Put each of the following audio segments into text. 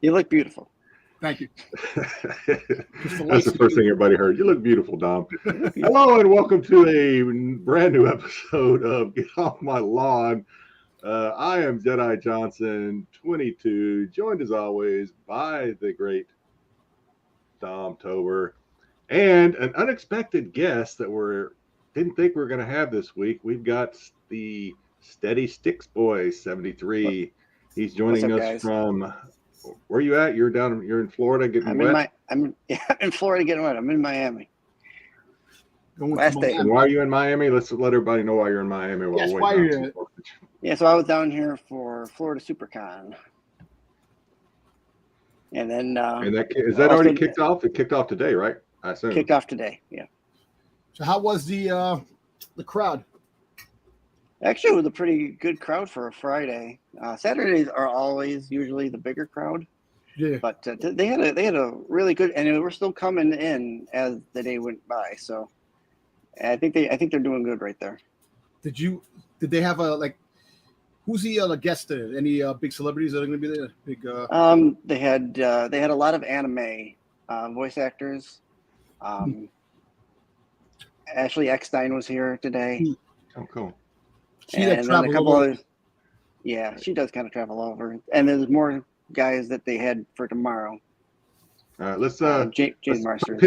You look beautiful. Thank you. That's the first thing everybody heard. You look beautiful, Dom. Hello and welcome to a brand new episode of Get Off My Lawn. I am Jedi Johnson, 22, joined as always by the great Dom Tober and an unexpected guest that didn't think we were going to have this week. We've got the Steady Styx Boy, 73. He's joining us guys? from. Where are you at? You're in Florida getting wet? I'm in Florida getting wet. I'm in Miami. Last day. And why are you in Miami? Let's let everybody know why you're in Miami. Yes, why are you? Yeah, so I was down here for Florida SuperCon. And then is that already kicked off? It kicked off today, right? I assume. Kicked off today, yeah. So how was the crowd? Actually, it was a pretty good crowd for a Friday. Saturdays are always usually the bigger crowd. Yeah. But they had a really good, and they were still coming in as the day went by. So I think they're doing good right there. Did they have who's the guest there? Any big celebrities that are going to be there? They had a lot of anime voice actors. Ashley Eckstein was here today. Oh, cool. She does kind of travel over, and there's more guys that they had for tomorrow. All right, let's James Marsters.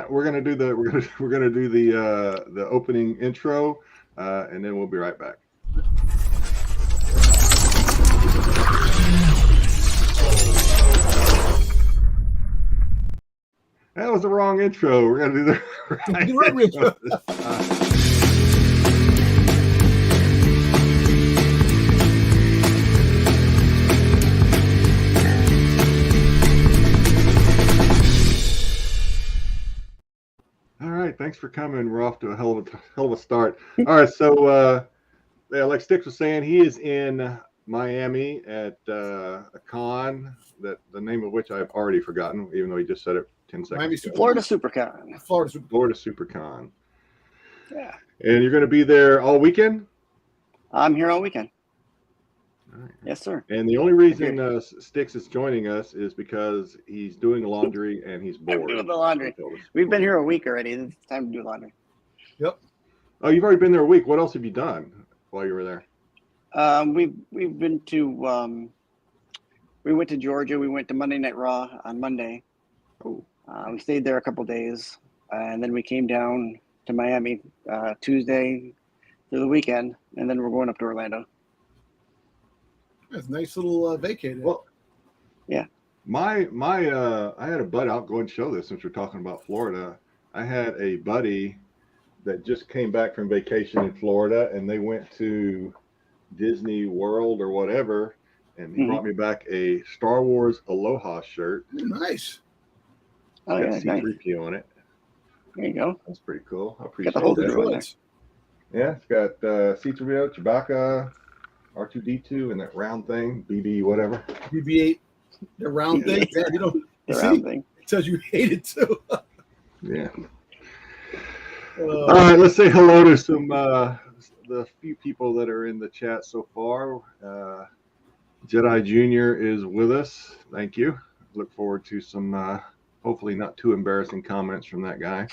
We're gonna do the opening intro, and then we'll be right back. That was the wrong intro. We're gonna do the right intro. All right, thanks for coming. We're off to a hell of a start. All right, so like Styx was saying, he is in Miami at a con that the name of which I've already forgotten, even though he just said it 10 seconds ago. Florida SuperCon. Florida SuperCon. Yeah. And you're going to be there all weekend? I'm here all weekend. All right. Yes, sir. And the only reason Styx is joining us is because he's doing laundry and he's bored. I'm doing the laundry. We've been here a week already. It's time to do laundry. Yep. Oh, you've already been there a week. What else have you done while you were there? We've been to we went to Georgia. We went to Monday Night Raw on Monday. Oh. We stayed there a couple days, and then we came down to Miami Tuesday through the weekend, and then we're going up to Orlando. That's a nice little vacation. Well, yeah. I had a buddy. I'll go and show this since we're talking about Florida. I had a buddy that just came back from vacation in Florida, and they went to Disney World or whatever, and he brought me back a Star Wars Aloha shirt. Nice. Oh, yeah, C-3PO on it. There you go. That's pretty cool. I appreciate that. Yeah, it's got C-3PO, Chewbacca, R2-D2, and that round thing, BB whatever. BB-8, the round thing. Yeah, round thing. It says you hate it too. Yeah. All right, let's say hello to some the few people that are in the chat so far. Jedi Jr. is with us. Thank you. Look forward to some hopefully not too embarrassing comments from that guy.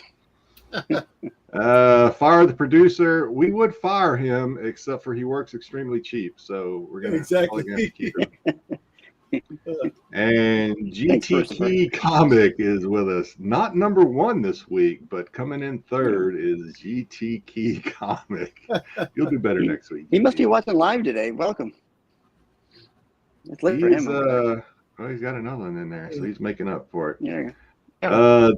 Fire the producer. We would fire him, except for he works extremely cheap, so we're gonna probably gonna have to keep him. And GTK Comic is with us. Not number one this week, but coming in third is GTK Comic. You'll do better next week. He must be watching live today. Welcome. It's late for him. He's got another one in there, so he's making up for it. Yeah.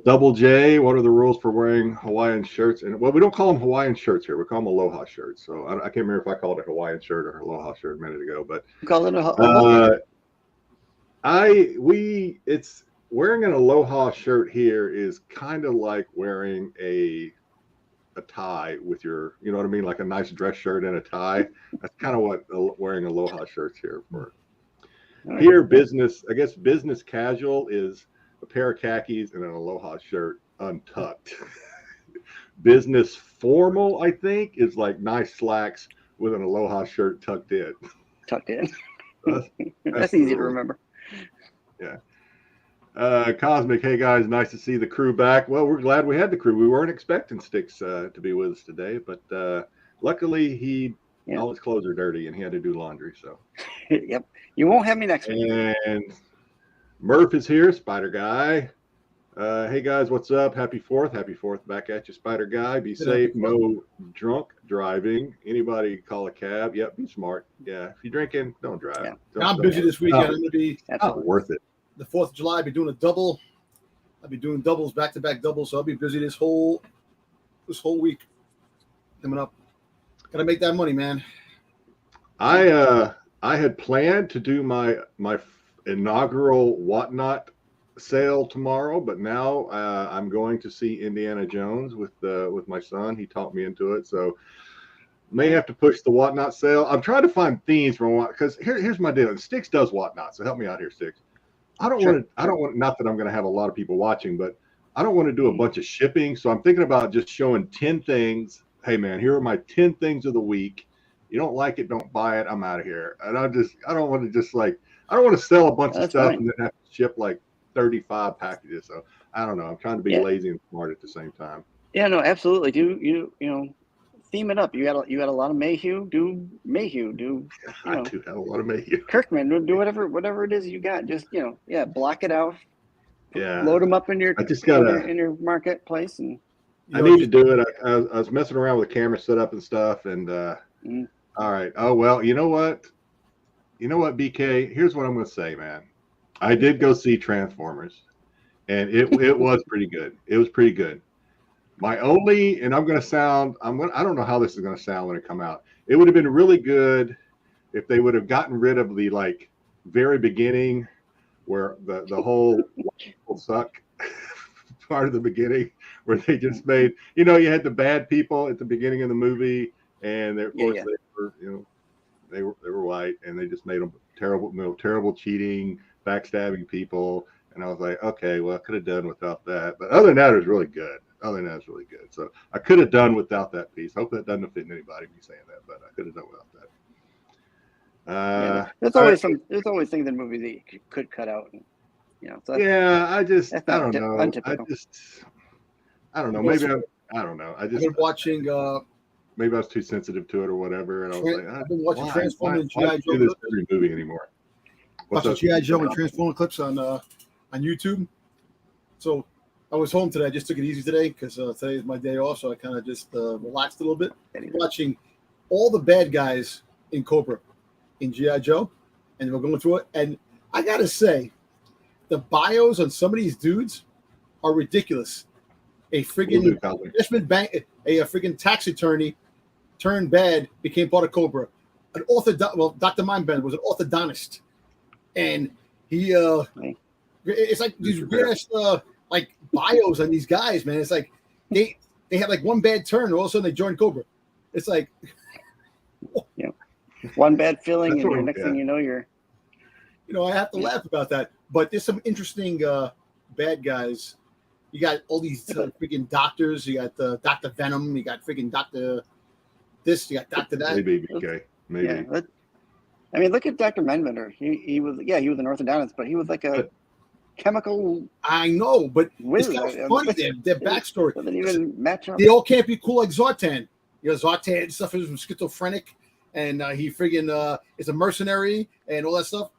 Double J, what are the rules for wearing Hawaiian shirts? And well, we don't call them Hawaiian shirts here. We call them Aloha shirts. So I can't remember if I called it a Hawaiian shirt or Aloha shirt a minute ago, but call it a it's wearing an Aloha shirt here is kind of like wearing a tie with your, you know what I mean, like a nice dress shirt and a tie. That's kind of what wearing Aloha shirts here for. Here, business casual is a pair of khakis and an Aloha shirt untucked. Business formal, I think, is like nice slacks with an Aloha shirt tucked in. That's easy to remember. Yeah. Cosmic, hey guys, nice to see the crew back. Well, we're glad we had the crew. We weren't expecting Styx to be with us today, but luckily all his clothes are dirty and he had to do laundry. So, Yep, you won't have me next week. And Murph is here, Spider Guy. Hey guys, what's up? Happy 4th back at you, Spider Guy. Be safe, no drunk driving. Anybody call a cab? Yep, be smart. Yeah, if you're drinking, don't drive. Yeah. I'm busy this weekend. I'm going to be not worth it. The 4th of July, I'll be doing a double. I'll be doing doubles, back-to-back doubles, so I'll be busy this whole week coming up. Got to make that money, man. I had planned to do my inaugural Whatnot sale tomorrow, but now I'm going to see Indiana Jones with my son. He talked me into it, so may have to push the Whatnot sale. I'm trying to find themes for Whatnot because here's my deal. Styx does Whatnot, so help me out here, Styx. I don't want, not that I'm going to have a lot of people watching, but I don't want to do a bunch of shipping. So I'm thinking about just showing 10 things. Hey man, here are my 10 things of the week. You don't like it, don't buy it. I'm out of here. And I don't want to sell a bunch of stuff and then have to ship like 35 packages. So I don't know. I'm trying to be lazy and smart at the same time. Yeah, no, absolutely. You know, theme it up. You got a lot of Mayhew. Do Mayhew. I do have a lot of Mayhew. Kirkman. Do whatever it is you got. Just block it out. Yeah. Load them up in your in your marketplace and. I need to do it. I was messing around with the camera setup and stuff, and all right. Oh well, you know what, BK. Here's what I'm going to say, man. I did go see Transformers, and it was pretty good. It was pretty good. My only, and I don't know how this is going to sound when it come out. It would have been really good if they would have gotten rid of the very beginning where the whole people suck part of the beginning where they just made, you had the bad people at the beginning of the movie and they were white and they just made them terrible cheating, backstabbing people. And I was like, okay, well, I could have done without that. But other than that, it was really good. So I could have done without that piece. Hope that doesn't offend anybody me saying that, but I could have done without that. There's always things in the movie that you could cut out. And, so I don't know. I don't know. Maybe I don't know. I've been watching. Maybe I was too sensitive to it or whatever, and I was like, I've been watching Transformers and G.I. Joe. Do this every movie anymore? Watching G.I. Joe and Transformers clips on YouTube. So I was home today. I just took it easy today because today is my day off, so I kind of just relaxed a little bit. Watching all the bad guys in Cobra, in G.I. Joe, and we're going through it. And I gotta say, the bios on some of these dudes are ridiculous. A friggin' investment bank, a friggin' tax attorney turned bad, became part of Cobra. An Dr. Mindbender was an orthodontist, and he it's like these weird bios on these guys, man. It's like they have one bad turn, all of a sudden they join Cobra. It's like one bad feeling, and the next thing you know, you're. I have to laugh about that, but there's some interesting bad guys. You got all these freaking doctors. You got Dr. Venom. You got freaking Dr. This. You got Dr. That. Maybe, okay. Maybe. Yeah, I mean, look at Dr. Mindbender. He was an orthodontist, but he was like a chemical. I know, but it's kind of funny their backstory. Doesn't even match up. They all can't be cool like Zartan. Zartan suffers from schizophrenic, and he friggin' is a mercenary and all that stuff.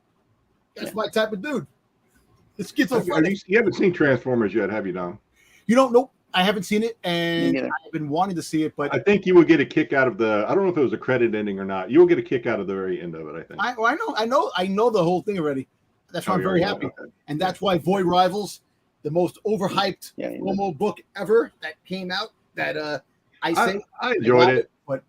That's my type of dude. It's schizophrenic. You haven't seen Transformers yet, have you, Don? You don't know. I haven't seen it, and I've been wanting to see it, but I think you would get a kick out of I don't know if it was a credit ending or not. You will get a kick out of the very end of it, I think. I know the whole thing already. That's why I'm very happy. Okay. And that's why Void Rivals, the most overhyped promo book ever that came out, that I enjoyed it. But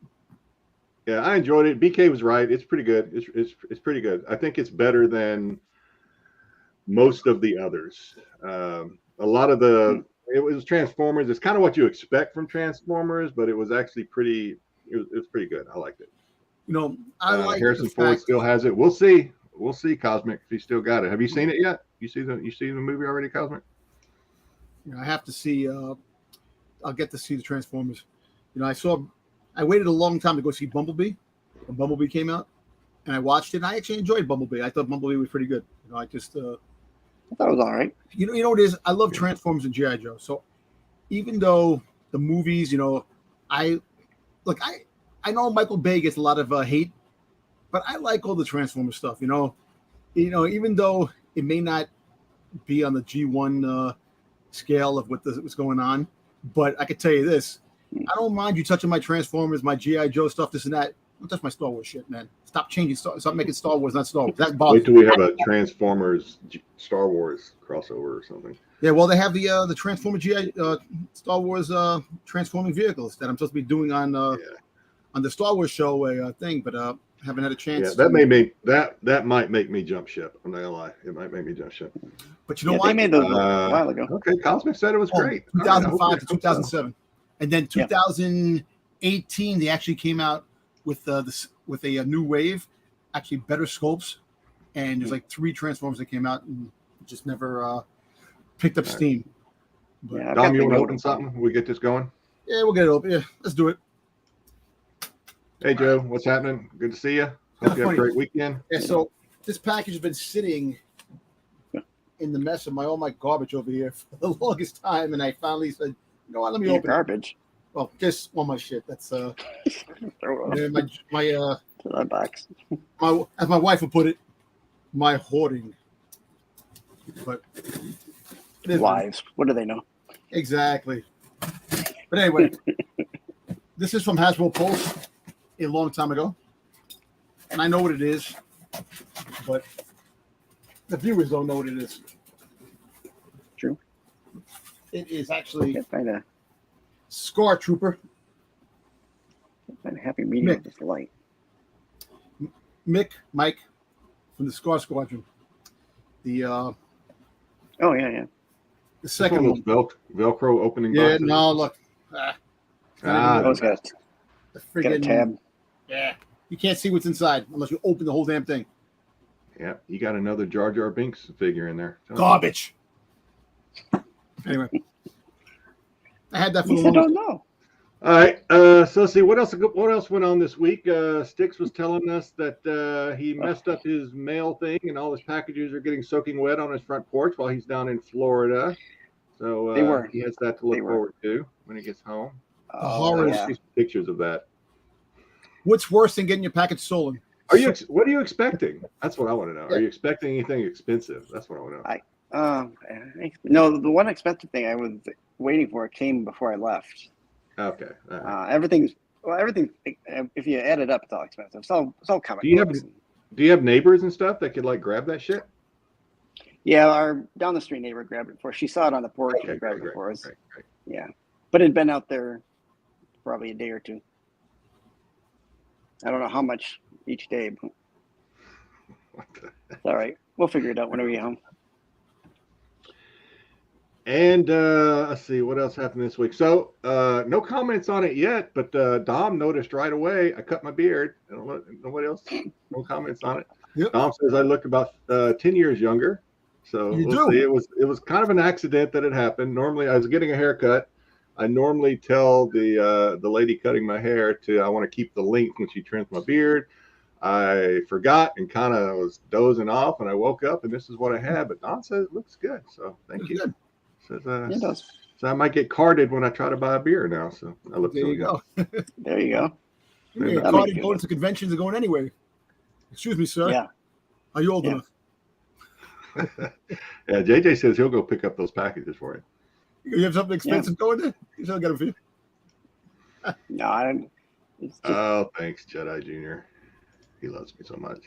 yeah, I enjoyed it. BK was right. It's pretty good. It's pretty good. I think it's better than most of the others. A lot of it was Transformers. It's kind of what you expect from Transformers, but it was actually pretty. It was pretty good. I liked it. I like Harrison Ford still has it. We'll see. Cosmic, if he still got it. Have you seen it yet? You see the movie already, Cosmic? I have to see. I'll get to see the Transformers. I waited a long time to go see Bumblebee when Bumblebee came out, and I watched it. And I actually enjoyed Bumblebee. I thought Bumblebee was pretty good. I just I thought it was all right. You know what it is? I love Transformers and G.I. Joe. So even though the movies, I know Michael Bay gets a lot of hate, but I like all the Transformers stuff. Even though it may not be on the G1 scale of what's going on, but I could tell you this: I don't mind you touching my Transformers, my G.I. Joe stuff, this and that. Don't touch my Star Wars shit, man. Stop making Star Wars, not Star Wars. That's bothering. Wait till we have a Transformers Star Wars crossover or something. Yeah, well, they have the Transformer Star Wars transforming vehicles that I'm supposed to be doing on the Star Wars show thing, but haven't had a chance. Yeah, that might make me jump ship. I'm not gonna lie, it might make me jump ship. But you know why? They made those a while ago. Okay, Cosmic said it was great. 2005 to 2007, and then 2018 they actually came out with a new wave, actually better sculpts, and there's like 3 Transformers that came out and just never picked up steam. But, Dom, you want to open something? We get this going? Yeah, we'll get it open. Yeah, let's do it. Hey Joe, what's happening? Good to see you. Hope you have a great weekend. Yeah, so this package has been sitting in the mess of all my garbage over here for the longest time, and I finally said, you know what, let me open garbage. Well, just all my shit. That's my that box. As my wife would put it, my hoarding. But wives, what do they know? Exactly. But anyway, this is from Hasbro Pulse a long time ago, and I know what it is, but the viewers don't know what it is. True. It is actually find a Scar Trooper. Find a happy medium with the light. Mike from the Scar Squadron. The the second one. Velcro opening. Yeah, boxes. No, look. Those guys. Got a tab. Yeah, you can't see what's inside unless you open the whole damn thing. Yeah, you got another Jar Jar Binks figure in there. Garbage. Anyway, I had that for the longest. I don't know. All right, so let's see what else went on this week. Styx was telling us that he messed up his mail thing, and all his packages are getting soaking wet on his front porch while he's down in Florida. So he has that to look forward to when he gets home. Horror. See some pictures of that. What's worse than getting your package stolen? What are you expecting? That's what I want to know. Yeah. Are you expecting anything expensive? That's what I want to know. No, the one expensive thing I was waiting for came before I left. Okay. Right. Everything. If you add it up, it's all expensive. It's all comic. Do you have neighbors and stuff that could like grab that shit? Yeah, our down the street neighbor grabbed it for us. She saw it on the porch and grabbed it for us. Great. Yeah, but it'd been out there probably a day or two. I don't know how much each day. But it's all right. We'll figure it out whenever you get home. And let's see what else happened this week. So no comments on it yet, but Dom noticed right away I cut my beard. Nobody else, no comments on it. Yep. Dom says I look about 10 years younger. So we'll see. It was kind of an accident that it happened. Normally, I was getting a haircut. I normally tell the lady cutting my hair I want to keep the length when she trims my beard. I forgot and kind of was dozing off, and I woke up and this is what I had. But Dom says it looks good, so thank you. Good. Says, it does. So I might get carded when I try to buy a beer now. So I look. There you go. There you go. You're carded going to conventions and going anyway. Excuse me, sir. Yeah. Are you old enough? Yeah, JJ says he'll go pick up those packages for you. You have something expensive going there? You still got them for you? No, I don't. Oh, thanks, Jedi Jr. He loves me so much.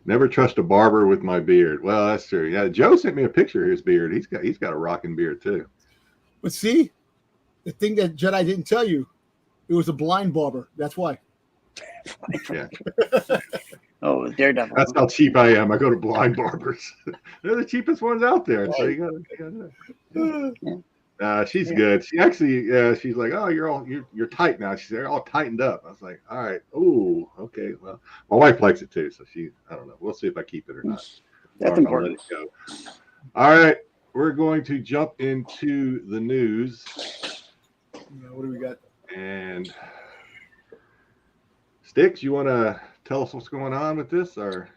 Never trust a barber with my beard. Well, that's true. Yeah, Joe sent me a picture of his beard. He's got a rocking beard too. But see, the thing that Jedi didn't tell you, it was a blind barber. That's why. Yeah. Oh, Daredevil. That's how cheap I am. I go to blind barbers. They're the cheapest ones out there. Right. So you gotta. She's good. She actually, she's like, oh, you're tight now. She's all tightened up. I was like, all right. Oh, okay. Well, my wife likes it too, so I don't know. We'll see if I keep it or not. That's important. Let it go. All right, we're going to jump into the news. What do we got? And Styx, you want to tell us what's going on with this, or?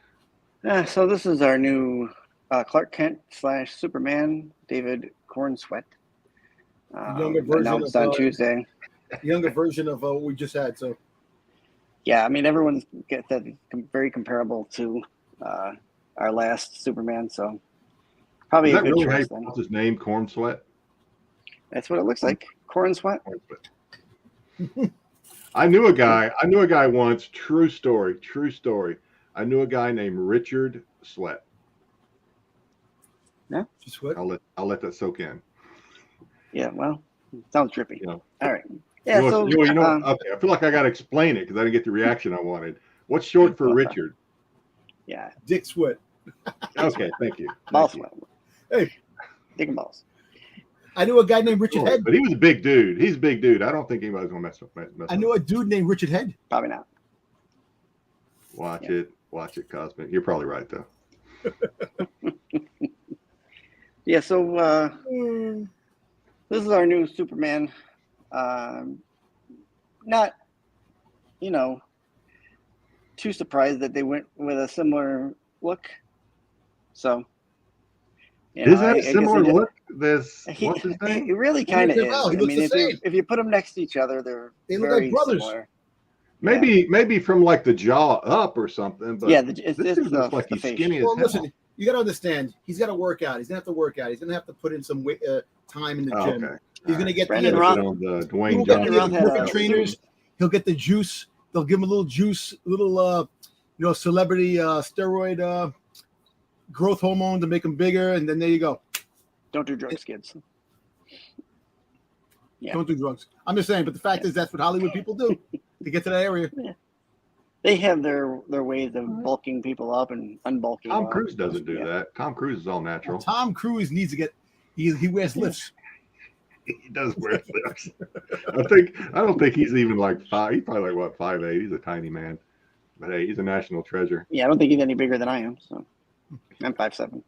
So this is our new Clark Kent / Superman, David Cornsweet. Younger version announced of, on Tuesday. Younger version of what we just had. So, yeah, I mean, everyone's get that very comparable to our last Superman. So, probably Is a that good really how choice you then. pronounce his name? Corn Sweat? That's what it looks like. Cornsweet. I knew a guy once. True story. I knew a guy named Richard Sweat. Yeah. Sweat. I'll let that soak in. Yeah. Well, sounds trippy. You know. All right. Yeah. Okay. I feel like I got to explain it because I didn't get the reaction I wanted. What's short for Richard? Yeah. Dick Sweat. Okay. Thank you. Ball Sweat. Hey. Dick and balls. I knew a guy named Richard Head. But he was a big dude. He's a big dude. I don't think anybody's gonna mess I knew a dude named Richard Head. Probably not. Watch it, Cosmic. You're probably right though. Yeah. So this is our new Superman. Not, too surprised that they went with a similar look. So. Is that a similar look? What's his name? He really kind of is. Well, he looks the same. If you put them next to each other, they look very like brothers. Similar. Maybe from like the jaw up or something. But yeah, this dude looks like he's skinny as hell. Listen, you got to understand. He's got to work out. He's gonna have to work out. He's gonna have to put in some time in the gym. Okay. He's gonna get Brandon the Roth. on the Dwayne He'll get Johnson. the perfect trainers. He'll get the juice. They'll give him a little juice, little celebrity steroid growth hormone to make him bigger, and then there you go. Don't do drugs, kids. Yeah. Don't do drugs. I'm just saying, but the fact is that's what Hollywood people do to get to that area. Yeah. They have their ways of bulking people up and unbulking. Tom Cruise doesn't do that. Tom Cruise is all natural. Tom Cruise needs to get. He wears lifts. He does wear lifts. I don't think he's even like 5. He's probably like 5'8". He's a tiny man, but hey, he's a national treasure. Yeah, I don't think he's any bigger than I am. So I'm 5'7".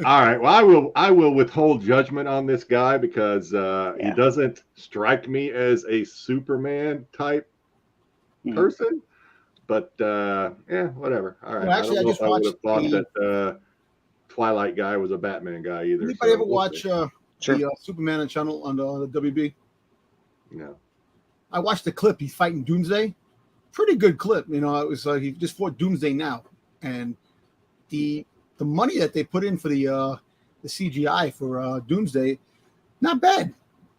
All right. Well, I will withhold judgment on this guy because he doesn't strike me as a Superman type person. But whatever. All right. Well, actually, I just would have thought watched that Twilight guy was a Batman guy either. Anybody ever watch the Superman channel on the WB? No. I watched the clip. He's fighting Doomsday. Pretty good clip. It was like he just fought Doomsday now, and the money that they put in for the CGI for Doomsday, not bad.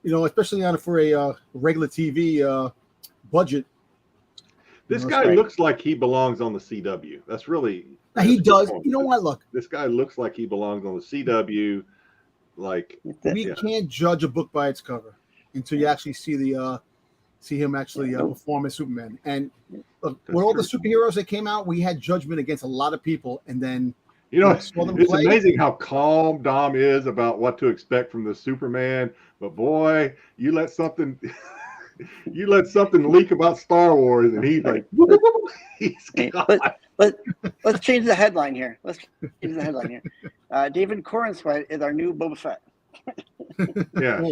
Especially for a regular TV budget. This guy looks like he belongs on the CW. That's really. Now, he does. You know what? Look. This guy looks like he belongs on the CW. Like we can't judge a book by its cover until you actually see him actually perform as Superman. And look, with all the superheroes that came out, we had judgment against a lot of people, and then. It's amazing how calm Dom is about what to expect from the Superman. But boy, you let something leak about Star Wars, and he's like, he's gone. Let's change the headline here. David Cornsweet is our new Boba Fett. Yeah,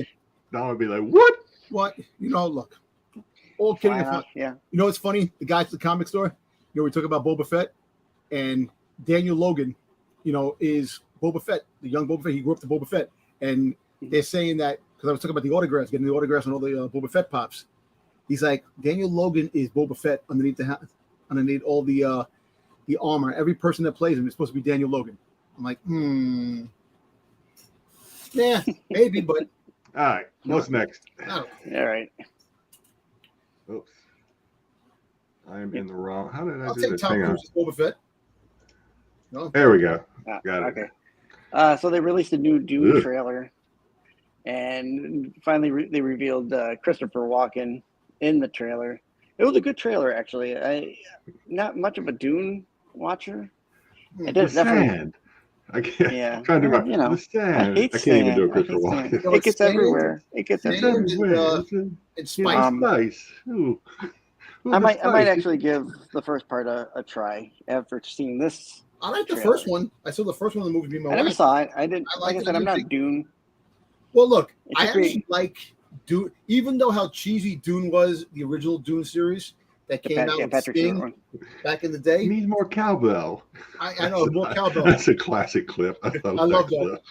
Dom would be like, what? What? Look, all kidding aside. Yeah. It's funny. The guys at the comic store. We talk about Boba Fett, and Daniel Logan. Is Boba Fett, the young Boba Fett. He grew up to Boba Fett. And they're saying that, because I was talking about the autographs, getting the autographs on all the Boba Fett pops. He's like, Daniel Logan is Boba Fett underneath all the armor. Every person that plays him is supposed to be Daniel Logan. I'm like, yeah, maybe, but. All right, what's next? All right. Oops. I am in the wrong. How did I I'll do take this? Tom Cruise as Boba Fett. No? There we go. Got it. Okay. So they released a new Dune trailer, and finally they revealed Christopher Walken in the trailer. It was a good trailer, actually. Not much of a Dune watcher. The sand. I can't. Yeah. I'm trying to do the sand. I can't even do a Christopher Walken. It gets everywhere. It gets everywhere. It's spice. Ooh. I might actually give the first part a try after seeing this. I like the first one. I saw the first one of the movie. I never saw it. I didn't. Like I said, I'm not Dune. Well, look, I actually like Dune, even though how cheesy Dune was, the original Dune series. that came out with Sting back in the day. He needs more cowbell. I know, more cowbell. That's a classic clip. I love that clip.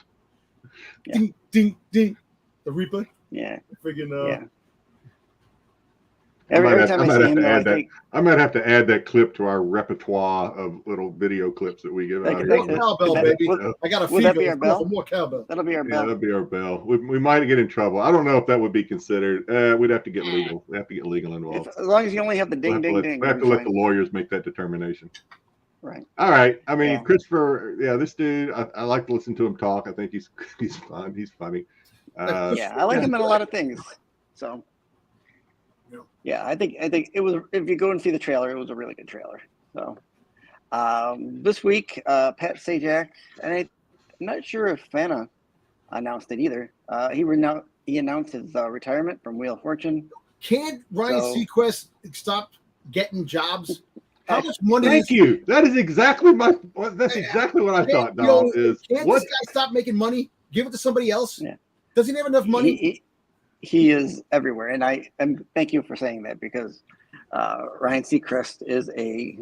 Yeah. Ding, ding, ding. The Reaper. Yeah. Friggin'. Yeah. Every time I see him, I might have to add that clip to our repertoire of little video clips that we give out. More cowbell, baby. I got a fever. That be our bell? More cowbell. That'll be our bell. Yeah, that'll be our bell. We might get in trouble. I don't know if that would be considered. We'd have to get legal. We have to get legal involved. As long as you only have the ding, ding, ding. We have to let the lawyers make that determination. Right. All right. I mean, Christopher. Yeah, this dude. I like to listen to him talk. I think he's fun. He's funny. I like him in a lot of things. So. Yeah, I think it was. If you go and see the trailer, it was a really good trailer. So, this week, Pat Sajak, and I'm not sure if Fana announced it either. He announced his retirement from Wheel of Fortune. Can't Ryan Seacrest stop getting jobs? How much money? Thank you. That is exactly That's exactly what I thought. Dom, can't this guy stop making money? Give it to somebody else. Yeah. Does he have enough money? He is everywhere, and thank you for saying that, because Ryan Seacrest is a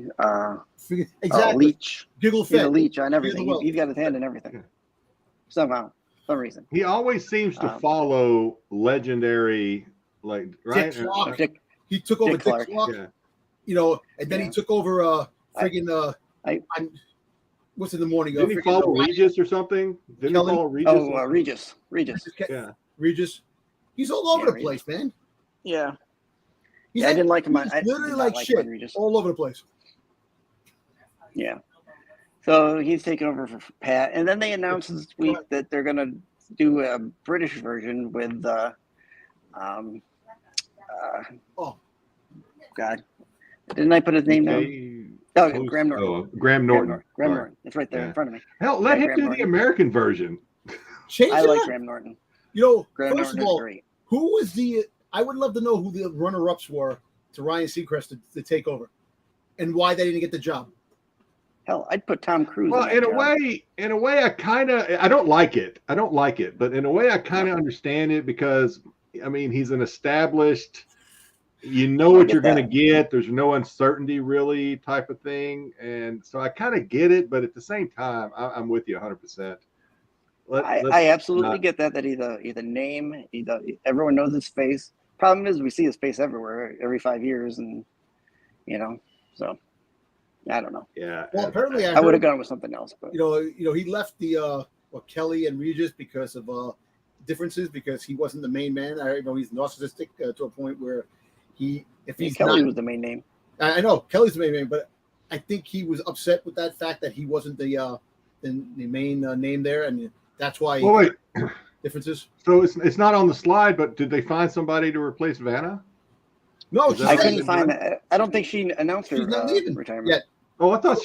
leech. Giggle He's a leech on everything. He's got his hand in everything. Somehow, some reason. He always seems to follow legendary, like right. He took over Dick Clark. And then he took over what's in the morning? Didn't he follow Regis or something? Didn't he follow Regis? Oh, Regis. Yeah, Regis. He's all over the place, man. Yeah. I didn't like him. He's literally like shit. All over the place. Yeah. So he's taking over for Pat. And then they announced this week that they're going to do a British version with, God. Didn't I put his name down? Oh, Graham Norton. Graham Norton. Graham Norton. It's right there in front of me. Hell, let him do the American version. I like Graham Norton. First of all, who was I would love to know who the runner-ups were to Ryan Seacrest to take over, and why they didn't get the job. Hell, I'd put Tom Cruise. Well, in a way, I don't like it. But in a way, I kind of understand it, because, I mean, he's an established, what you're going to get. There's no uncertainty really type of thing. And so I kind of get it. But at the same time, I'm with you 100%. I absolutely get that he's a name. Everyone knows his face. Problem is, we see his face everywhere, every 5 years, and so I don't know. Yeah. Well, apparently, I would have gone with something else, but he left the Kelly and Regis because of differences, because he wasn't the main man. He's narcissistic to a point where Kelly was the main name. I know Kelly's the main name, but I think he was upset with that fact that he wasn't the main name there, and that's why. Well, wait. Differences. So it's not on the slide, but did they find somebody to replace Vanna? No, I couldn't find that. I don't think she announced her retirement yet. Oh, I thought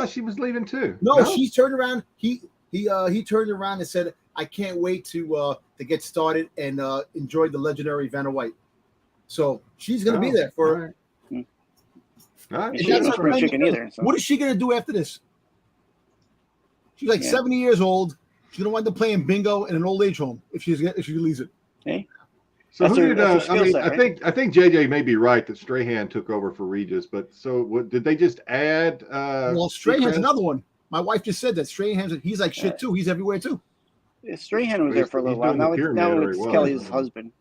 she was leaving too. No, she turned around. He turned around and said, "I can't wait to get started and enjoy the legendary Vanna White." So she's going to be there for. All right. She's not for chicken either. So. What is she going to do after this? She's like 70 years old. She's gonna wind up playing bingo in an old age home if she leaves it. Hey. So I think JJ may be right that Strahan took over for Regis, but did they just add? Strahan's another one. My wife just said that he's like shit too. He's everywhere too. Strahan was there for a little while. Now it's Kelly's husband.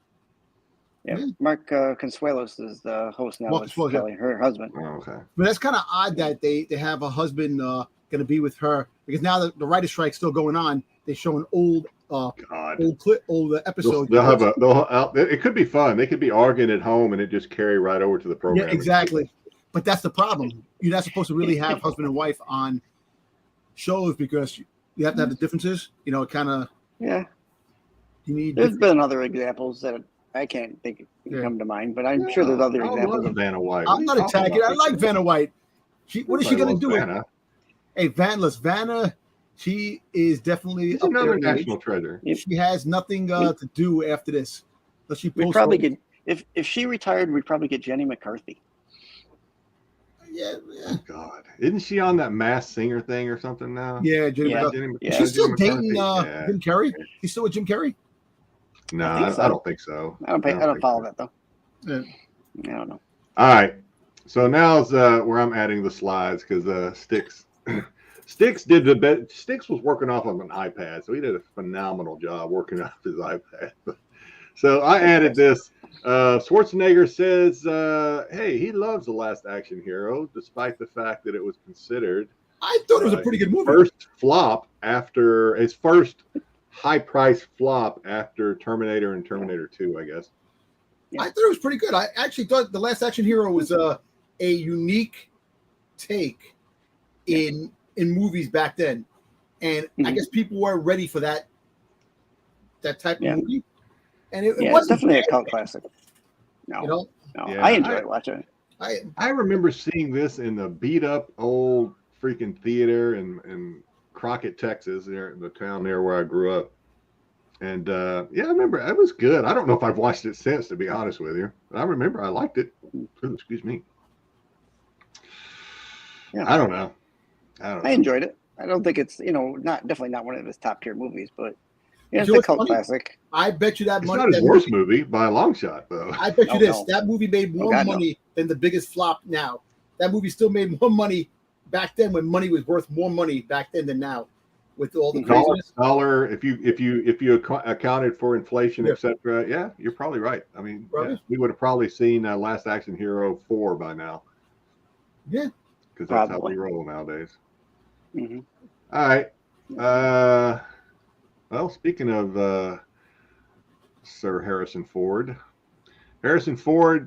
Yeah, Mark Consuelos is the host now. It's Kelly, her husband. Oh, okay. But that's kind of odd that they have a husband going to be with her, because now the writer's strike's still going on. They show an old episode. It could be fun. They could be arguing at home and it just carry right over to the program. Yeah, exactly. But that's the problem. You're not supposed to really have husband and wife on shows, because you have to have the differences. Kind of. Yeah. There's been other examples that I can't think come to mind, but I'm sure there's other examples of Vanna White. I'm not attacking. I like Vanna White. What is she going to do? Vanna. Hey, Vanna. She is definitely another national treasure. She has nothing to do after this. We'd probably get if she retired. We'd probably get Jenny McCarthy. Yeah. Oh, God, isn't she on that Masked Singer thing or something now? Yeah, Jenny McCarthy. She's still dating Jim Carrey. She's still with Jim Carrey. No, I don't think so. I don't follow that though. Yeah. I don't know. All right. So now's where I'm adding the slides because Styx did the best. Styx was working off of an iPad, so he did a phenomenal job working off his iPad. So I added this. Schwarzenegger says, hey, he loves The Last Action Hero, despite the fact that it was considered. I thought it was a pretty good movie. First flop after his first high price flop after Terminator and Terminator 2, I guess. Yeah. I thought it was pretty good. I actually thought The Last Action Hero was a unique take in movies back then, and I guess people were ready for that type of movie. And it wasn't definitely a cult classic. No, you know? No, I enjoyed watching it. I remember seeing this in the beat up old freaking theater in Crockett, Texas, there in the town there where I grew up. And I remember it was good. I don't know if I've watched it since, to be honest with you. But I remember I liked it. Ooh, excuse me. Yeah, I don't know. I enjoyed it. I don't think it's definitely not one of his top tier movies, but it's a cult classic. I bet you that it's money. Not his worst movie by a long shot, though. I bet you that movie made more money than the biggest flop now. That movie still made more money back then, when money was worth more money back then than now, with all the craziness. Dollar. If you accounted for inflation, etc. Yeah, you're probably right. I mean, we would have probably seen Last Action Hero 4 by now. Yeah, because that's how we roll nowadays. Mm-hmm. All right. Well, speaking of Sir Harrison Ford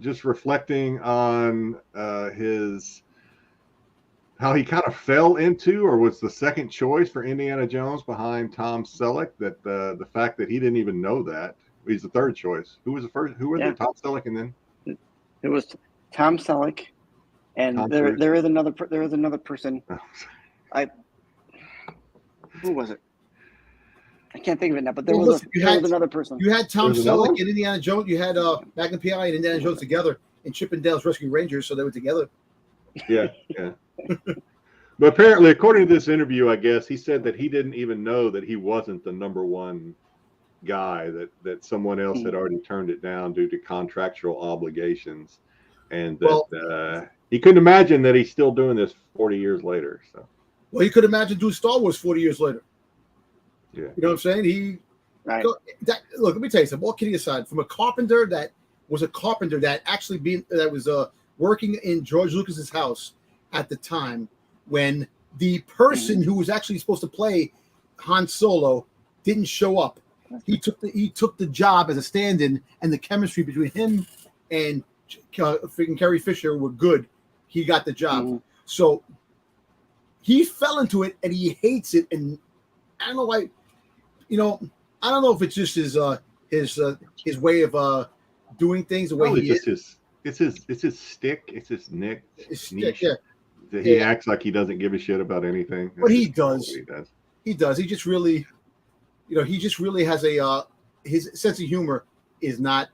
just reflecting on how he kind of fell into, or was the second choice for Indiana Jones behind Tom Selleck, that the fact that he didn't even know that he's the third choice. Who was the first? Who were they? Tom Selleck, and then it was Tom Selleck, and there is another person. Who was it? I can't think of it now, but there was another person. You had Tom Selleck and Indiana Jones. You had Magnum P.I. and Indiana Jones together in Chippendale's Rescue Rangers, so they were together. Yeah. But apparently, according to this interview, I guess he said that he didn't even know that he wasn't the number one guy, that someone else had already turned it down due to contractual obligations, and that he couldn't imagine that he's still doing this 40 years later. So, well, he could imagine doing Star Wars 40 years later. Yeah, you know what I'm saying? Look, let me tell you something. All kidding aside, from a carpenter that was working in George Lucas's house at the time, when the person who was actually supposed to play Han Solo didn't show up. He took the job as a stand-in, and the chemistry between him and freaking Carrie Fisher were good. He got the job. So he fell into it, and he hates it. And I don't know why. I don't know if it's just his way of doing things, the way he is. It's his stick. It's his niche. Yeah. He acts like he doesn't give a shit about anything. But he does. He does. He just really, has his sense of humor is not.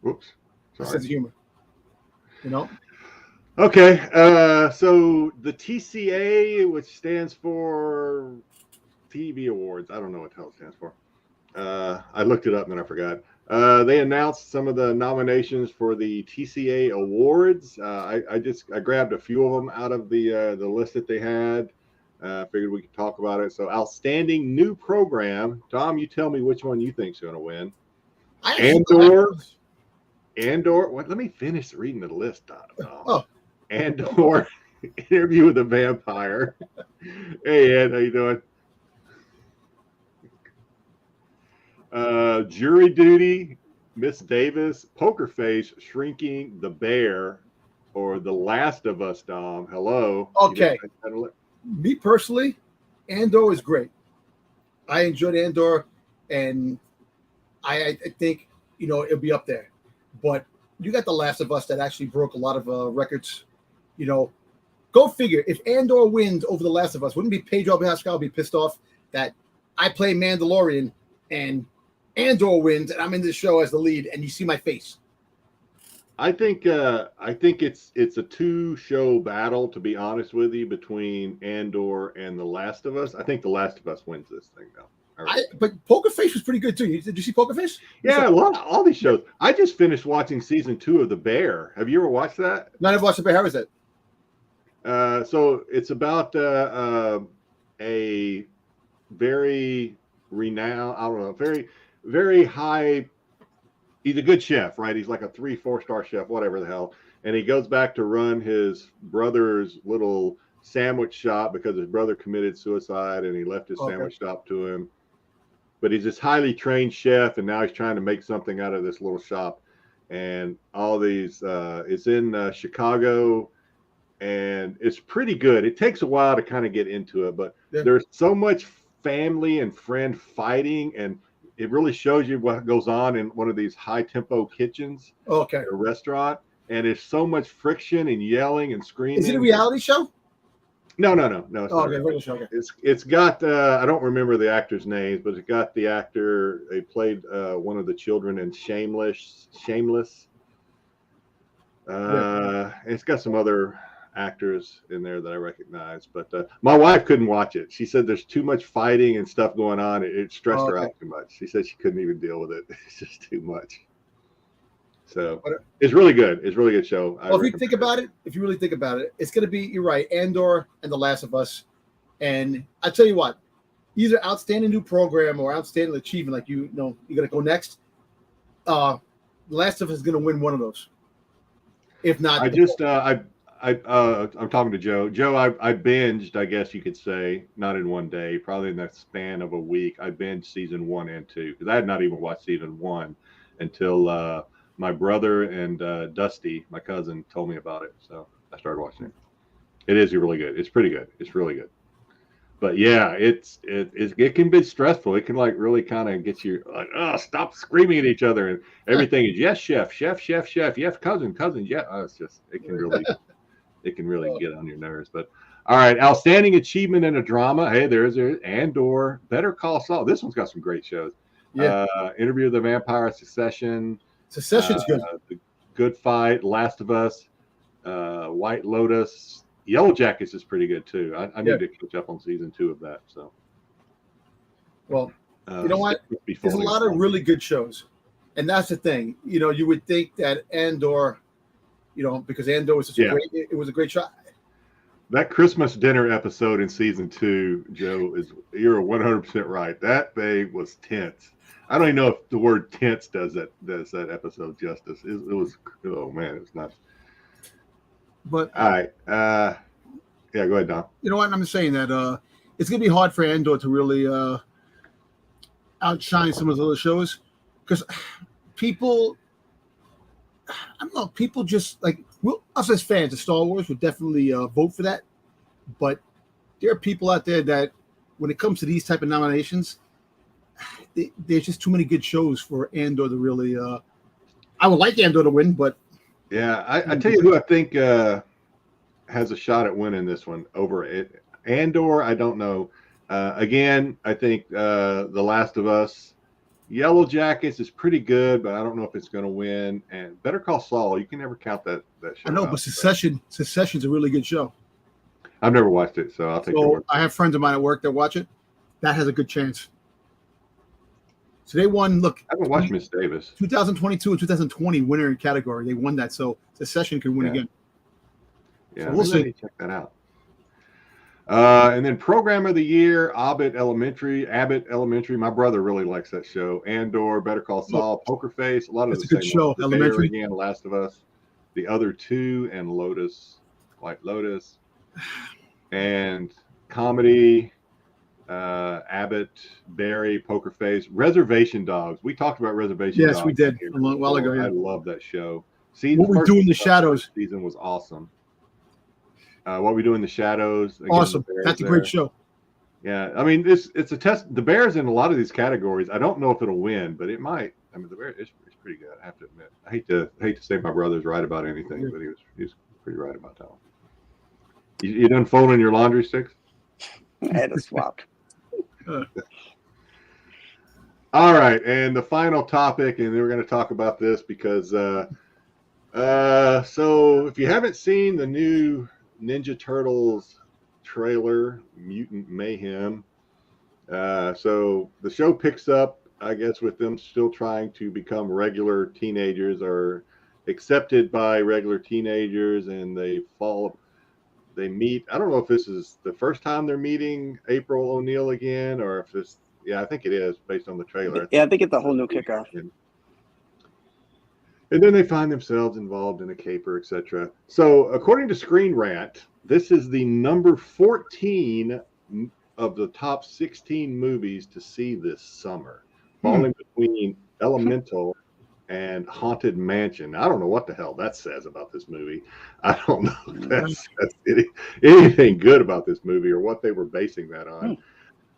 Whoops. Sorry. Sense of humor. Okay. So the TCA, which stands for TV Awards. I don't know what the hell it stands for. I looked it up and then I forgot. They announced some of the nominations for the TCA Awards. I grabbed a few of them out of the list that they had. Figured we could talk about it. So, outstanding new program. Tom, you tell me which one you think's going to win. Andor. What? Let me finish reading the list, Tom. Oh. Andor, Interview with the Vampire. Hey, Ed, how you doing? Jury Duty, Miss Davis, Poker Face, Shrinking, The Bear, or The Last of Us, Dom. Hello. Okay. Me personally, Andor is great. I enjoyed Andor, and I think it'll be up there. But you got The Last of Us that actually broke a lot of records. Go figure. If Andor wins over The Last of Us, wouldn't be Pedro Pascal be pissed off that I play Mandalorian and Andor wins and I'm in this show as the lead and you see my face? I think it's a two-show battle, to be honest with you, between Andor and The Last of Us. I think The Last of Us wins this thing, though. But Poker Face was pretty good too. Did you see Poker Face? Yeah, all these shows. I just finished watching season 2 of The Bear. Have you ever watched that? No, I never watched The Bear. How is that? So it's about a very renowned, I don't know, very, very high. He's a good chef, right? He's like a 3-4 star chef, whatever the hell. And he goes back to run his brother's little sandwich shop because his brother committed suicide and he left his sandwich shop to him. But he's this highly trained chef, and now he's trying to make something out of this little shop. And all these, it's in Chicago, and it's pretty good. It takes a while to kind of get into it, but there's so much family and friend fighting, and it really shows you what goes on in one of these high tempo kitchens, a restaurant, and there's so much friction and yelling and screaming. Is it a reality show? No. It's got I don't remember the actors' names, but it's got the actor. They played one of the children in Shameless. It's got some other actors in there that I recognize, but my wife couldn't watch it. She said there's too much fighting and stuff going on. It stressed her out too much. She said she couldn't even deal with it. It's just too much. So it's really good. It's a really good show. Well, if you really think about it, it's going to be, you're right, Andor and The Last of Us. And I tell you what, either outstanding new program or outstanding achievement, like you're going to go next. The Last of Us is going to win one of those. If not, I'm talking to Joe. Joe, I binged, I guess you could say, not in one day, probably in the span of a week. I binged season 1 and 2 because I had not even watched season 1 until my brother and Dusty, my cousin, told me about it. So I started watching it. It is really good. It's pretty good. It's really good. But yeah, it can be stressful. It can like really kind of get you like, oh, stop screaming at each other, and everything is yes, chef, yes, cousin, yeah. It's just it can really get on your nerves. But all right, outstanding achievement in a drama. Hey, there's Andor, Better Call Saul. This one's got some great shows. Yeah, Interview of the Vampire, Succession's good. The Good Fight, Last of Us, White Lotus, Yellow Jackets is pretty good too. I need to catch up on season 2 of that. So, well, you know what? There's a lot of really good shows, and that's the thing. You would think that Andor, because Andor was it was a great show. That Christmas dinner episode in season 2, Joe, you're 100% right. That thing was tense. I don't even know if the word tense does that episode justice. It was, oh man, it's not. But all right, yeah, go ahead, Don. You know what? I'm saying that it's gonna be hard for Andor to really outshine some of those other shows because people, I don't know, people just like us as fans of Star Wars would definitely vote for that, but there are people out there that when it comes to these type of nominations, there's just too many good shows for Andor to really. I would like Andor to win, but yeah, I tell you who I think has a shot at winning this one over it. Andor. I don't know. Again, I think The Last of Us, Yellow Jackets is pretty good, but I don't know if it's going to win. And Better Call Saul, you can never count that show. I know, but Succession's a really good show. I've never watched it, so I'll take your word. I have friends of mine at work that watch it. That has a good chance. So they won. Look, I haven't watched Miss Davis. 2022 and 2020 winner in category. They won that, so Succession can win again. Yeah, so we'll see. Check that out. And then Program of the Year, Abbott Elementary. My brother really likes that show. Andor, Better Call Saul, Poker Face. A lot of it's a good show. Elementary again, Last of Us, the other 2, and White Lotus, and comedy. Abbott, Barry, Poker Face, Reservation Dogs. We talked about Reservation Dogs. Yes, we did a while ago. Yeah. I love that show. What We Do in the Shadows season was awesome. What We Do in the Shadows. Again, awesome. That's a great show. Yeah, I mean, it's a test. The Bears in a lot of these categories. I don't know if it'll win, but it might. I mean, the Bears is pretty good. I have to admit. I hate to say my brother's right about anything, but he was pretty right about that one. You done folding your laundry, Styx? I had to swap. All right, and the final topic, and we're going to talk about this because so if you haven't seen the new Ninja Turtles trailer, Mutant Mayhem, So the show picks up, I guess, with them still trying to become regular teenagers or accepted by regular teenagers, and they meet. I don't know if this is the first time they're meeting April O'Neil again, or if it's, yeah, I think it is based on the trailer. Yeah, I think it's a whole new kickoff. And then they find themselves involved in a caper, etc. So according to Screen Rant, this is the number 14 of the top 16 movies to see this summer, falling between Elemental and Haunted Mansion. I don't know what the hell that says about this movie. I don't know if that's anything good about this movie or what they were basing that on.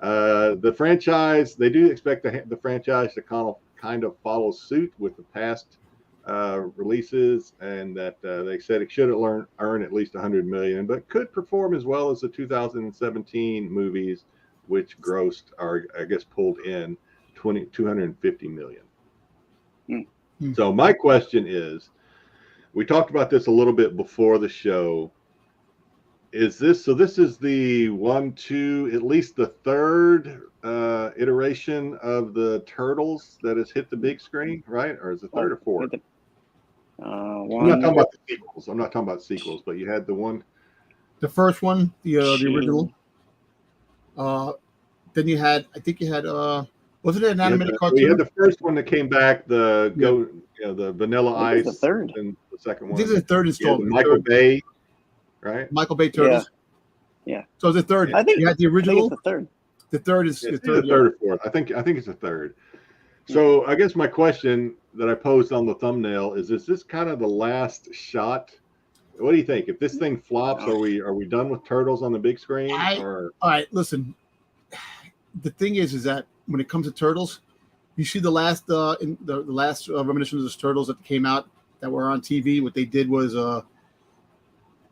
The franchise, they do expect the franchise to kind of follow suit with the past releases, and that they said it should earn at least 100 million, but could perform as well as the 2017 movies, which grossed, or I guess pulled in 250 million. So my question is, we talked about this a little bit before the show. This is the at least the third iteration of the Turtles that has hit the big screen, right? Or is it third or fourth? I'm not talking about the sequels. I'm not talking about sequels, but you had the first one, the original. Then you had, I think you had, wasn't it an animated cartoon? We had the first one that came back, the Vanilla Ice. The third. And the second one. This is the third installment. Michael Bay, right? Michael Bay Turtles. Yeah. So the third. I think you had the original. The third. The third is the third or fourth. I think it's the third. So I guess my question that I posed on the thumbnail is this kind of the last shot? What do you think? If this thing flops, are we done with Turtles on the big screen? All right, listen. The thing is that when it comes to Turtles, you see the last the last reminiscence of the Turtles that came out that were on TV. What they did was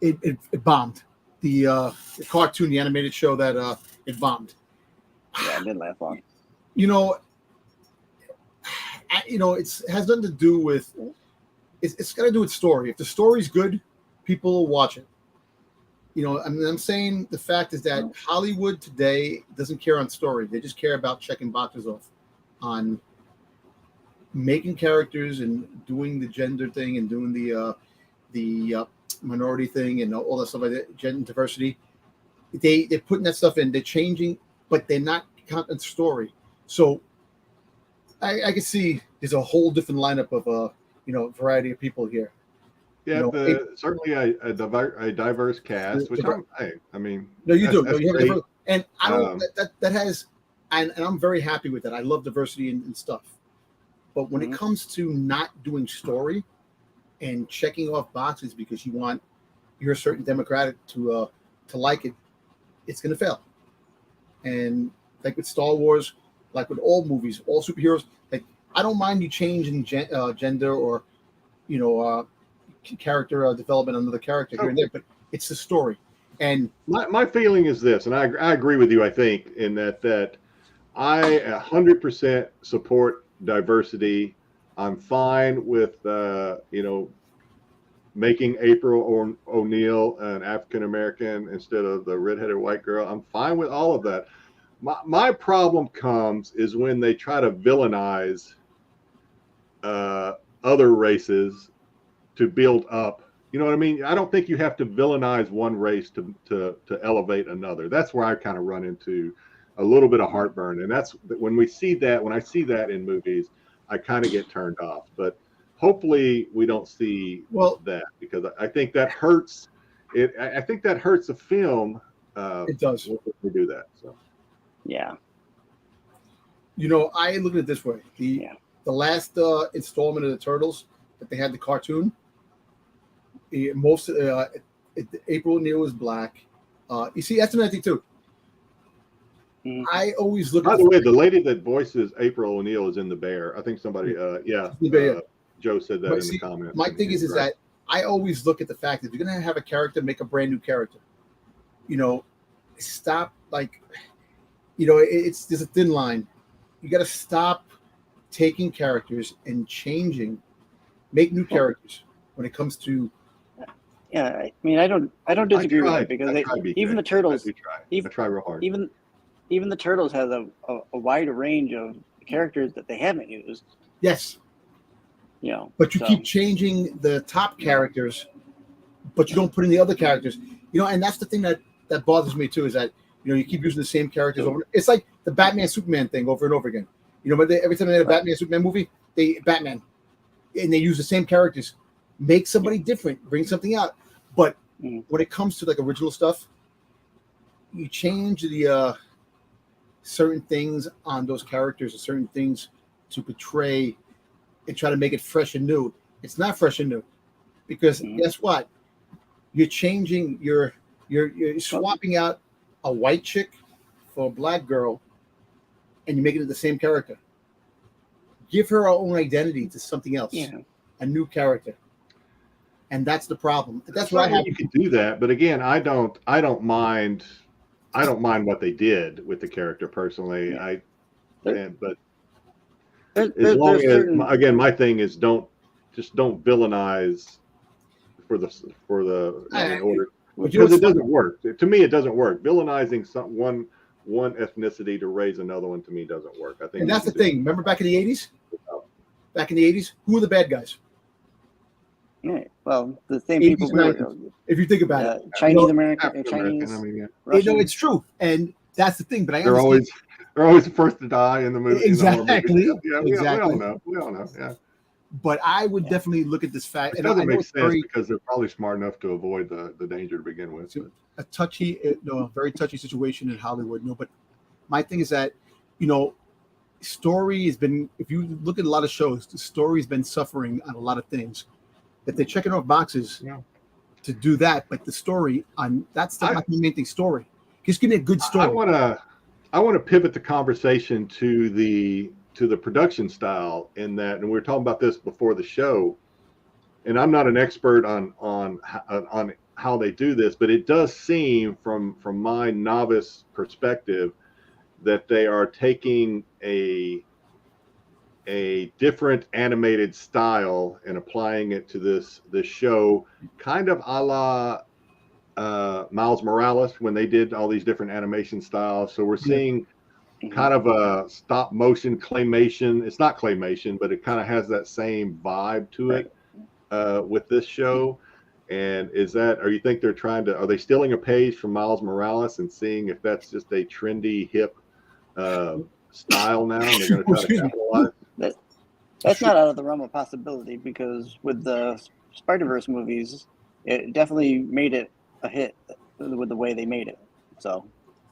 it bombed. The cartoon, the animated show, that it bombed. Yeah, it didn't last long. It has nothing to do with. It's got to do with story. If the story's good, people will watch it. I'm saying the fact is that Hollywood today doesn't care on story. They just care about checking boxes off on making characters and doing the gender thing and doing the minority thing and all that stuff like that, gender diversity. They're putting that stuff in. They're changing, but they're not counting story. So I can see there's a whole different lineup of variety of people here. Yeah, certainly a diverse cast, which I mean. No, you do. No, you have diverse, and I don't. That has, and I'm very happy with that. I love diversity and stuff. But when it comes to not doing story and checking off boxes because you're a certain demographic to like it, it's going to fail. And like with Star Wars, like with all movies, all superheroes, like I don't mind you changing gender or, character development on another character here and there, but it's the story. And my feeling is this, and I agree with you. I think in that I 100% support diversity. I'm fine with making April O'Neil an African American instead of the redheaded white girl. I'm fine with all of that. My problem comes is when they try to villainize other races to build up. You know what I mean? I don't think you have to villainize one race to elevate another. That's where I kind of run into a little bit of heartburn. And that's when I see that in movies, I kind of get turned off. But hopefully we don't see that, because I think that hurts it. I think that hurts a film. It does. When we do that. So yeah. I look at it this way. The last installment of the Turtles that they had, the cartoon, most April O'Neil was black. You see, that's another thing too. I always look. By the way, the lady that voices April O'Neil is in The Bear. I think somebody, Joe said that in the comments. My thing is that I always look at the fact that if you're going to have a character, make a brand new character. Stop there's a thin line. You got to stop taking characters and make new characters when it comes to. Yeah, I mean, I don't disagree with that, because even the Turtles, I try real hard. Even even the Turtles has a wide range of characters that they haven't used. Yes. But you keep changing the top characters, but you don't put in the other characters. And that's the thing that bothers me too, is that you keep using the same characters over. It's like the Batman Superman thing over and over again. But every time they had a Batman Superman movie, and they use the same characters. Make somebody different, bring something out. But when it comes to like original stuff, you change the certain things on those characters, or certain things to portray and try to make it fresh and new. It's not fresh and new, because guess what? You're changing you're swapping out a white chick for a black girl, and you're making it the same character. Give her her own identity to something else, a new character, and that's the problem. That's why you could do that, but again, I don't mind what they did with the character personally. But as long as again, my thing is don't villainize for the in order, because it doesn't work. To me, it doesn't work. Villainizing one ethnicity to raise another one, to me, doesn't work. I think, and that's the thing. Remember back in the 80s? Back in the 80s, who were the bad guys? Yeah, well, the same people. If you think about it, Chinese American, Chinese. I mean, it's true, and that's the thing. But they're always the first to die in the movie. Exactly. We all know. Yeah. But I would definitely look at this fact. It doesn't make sense because they're probably smart enough to avoid the danger to begin with. A very touchy situation in Hollywood. But my thing is that, story has been, if you look at a lot of shows, the story's been suffering on a lot of things. That they're checking off boxes to do that, but the story that's not the main thing. Story, just give me a good story. I want to pivot the conversation to the production style in that, and we were talking about this before the show. And I'm not an expert on how they do this, but it does seem from my novice perspective that they are taking a different animated style and applying it to this show, kind of a la Miles Morales when they did all these different animation styles. So we're seeing kind of a stop motion claymation. It's not claymation, but it kind of has that same vibe to it with this show. And are you think are they stealing a page from Miles Morales and seeing if that's just a trendy, hip style now, and they're going to try to capitalize? That's not out of the realm of possibility, because with the Spider-Verse movies, it definitely made it a hit with the way they made it. So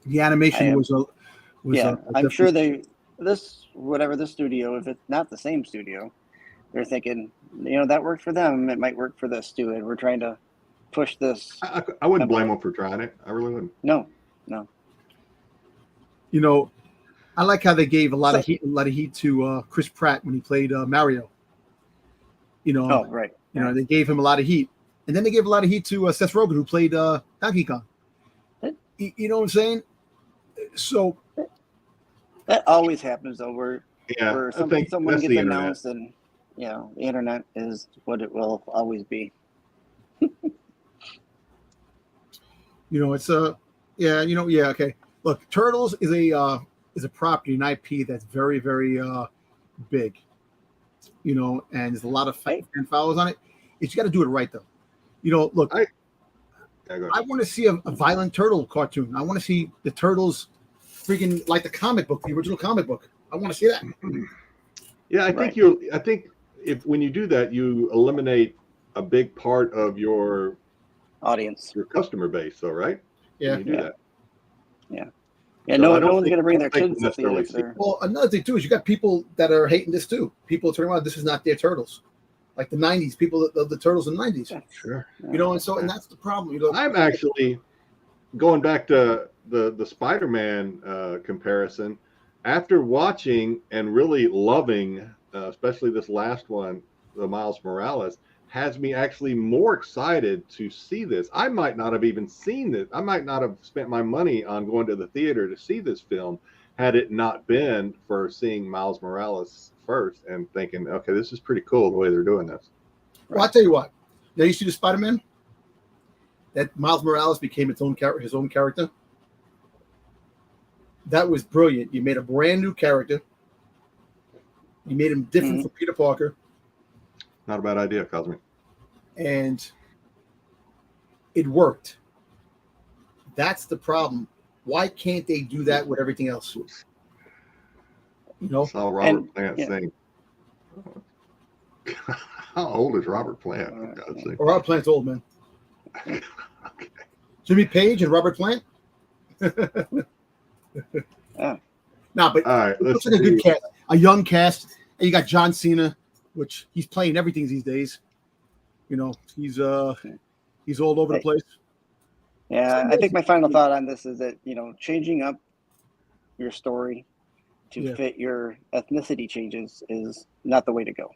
the animation was I'm sure this studio, if it's not the same studio, they're thinking, that worked for them, it might work for this too, and we're trying to push this. I wouldn't blame them for trying it. I really wouldn't. No. I like how they gave a lot of heat to Chris Pratt when he played Mario. Oh, right. They gave him a lot of heat, and then they gave a lot of heat to Seth Rogen, who played Donkey Kong. You know what I'm saying? So that always happens, though. Where someone gets announced, and the internet is what it will always be. Okay. Look, Turtles is a property, an IP that's very, very big. And there's a lot of fan followers on it. You got to do it right, though. Look, I want to see a violent turtle cartoon. I want to see the turtles freaking like the comic book, the original comic book. I want to see that. Yeah, I think if when you do that, you eliminate a big part of your audience, your customer base, though, right? Yeah. When you do that. Yeah. Yeah, so no one's going to bring their kids to see it. Well, another thing, too, is you got people that are hating this, too. People turning around, this is not their Turtles. Like the 90s, people of the Turtles in the 90s. Yeah, sure. And that's the problem. I'm actually going back to the Spider-Man comparison. After watching and really loving, especially this last one, the Miles Morales, has me actually more excited to see this. I might not have even seen this. I might not have spent my money on going to the theater to see this film had it not been for seeing Miles Morales first and thinking, okay, this is pretty cool the way they're doing this. Well, I'll tell you what. Now, you see the Spider-Man? That Miles Morales became his own character. that was brilliant. You made a brand new character. You made him different from Peter Parker. Not a bad idea, Cosme. And it worked. That's the problem. Why can't they do that with everything else? You know, saw Robert Plant saying, "How old is Robert Plant?" Robert Plant's old, man. Okay. Jimmy Page and Robert Plant. No, but all right, it looks like a good cast, a young cast, and you got John Cena, which he's playing everything these days. You know, he's all over the place. Yeah, I think my final thought on this is that, you know, changing up your story to fit your ethnicity changes is not the way to go.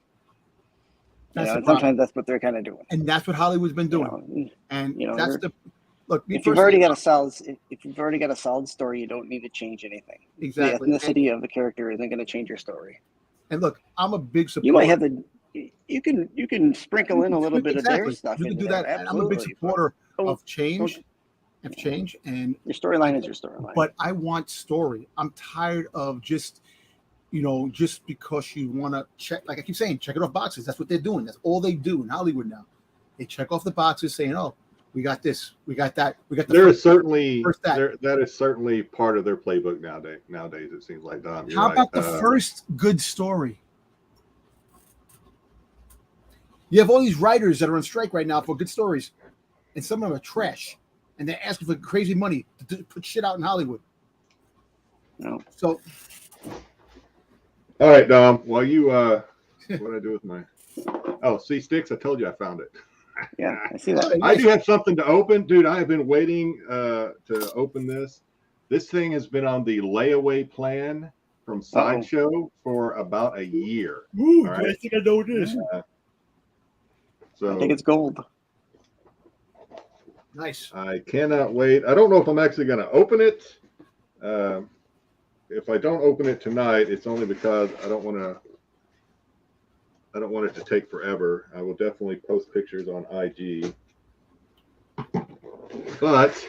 You know, and sometimes that's what they're kind of doing, and that's what Hollywood's been doing. You know, and you know, that's the look. If you've already got a solid story, you don't need to change anything. Exactly, the ethnicity of the character isn't going to change your story. And look, I'm a big supporter. You might have you can sprinkle in a little bit of their stuff. You can do that. And I'm a big supporter of change. And your storyline is your storyline. But I want story. I'm tired of just because you want to check, like I keep saying, check it off boxes. That's what they're doing. That's all they do in Hollywood now. They check off the boxes saying, oh, we got this, we got that, we got the there is certainly that is certainly part of their playbook nowadays it seems like, Dom. How about the first good story? You have all these writers that are on strike right now for good stories, and some of them are trash. And they're asking for crazy money to put shit out in Hollywood. No. So, all right, Dom. While you, what did I do with my? Oh, see, Styx. I told you I found it. Yeah, I see that. I do have something to open, dude. I have been waiting to open this. This thing has been on the layaway plan from Sideshow for about a year. Ooh, right? I think I know what it is. So I think it's gold. Nice. I cannot wait. I don't know if I'm actually going to open it. If I don't open it tonight, it's only because I don't want it to take forever. I will definitely post pictures on IG. But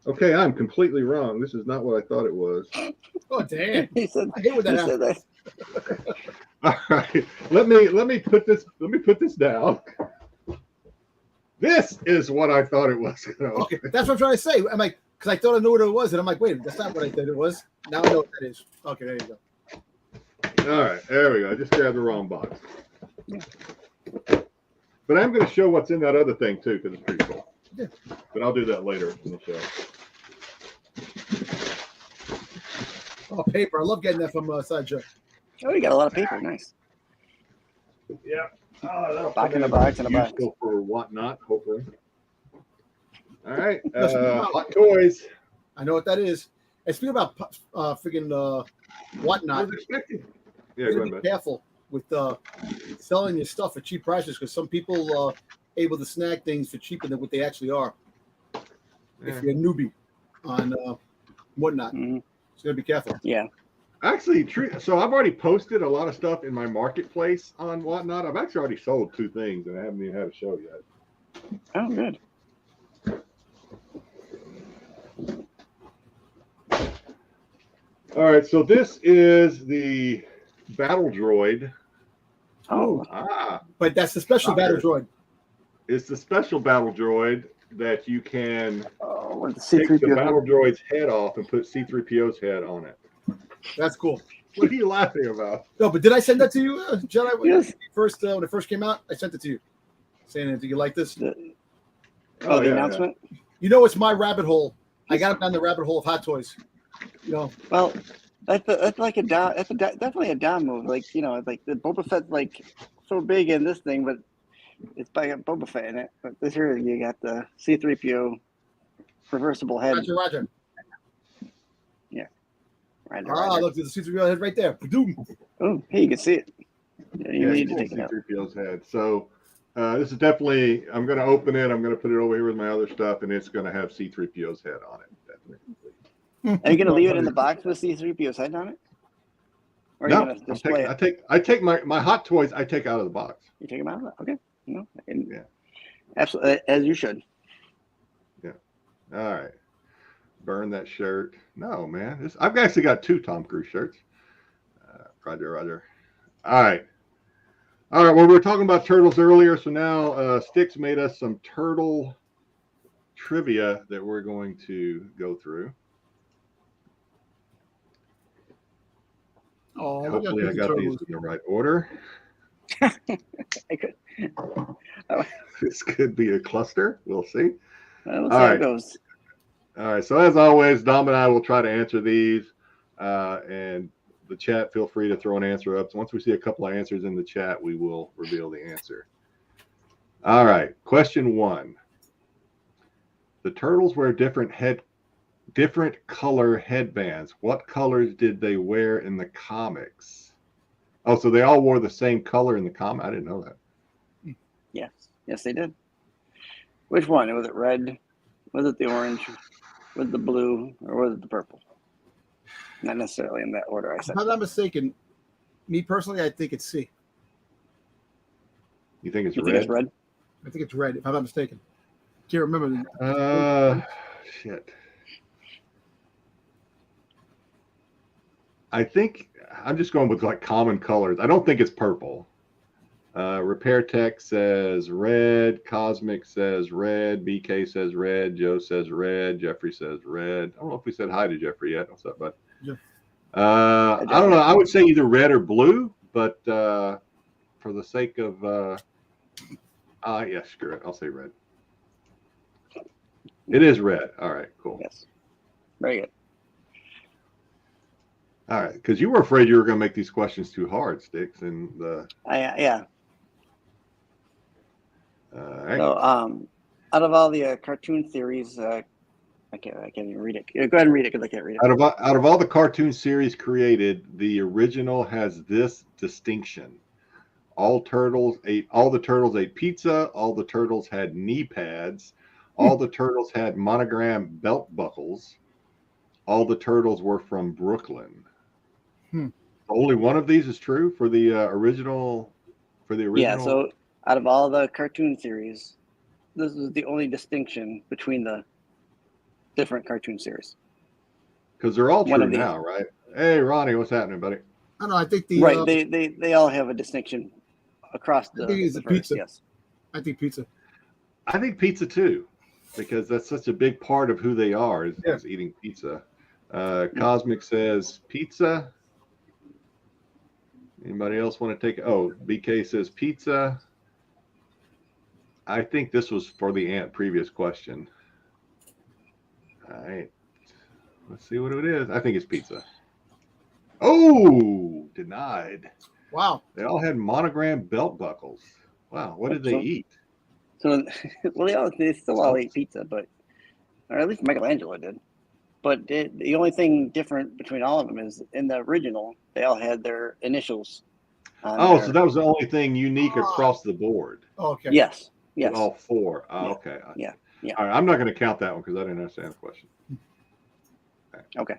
okay, I'm completely wrong. This is not what I thought it was. Oh damn! He said, I hate when that happens. All right, let me put this down. This is what I thought it was. Okay, that's what I'm trying to say. I'm like, because I thought I knew what it was, and I'm like, wait, that's not what I thought it was. Now I know what that is. Okay, there you go. All right, there we go. I just grabbed the wrong box. But I'm going to show what's in that other thing too, because it's pretty cool. Yeah. But I'll do that later in the show. Oh, paper! I love getting that from Sideshow. Oh, you got a lot of paper. Nice. Yeah. Back in a box and a box. For whatnot, hopefully. All right. Hot toys. I know what that is. And speaking about freaking whatnot, yeah, go ahead, be careful with selling your stuff at cheap prices, because some people are able to snag things for cheaper than what they actually are. Yeah. If you're a newbie on whatnot, so you gotta be careful. Yeah. Actually, true. So I've already posted a lot of stuff in my marketplace on whatnot. I've actually already sold 2 things, and I haven't even had a show yet. Oh, good. All right, so this is the battle droid. Oh, but that's the special battle droid. It's the special battle droid that you can take the battle droid's head off and put C-3PO's head on it. That's cool. What are you laughing about? No, but did I send that to you, Jedi? Yes. When it first came out, I sent it to you, saying, "Do you like this?" The announcement. Yeah. You know, it's my rabbit hole. I got down the rabbit hole of Hot Toys. You know. Well, that's like definitely a down move. Like, you know, like the Boba Fett's like so big in this thing, but it's by Boba Fett in it. But this here you got the C-3PO reversible head. Roger. Right, look, there's the C-3PO head right there. Oh, hey, you can see it. Yeah, you need to take it out. C-3PO's head. So this is definitely, I'm going to open it. I'm going to put it over here with my other stuff, and it's going to have C-3PO's head on it. Definitely. Are you going to leave it in the box with C-3PO's head on it? Or are you going to display it? I take my Hot Toys, I take out of the box. You take them out of it? Okay. No, absolutely, as you should. All right. Burn that shirt. No, man. I've actually got 2 Tom Cruise shirts. Roger. All right. Well, we were talking about turtles earlier, so now Styx made us some turtle trivia that we're going to go through. Oh, hopefully I got these in the right order. I could. This could be a cluster. We'll see. We'll see how it goes. All right. So as always, Dom and I will try to answer these, and the chat, feel free to throw an answer up. So once we see a couple of answers in the chat, we will reveal the answer. All right. Question 1. The turtles wear different color headbands. What colors did they wear in the comics? Oh, so they all wore the same color in the comic? I didn't know that. Yes, they did. Which one? Was it red? Was it the orange? Was it the blue? Or was it the purple? Not necessarily in that order I said. If I'm not mistaken, me personally, I think it's C. You think it's red? Think it's red? I think it's red, if I'm not mistaken. Can't remember. Shit. I think I'm just going with like common colors. I don't think it's purple. Repair Tech says red. Cosmic says red. BK says red. Joe says red. Jeffrey says red. I don't know if we said hi to Jeffrey yet. What's up, bud? Yeah. I don't know. I would say either red or blue, but for the sake of yeah, screw it. I'll say red. It is red. All right, cool. Yes. Very good. All right, because you were afraid you were going to make these questions too hard, Styx, and yeah. All right. So, out of all the cartoon series, I can't even read it. Go ahead and read it because I can't read it. Out of all the cartoon series created, the original has this distinction: all the turtles ate pizza. All the turtles had knee pads. All the turtles had monogram belt buckles. All the turtles were from Brooklyn. Only one of these is true for the original. Yeah. So out of all the cartoon series, this is the only distinction between the different cartoon series. Because they're all true now, right? Hey, Ronnie, what's happening, buddy? I don't know. I think the right. They all have a distinction across the. I think it's pizza. Yes. I think pizza. I think pizza too, because that's such a big part of who they are is eating pizza. Cosmic says pizza. Anybody else want to take? Oh, BK says pizza. I think this was for the previous question. All right. Let's see what it is. I think it's pizza. Oh, denied. Wow. They all had monogram belt buckles. Wow. What did they eat? So, well, they still all ate pizza, but, or at least Michelangelo did. But the only thing different between all of them is in the original, they all had their initials. So that was the only thing unique across the board. Okay. Yes. All 4. Okay. Yeah. All right. I'm not going to count that one because I didn't understand the question. Okay.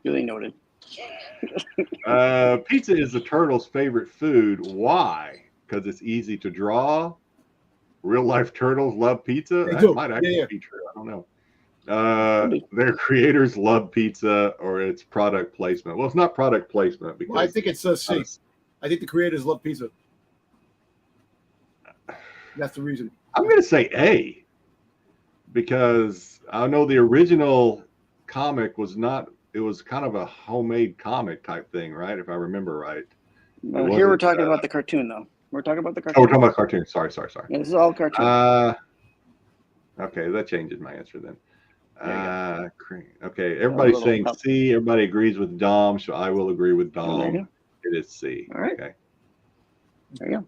Duly noted. Pizza is the turtle's favorite food. Why? Because it's easy to draw. Real life turtles love pizza. That might actually be true. I don't know. Their creators love pizza, or it's product placement. Well, it's not product placement because I think it's C. I think the creators love pizza. That's the reason. I'm going to say A, because I know the original comic was not. It was kind of a homemade comic type thing, right? If I remember right. Well, here we're talking about the cartoon, though. We're talking about the cartoon. Oh, we're talking about cartoon. Sorry. Yeah, this is all cartoon. Okay, that changes my answer then. Okay, everybody's saying C. Everybody agrees with Dom, so I will agree with Dom. It is C. All right. Okay. There you go.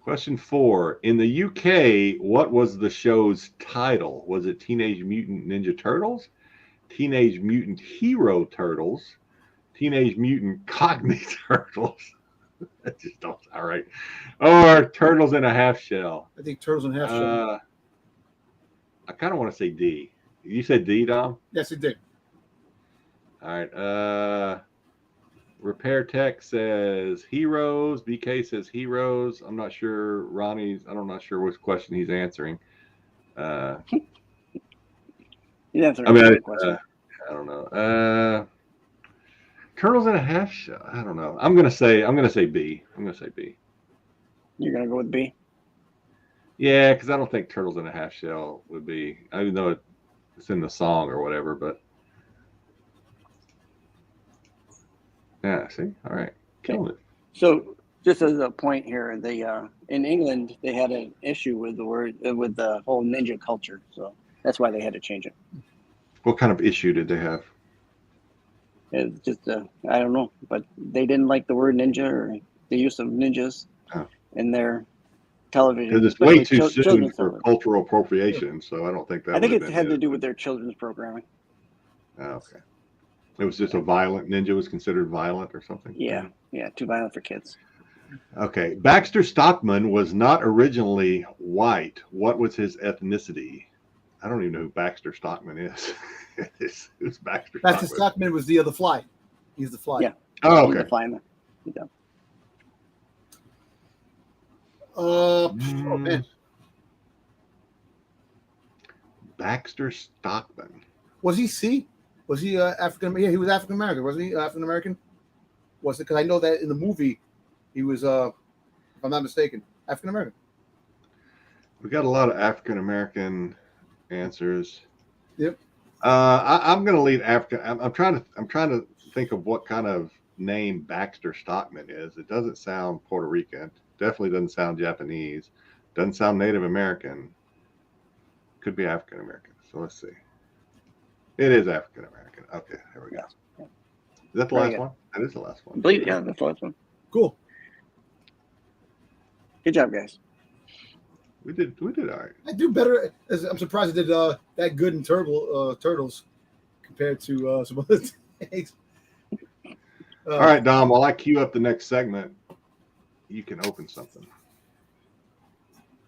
Question 4. In the UK, what was the show's title? Was it Teenage Mutant Ninja Turtles, Teenage Mutant Hero Turtles, Teenage Mutant Cockney Turtles? That just don't sound right. Or Turtles in a Half Shell? I think Turtles in a Half Shell. I kind of want to say D. You said D, Dom? Yes, it did. All right. Repair Tech says Heroes. BK says Heroes. I'm not sure. I'm not sure which question he's answering. You answered I mean, the question. I don't know. Turtles in a half shell. I don't know. I'm gonna say B. You're gonna go with B. Yeah, because I don't think turtles in a half shell would be, even though it's in the song or whatever. But yeah, see, all right, killing it. So just as a point here, they in England they had an issue with the whole ninja culture, so that's why they had to change it. What kind of issue did they have? It's just I don't know, but they didn't like the word ninja or the use of ninjas in their television. Because it's way too soon children's for television. cultural appropriation, so I don't think that. I think it had to do with their children's programming. Oh, okay. It was just a violent ninja was considered violent or something. Yeah, too violent for kids. Okay, Baxter Stockman was not originally white. What was his ethnicity? I don't even know who Baxter Stockman is. Who's Baxter? Baxter Stockman was the Fly. He's the Fly. Yeah. Oh, okay. He's the Fly man. Yeah. Oh man. Baxter Stockman. Was he C? Was he African? Yeah, he was African American. Wasn't he African American? Was it? Because I know that in the movie, he was, if I'm not mistaken, African American. We got a lot of African American answers. Yep. I'm going to leave Africa. I'm trying to think of what kind of name Baxter Stockman is. It doesn't sound Puerto Rican. Definitely doesn't sound Japanese. Doesn't sound Native American. Could be African American. So let's see. It is African American. Okay, there we go. Yeah. Is that the last one? That is the last one. I believe, yeah, that's the last one. Cool. Good job, guys. We did all right. I do better. I'm surprised I did that good in turtles compared to some other things. All right, Dom. While I queue up the next segment, you can open something.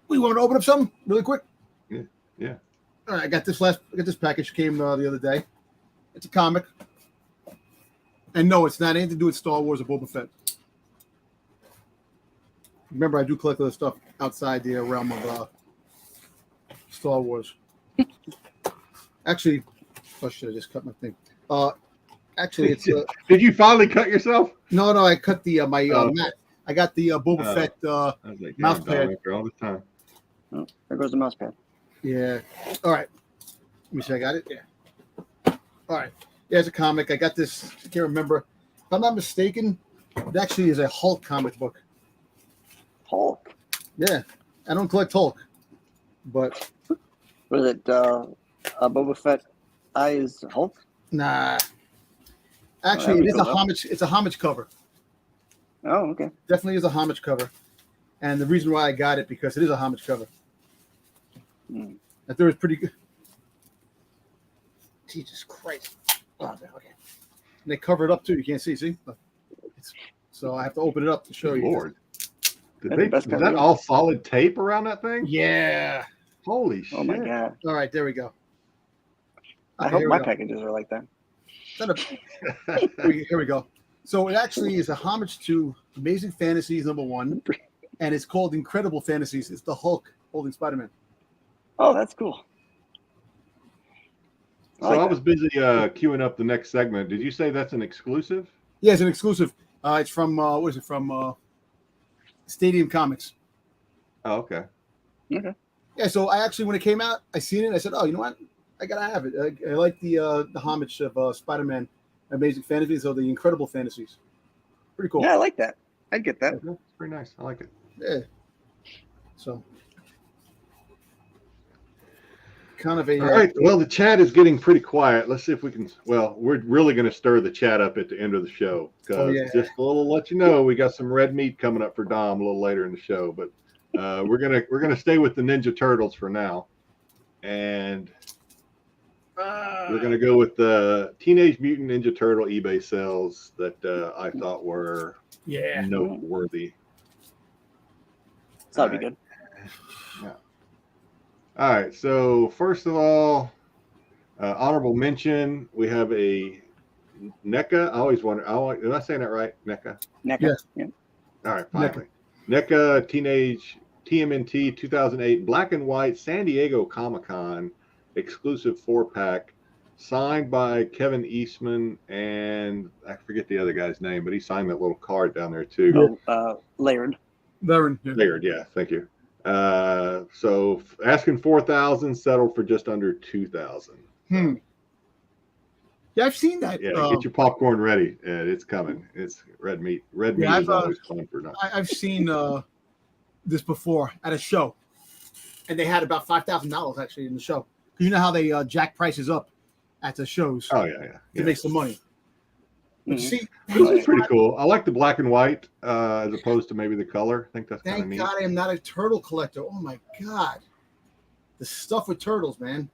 We want to open up something really quick. Yeah. All right, I got this package came the other day. It's a comic, and no, it's not anything to do with Star Wars or Boba Fett. Remember, I do collect other stuff outside the realm of Star Wars. Actually, should I just cut my thing? Actually, it's. Did you finally cut yourself? No, I cut the my mat. I got the Boba Fett mouse pad. All the time. Oh, there goes the mouse pad. Yeah. All right. Let me see. I got it. Yeah. All right. Yeah, it's a comic. I got this. I can't remember. If I'm not mistaken, it actually is a Hulk comic book. Hulk? Yeah. I don't collect Hulk, but. Was it Boba Fett eyes Hulk? Nah. Actually, it is a homage. It's a homage cover. Oh, okay. Definitely is a homage cover, and the reason why I got it because it is a homage cover. That there was pretty good. Jesus Christ! Oh, okay. And they cover it up too. You can't see. So I have to open it up to show you. Lord, was that all solid tape around that thing? Yeah. Holy shit! Oh my god! All right, there we go. I hope my packages are like that. Here we go. So it actually is a homage to Amazing Fantasies #1, and it's called Incredible Fantasies. It's the Hulk holding Spider-Man. Oh, that's cool. I was busy queuing up the next segment. Did you say that's an exclusive? Yeah, it's an exclusive. It's from what is it from? Stadium Comics. Oh, okay. Okay. Yeah, so I actually when it came out, I seen it. I said, "Oh, you know what? I gotta have it." I like the homage of Spider-Man, Amazing Fantasies, or the Incredible Fantasies. Pretty cool. Yeah, I like that. I'd get that. It's pretty nice. I like it. Yeah. So. Kind of a. All right. Well, the chat is getting pretty quiet. Let's see if we can. Well, we're really going to stir the chat up at the end of the show because just a little let you know, we got some red meat coming up for Dom a little later in the show. But we're gonna stay with the Ninja Turtles for now, and we're gonna go with the Teenage Mutant Ninja Turtle eBay sales that I thought were noteworthy. That'd be good. Yeah. All right, so first of all, honorable mention, we have a NECA. I always wonder, am I saying that right? NECA? NECA. Yeah. All right, finally. NECA Teenage TMNT 2008 black and white San Diego Comic-Con exclusive 4-pack, signed by Kevin Eastman, and I forget the other guy's name, but he signed that little card down there too. Layered. Layered, yeah, thank you. So asking 4,000, settled for just under 2,000. Yeah, I've seen that. Yeah, get your popcorn ready. It's coming. It's red meat. Red meat is always fun for nothing. I've seen this before at a show, and they had about $5,000 actually in the show. You know how they jack prices up at the shows. Oh yeah. To make some money. But see, this is pretty cool. I like the black and white as opposed to maybe the color. I think that's kind of neat. Thank God I am not a turtle collector. Oh my God, the stuff with turtles, man.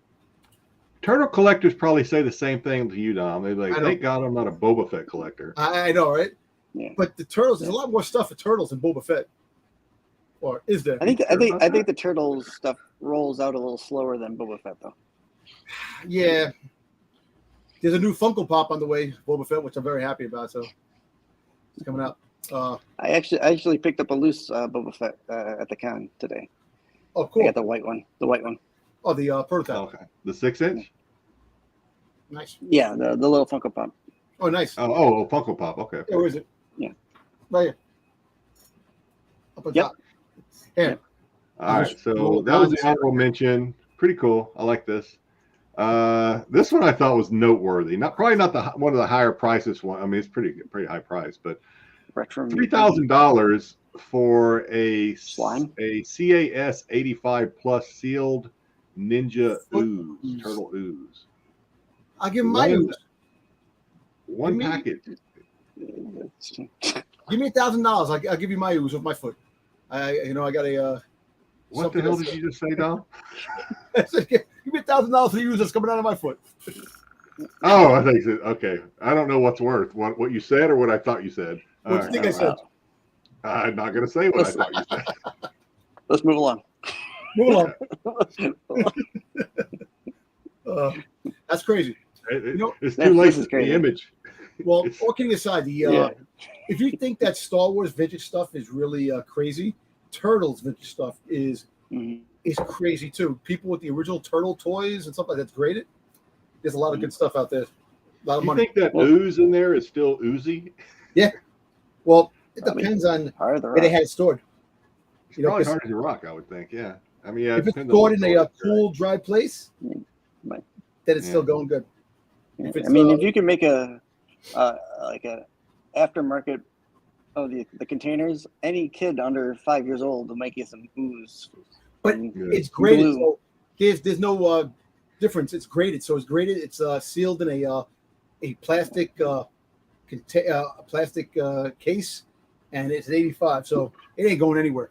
Turtle collectors probably say the same thing to you, Dom. They're like, thank God I'm not a Boba Fett collector. I know, right? Yeah. But the turtles, there's a lot more stuff with turtles than Boba Fett. Or is there? I think the turtles stuff rolls out a little slower than Boba Fett, though. Yeah. There's a new Funko Pop on the way, Boba Fett, which I'm very happy about. So it's coming out. I actually picked up a loose Boba Fett at the con today. Oh, cool. I got the white one. Oh, the prototype. Okay. The 6-inch? Nice. Yeah, the little Funko Pop. Oh, nice. Oh, Funko Pop. Okay. Yeah, where is it? Yeah. Right here. Up on top. Here. Yep. All right. So that was the honorable mention. Pretty cool. I like this. This one I thought was noteworthy. Probably not one of the higher prices one. I mean, it's pretty high price, but $3,000 for a slime, a CAS 85 plus sealed Ninja ooze, turtle ooze. I'll give him my ooze. One packet. Give me $1,000. I'll give you my ooze with my foot. I got a. What the hell did you just say, Dom? I said, give me $1,000 for the ooze that's coming out of my foot. Oh, I think so. Okay. I don't know what's worth. What you said or what I thought you said. What do you think I said? I'm not going to say what I thought you said. Let's move along. That's crazy. It's too late to the image. Well, all kidding aside, if you think that Star Wars vintage stuff is really crazy, Turtles vintage stuff is crazy too. People with the original Turtle toys and stuff like that's graded. There's a lot of good stuff out there. A lot of money. You think that ooze in there is still oozy? Yeah. Well, it depends on where they had it stored. It's probably hard as a rock, I would think. Yeah. I mean, if it's stored in a cool, dry place, then it's still going good. If you can make a aftermarket of the containers, any kid under 5 years old will make you some ooze. But it's graded. So there's no difference. It's graded. So it's graded. It's sealed in a plastic case, and it's an 85. So it ain't going anywhere.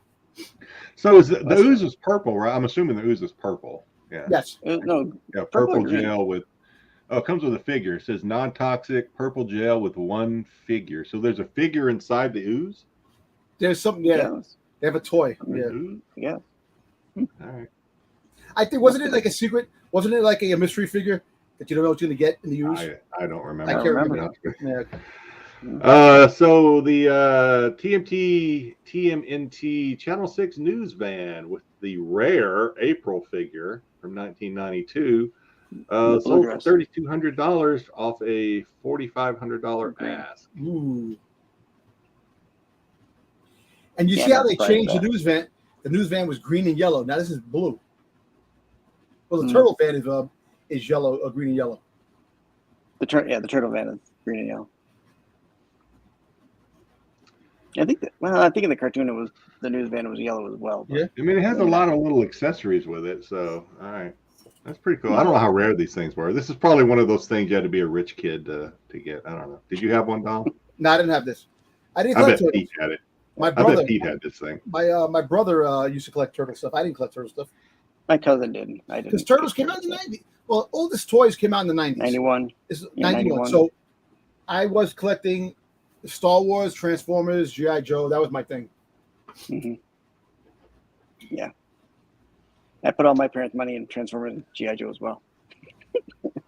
So the ooze is purple, right? I'm assuming the ooze is purple. Yeah. Yes. No. Yeah, purple gel with. Oh, it comes with a figure. It says non-toxic purple gel with one figure. So there's a figure inside the ooze? There's something, yeah. They have a toy. Yeah. All right. I think, wasn't it like a secret? Wasn't it like a mystery figure that you don't know what you're going to get in the ooze? I don't remember. I can't remember. So the TMNT Channel 6 news van with the rare April figure from 1992 sold for $3,200 off a $4,500 ask. Ooh. And you see how they changed the news van? The news van was green and yellow. Now this is blue. Well, the turtle van is yellow, green and yellow. The turtle van is green and yellow. I think in the cartoon the news van was yellow as well. Yeah. I mean, it has a lot of little accessories with it, so all right. That's pretty cool. I don't know how rare these things were. This is probably one of those things you had to be a rich kid to get. I don't know. Did you have one, Dom? No, I didn't have this. I bet Pete had it. I bet Pete had this thing. My brother used to collect turtle stuff. I didn't collect turtle stuff. My cousin didn't. I didn't. Because turtles came out in the 90s. Well, all this toys came out in the 90s. 91. 91. So I was collecting Star Wars, Transformers, G.I. Joe. That was my thing. Mm-hmm. Yeah. I put all my parents' money in Transformers and G.I. Joe as well.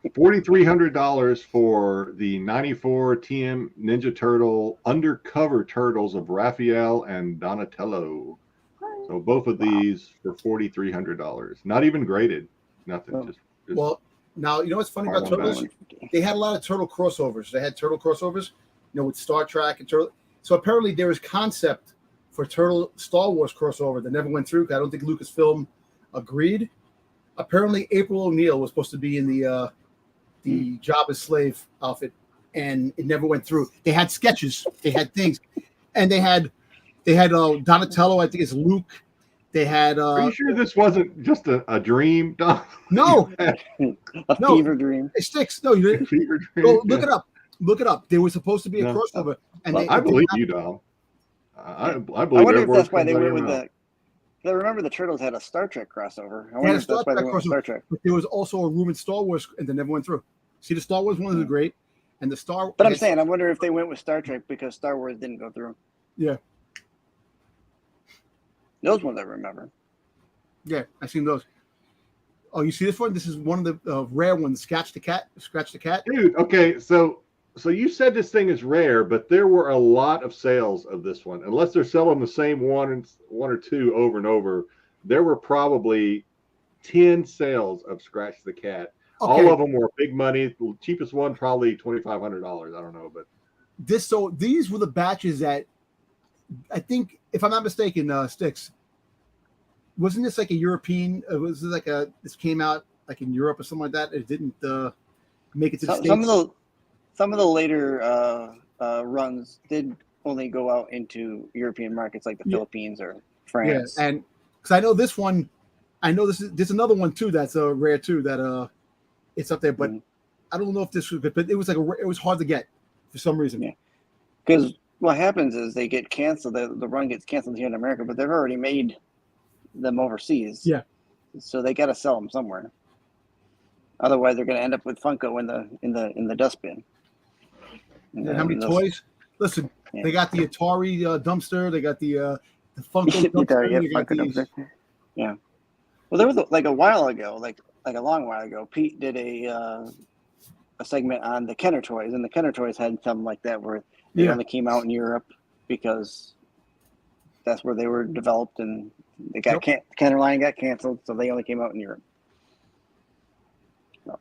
$4,300 for the 94 TM Ninja Turtle undercover turtles of Raphael and Donatello. So both of these for $4,300. Not even graded. Nothing. Oh. Just Well, now you know what's funny about Turtles? They had a lot of Turtle crossovers. They had Turtle crossovers, with Star Trek and Turtle. So apparently there was concept for Turtle Star Wars crossover that never went through. I don't think Lucasfilm agreed. Apparently April O'Neil was supposed to be in the Jabba's slave outfit, and it never went through. They had sketches, they had things, and they had Donatello. I think it's Luke. They had. Are you sure this wasn't just a dream? No, fever dream. It Styx. No, you didn't. Fever dream. Go look it up. Look it up. There was supposed to be a crossover, and I believe you, Dom. I believe. I wonder if that's why they went with the. I remember the Turtles had a Star Trek crossover. I wonder if that's why they went with Star Trek. But there was also a room in Star Wars, and they never went through. See, the Star Wars one is great, and the Star. But I'm saying, I wonder if they went with Star Trek because Star Wars didn't go through. Yeah. Those ones I remember. Yeah, I've seen those. Oh, you see this one? This is one of the rare ones. Scratch the cat. Dude, okay, so you said this thing is rare, but there were a lot of sales of this one. Unless they're selling the same one or two over and over, there were probably 10 sales of Scratch the Cat. Okay. All of them were big money. The cheapest one probably $2,500. I don't know, but these were the batches that I think, if I'm not mistaken, Styx. Wasn't this like a European? Was this this came out like in Europe or something like that? It didn't make it to the States. Some of the later runs did only go out into European markets like the Philippines or France. Yeah, and because I know this one, there's another one too that's rare too that it's up there, but I don't know if this was good. But it was it was hard to get for some reason. Yeah, because what happens is they get canceled. The run gets canceled here in America, but they've already made them overseas. Yeah, so they got to sell them somewhere. Otherwise, they're going to end up with Funko in the dustbin. And how many toys? Listen, they got the Atari dumpster. They got the Funko dumpster. Yeah. Well, there was like a while ago, like a long while ago, Pete did a segment on the Kenner toys, and the Kenner toys had something like that where they only came out in Europe because that's where they were developed, and they got Kenner line got canceled, so they only came out in Europe. So.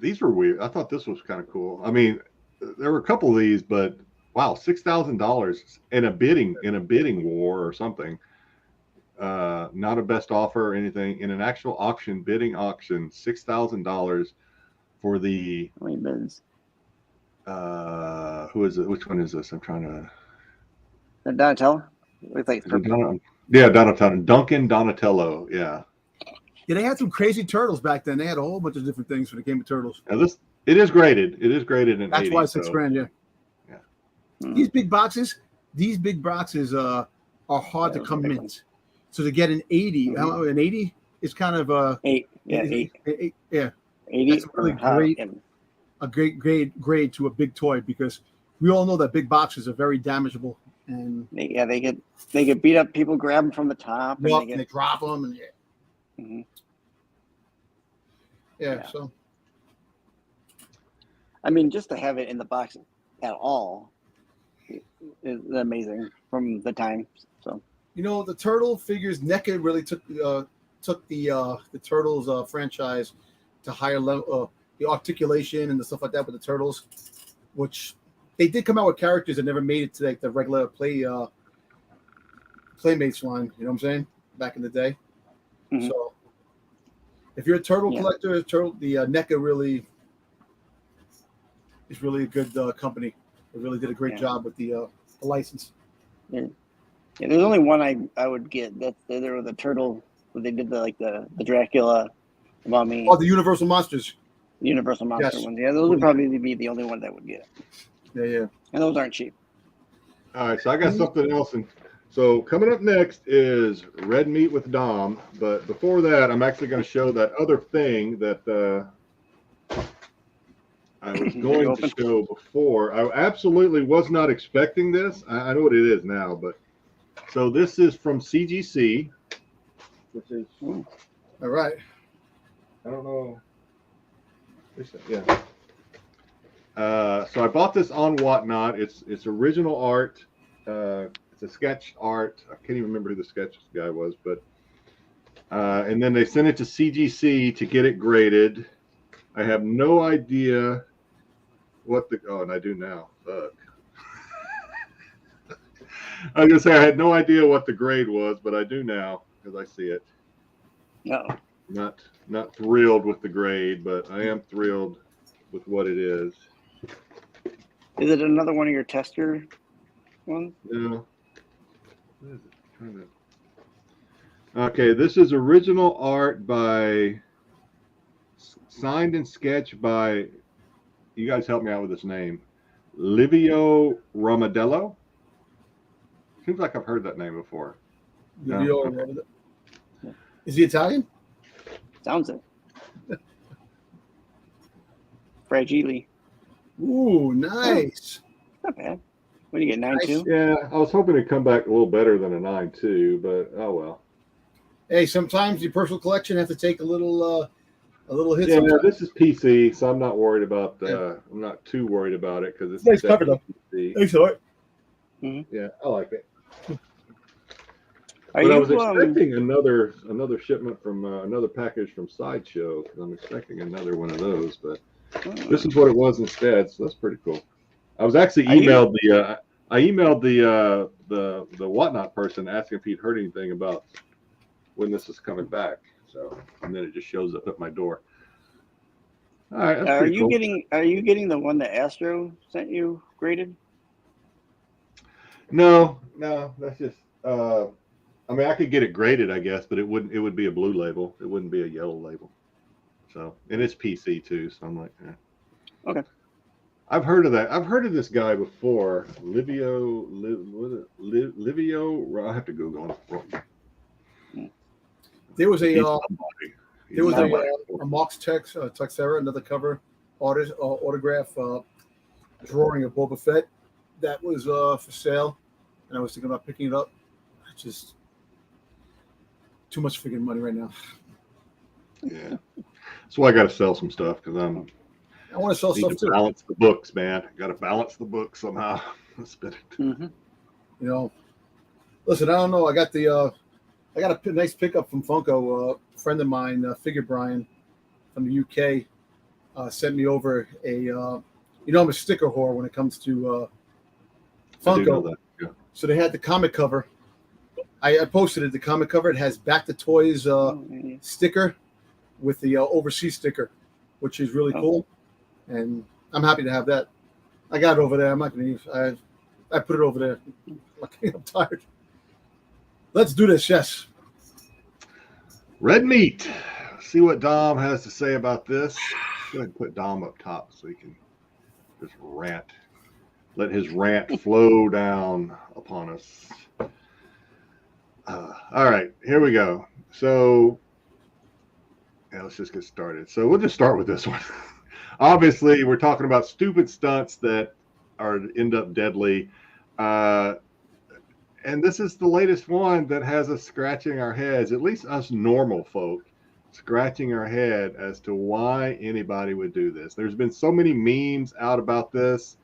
These were weird. I thought this was kind of cool. I mean, there were a couple of these, but wow, $6,000 in a bidding war or something. Not a best offer or anything. In an actual bidding auction, $6,000 for the. How many bids? Who is it? Which one is this? I'm trying to. Donatello. Looks like Donatello. Duncan Donatello. Yeah. Yeah, they had some crazy turtles back then. They had a whole bunch of different things for the game of turtles. Now it is graded. It is graded in. That's 80, why $6,000. Yeah. These big boxes are hard to come in. So to get an 80, an 80 is kind of 8. Yeah, 8. Yeah, 80. That's really great. A great grade to a big toy, because we all know that big boxes are very damageable. And they get beat up. People grab them from the top. And they drop them. And mm-hmm. Yeah. So, I mean, just to have it in the box at all is amazing from the time. So, the Turtle figures, NECA really took the Turtles franchise to higher level. The articulation and the stuff like that with the Turtles, which they did come out with characters that never made it to like the regular Playmates line. You know what I'm saying? Back in the day. Mm-hmm. So, if you're a Turtle collector, the NECA really is really a good company. They really did a great job with the license. Yeah, there's only one I would get. That there was the Turtle. They did the Dracula, Mummy. Oh, the Universal Monsters. Universal Monster ones. Yeah, those would probably be the only one that would get. Yeah. And those aren't cheap. All right, so I got something else. And so coming up next is Red Meat with Dom. But before that, I'm actually going to show that other thing that I was going to show before. I absolutely was not expecting this. I know what it is now, but so this is from CGC, which is all right. I don't know. Yeah. So I bought this on Whatnot. It's original art. It's a sketch art. I can't even remember who the sketch guy was, but and then they sent it to CGC to get it graded. I have no idea what the and I do now. Fuck. I was gonna say I had no idea what the grade was, but I do now because I see it. No. Not thrilled with the grade, but I am thrilled with what it is. Is it another one of your tester ones? No. What is it? Okay, this is original art by, signed and sketched by, you guys help me out with this name, Livio Romadello. Seems like I've heard that name before. Livio Romadello. Is he Italian? Sounds it. Fragile. Ooh, nice. Not bad. What do you get, 9.2? Yeah, I was hoping to come back a little better than a 9.2, but oh well. Hey, sometimes your personal collection have to take a little hit. Yeah, sometimes. this is PC, so I'm not worried about. I'm not too worried about it because it's nice cover though. PC. Thanks for it. Mm-hmm. Yeah, I like it. Are But you, I was expecting another shipment from another package from Sideshow because I'm expecting another one of those, but this is what it was instead. So that's pretty cool. I was actually emailed the whatnot person asking if he'd heard anything about when this is coming back. So and then it just shows up at my door. All right, that's are you cool. getting the one that Astro sent you graded? No, that's just. I mean, I could get it graded, I guess, but it would be a blue label. It wouldn't be a yellow label. So, and it's PC too. So I'm like, Okay. I've heard of that. I've heard of this guy before. Livio. I have to Google him. There was a Mox Texera, another cover artist autograph drawing of Boba Fett that was for sale, and I was thinking about picking it up. It's just too much freaking money right now. Yeah, that's why I got to sell some stuff because I want to sell stuff too. Balance the books, man. Got to balance the books somehow. Mm-hmm. You know, listen, I don't know. I got a nice pickup from Funko. A friend of mine, Figure Brian, from the UK, sent me over I'm a sticker whore when it comes to Funko. Yeah. So they had the comic cover. I posted it. The comic cover. It has Back to Toys sticker with the overseas sticker, which is really cool. And I'm happy to have that. I got it over there. I'm not going to use. I put it over there. I'm tired. Let's do this. Yes. Red meat. See what Dom has to say about this. Go ahead and put Dom up top so he can just rant. Let his rant flow down upon us. All right, here we go. So, let's just get started. So we'll just start with this one. Obviously, we're talking about stupid stunts that end up deadly. And this is the latest one that has us scratching our heads, at least us normal folk, scratching our head as to why anybody would do this. There's been so many memes out about this.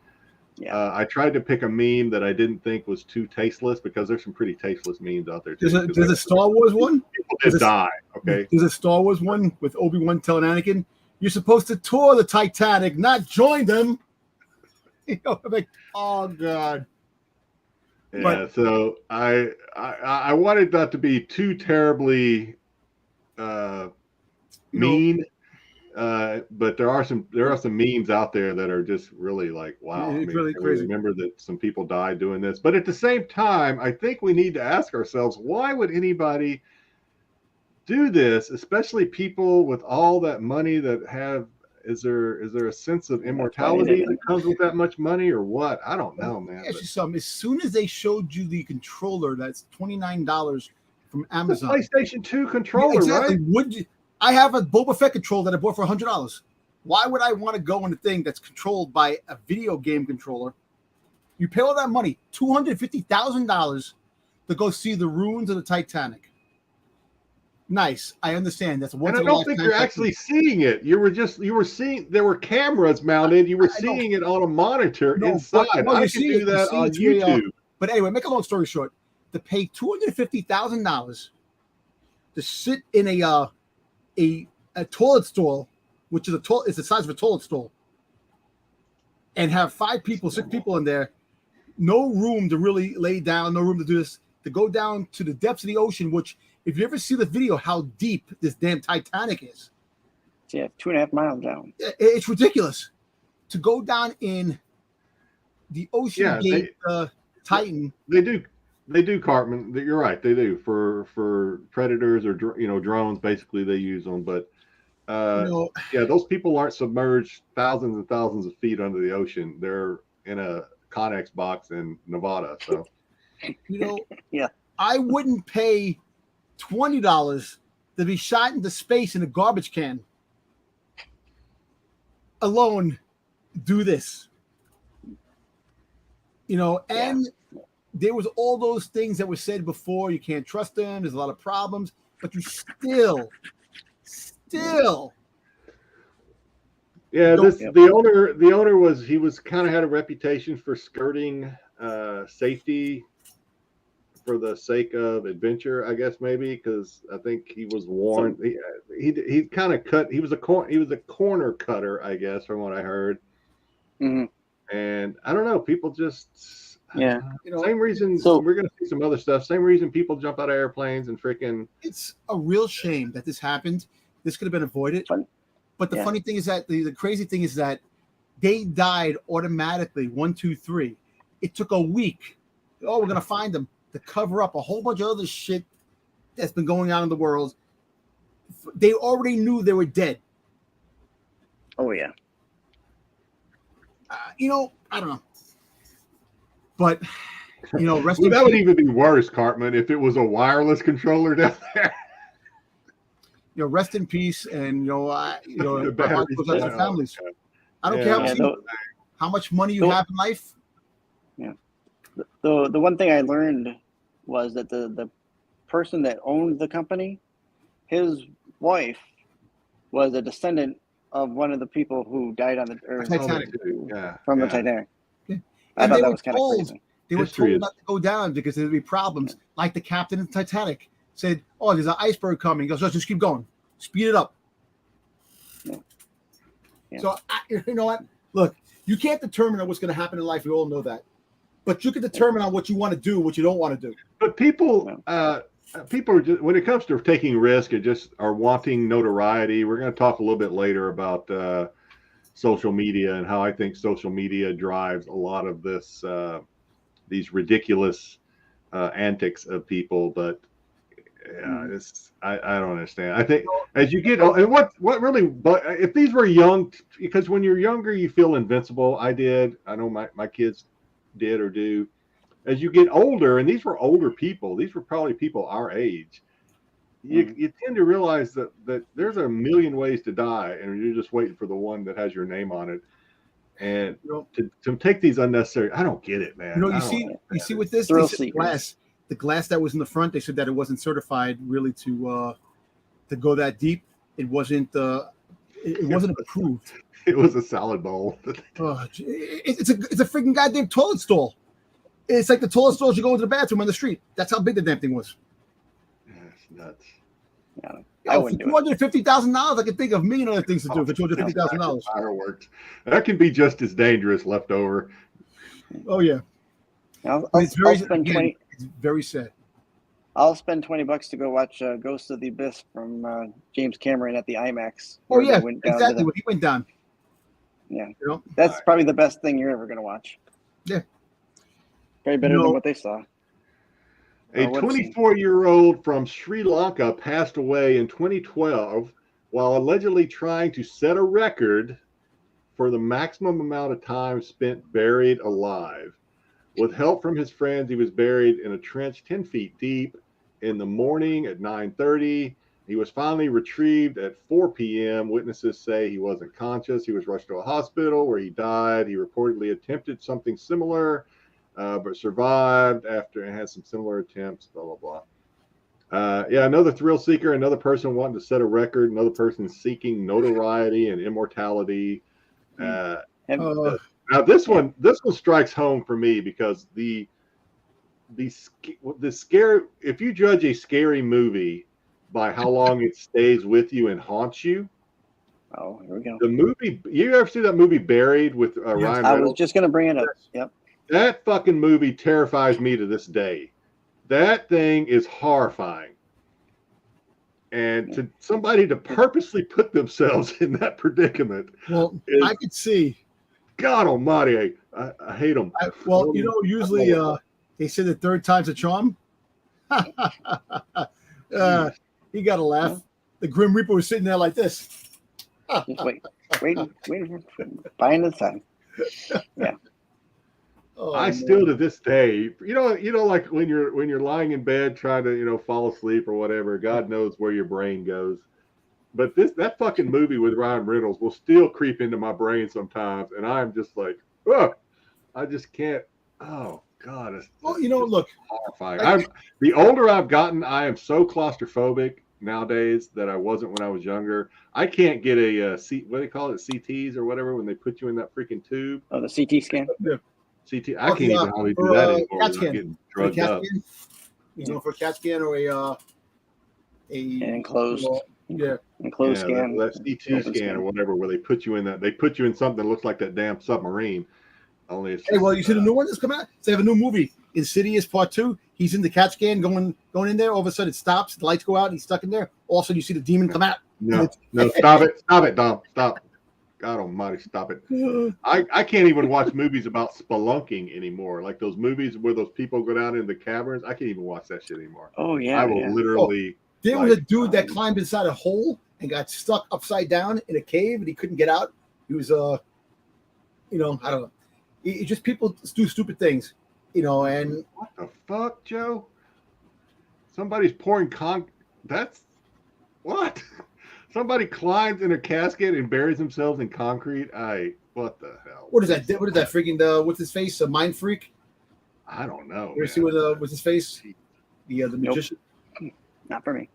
Yeah. I tried to pick a meme that I didn't think was too tasteless because there's some pretty tasteless memes out there too. There's a Star Wars one? People did die, okay? There's a Star Wars one with Obi-Wan telling Anakin, you're supposed to tour the Titanic, not join them. I'm like, oh, God. Yeah, so I wanted that to be too terribly mean. But there are some memes out there that are just really like, wow. It's really crazy. Remember that some people died doing this, but at the same time, I think we need to ask ourselves, why would anybody do this? Especially people with all that money that have. Is there a sense of immortality that comes with that much money, or what? I don't know, man. As soon as they showed you the controller, that's $29 from Amazon. It's a PlayStation 2 controller, exactly. Right? I have a Boba Fett controller that I bought for $100. Why would I want to go in a thing that's controlled by a video game controller? You pay all that money, $250,000, to go see the ruins of the Titanic. Nice, I understand. That's and I don't think you're actually seeing it. You were seeing there were cameras mounted. You were seeing it on a monitor inside. I can do that on YouTube. But anyway, make a long story short, to pay $250,000 to sit in a toilet stall, which is it's the size of a toilet stall, and have 6 people in there, no room to really lay down, no room to do this, to go down to the depths of the ocean, which, if you ever see the video, how deep this damn Titanic is. Yeah, 2.5 miles down. It's ridiculous. To go down in the Ocean Gate Titan. They do, Cartman. You're right. They do for predators or drones. Basically, they use them. But those people aren't submerged thousands and thousands of feet under the ocean. They're in a Connex box in Nevada. So, yeah, I wouldn't pay $20 to be shot into space in a garbage can. Alone, do this. And there was all those things that were said before. You can't trust them. There's a lot of problems, but you still. Yeah, the owner was kind of had a reputation for skirting safety for the sake of adventure, I guess, maybe, because I think he was warned. He kind of cut. He was a corner cutter, I guess, from what I heard. Mm-hmm. And I don't know. People just same reason. So we're gonna see some other stuff. Same reason people jump out of airplanes and freaking. It's a real shame that this happened. This could have been avoided. But the funny thing is that the crazy thing is that they died automatically. 1, 2, 3. It took a week. Oh, we're gonna find them, to cover up a whole bunch of other shit that's been going on in the world. They already knew they were dead. Oh yeah. I don't know. But that would even be worse, Cartman, if it was a wireless controller down there. Rest in peace, and my heart goes out to the families. I don't care how much money you have in life. Yeah. The one thing I learned was that the person that owned the company, his wife was a descendant of one of the people who died on the Titanic. From the Titanic. Yeah. I thought that was kind of crazy. They were told not to go down because there'd be problems. Like the captain of the Titanic said, "Oh, there's an iceberg coming." He goes, "Let's just keep going, speed it up." Yeah. So you know what? Look, you can't determine what's going to happen in life. We all know that, but you can determine on what you want to do, what you don't want to do. But people are just, when it comes to taking risk and just are wanting notoriety. We're going to talk a little bit later about social media and how I think social media drives a lot of this, these ridiculous antics of people. But I don't understand. I think as you get, and what really, but if these were young, because when you're younger, you feel invincible. I know my kids did or do. As you get older, and these were older people, these were probably people our age, you tend to realize that there's a million ways to die, and you're just waiting for the one that has your name on it. And to take these unnecessary, I don't get it, man. You see with this, the glass that was in the front, they said that it wasn't certified really to go that deep. It wasn't approved. It was a salad bowl. It's a freaking goddamn toilet stall. It's like the toilet stalls you go into the bathroom on the street. That's how big the damn thing was. That's nuts. Yeah, for $250,000, I can think of a million other things to do for $250,000. Fireworks. That can be just as dangerous left over. Oh yeah. It's very sad. I'll spend $20 to go watch Ghost of the Abyss from James Cameron at the IMAX. Oh yeah, exactly. When he went down. Yeah, that's probably the best thing you're ever going to watch. Yeah. Probably better than what they saw. A 24-year-old from Sri Lanka passed away in 2012 while allegedly trying to set a record for the maximum amount of time spent buried alive. With help from his friends, he was buried in a trench 10 feet deep in the morning at 9:30. He was finally retrieved at 4 p.m. Witnesses say he wasn't conscious. He was rushed to a hospital where he died. He reportedly attempted something similar, but survived after and had some similar attempts, blah, blah, blah. Another thrill seeker, another person wanting to set a record, another person seeking notoriety and immortality. Now this one strikes home for me because the the scary. If you judge a scary movie by how long it stays with you and haunts you. Oh, here we go. The movie, you ever see that movie Buried with Ryan Reynolds? I was just going to bring it up. Yep. That fucking movie terrifies me to this day. That thing is horrifying. And to somebody to purposely put themselves in that predicament. Well, I could see. God almighty, I hate them. Usually they say the third time's a charm. He got to laugh. The Grim Reaper was sitting there like this. Just wait, buying the time. Yeah. I still to this day, like when you're lying in bed trying to, fall asleep or whatever, God knows where your brain goes. But that fucking movie with Ryan Reynolds will still creep into my brain sometimes, and I'm just like, oh, I just can't. Oh God. Look, horrifying. The older I've gotten, I am so claustrophobic nowadays that I wasn't when I was younger. I can't get a what do they call it, CTs or whatever, when they put you in that freaking tube. Oh, the CT scan. Yeah. CT. I can't even hardly do that anymore without getting drugged up. For a CAT scan or a enclosed. Enclosed scan. That CT scan or whatever, where they put you in that. They put you in something that looks like that damn submarine. Only it's you see the new one that's coming out? They have a new movie, Insidious Part 2. He's in the CAT scan going in there. All of a sudden it stops. The lights go out. And he's stuck in there. All of a sudden you see the demon come out. No, stop it, Dom, stop. God almighty, stop it. I can't even watch movies about spelunking anymore. Like those movies where those people go down in the caverns. I can't even watch that shit anymore. Oh, yeah. I will literally. There was a dude that climbed inside a hole and got stuck upside down in a cave and he couldn't get out. He was, I don't know. It's just people do stupid things, and. What the fuck, Joe? Somebody's pouring That's what? Somebody climbs in a casket and buries themselves in concrete. What the hell? What is that? What is that freaking what's his face? A mind freak? I don't know. You ever see what's his face? The magician? Not for me.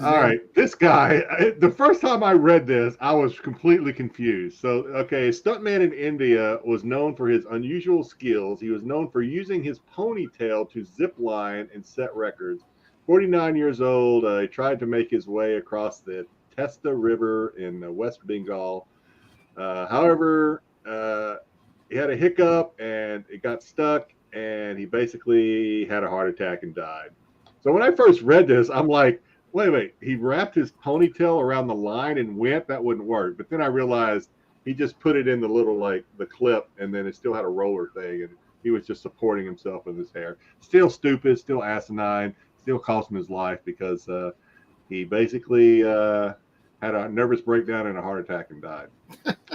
All right, this guy, the first time I read this, I was completely confused. So, okay, stuntman in India was known for his unusual skills. He was known for using his ponytail to zip line and set records. 49 years old, he tried to make his way across the Testa River in West Bengal. However, he had a hiccup and it got stuck, and he basically had a heart attack and died. So when I first read this, I'm like, wait, he wrapped his ponytail around the line and went? That wouldn't work. But then I realized he just put it in the little, the clip, and then it still had a roller thing, and he was just supporting himself with his hair. Still stupid, still asinine, still cost him his life because he basically had a nervous breakdown and a heart attack and died.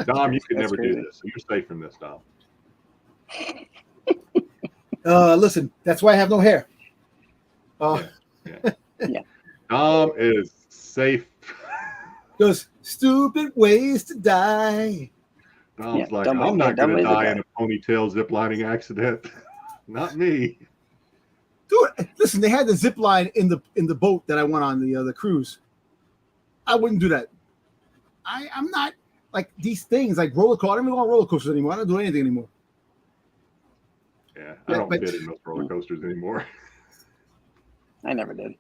Dom, you could never do this, so you're safe from this, Dom. Listen, that's why I have no hair. Yeah. Dom is safe. Those stupid ways to die. Dom's I'm not going to die in a ponytail ziplining accident. Not me. Dude, listen, they had the zip line in the boat that I went on, the cruise. I wouldn't do that. I'm not like these things like roller coaster. I don't even go on roller coasters anymore. I don't do anything anymore. Yeah, I don't fit in those roller coasters anymore. I never did.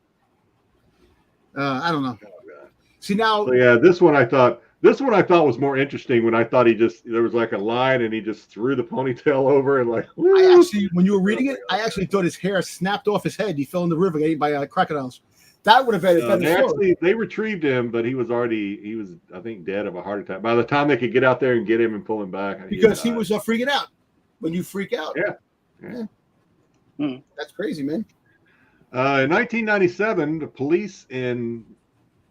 I don't know. Oh, see now. So yeah, this one I thought was more interesting when I thought there was like a line and he just threw the ponytail over and like. I actually, when you were reading it, I actually thought his hair snapped off his head. He fell in the river, got eaten by crocodiles. That would have been a better story. They retrieved him, but he was I think dead of a heart attack. By the time they could get out there and get him and pull him back, because he was freaking out. When you freak out, yeah. That's crazy, man. In 1997, the police in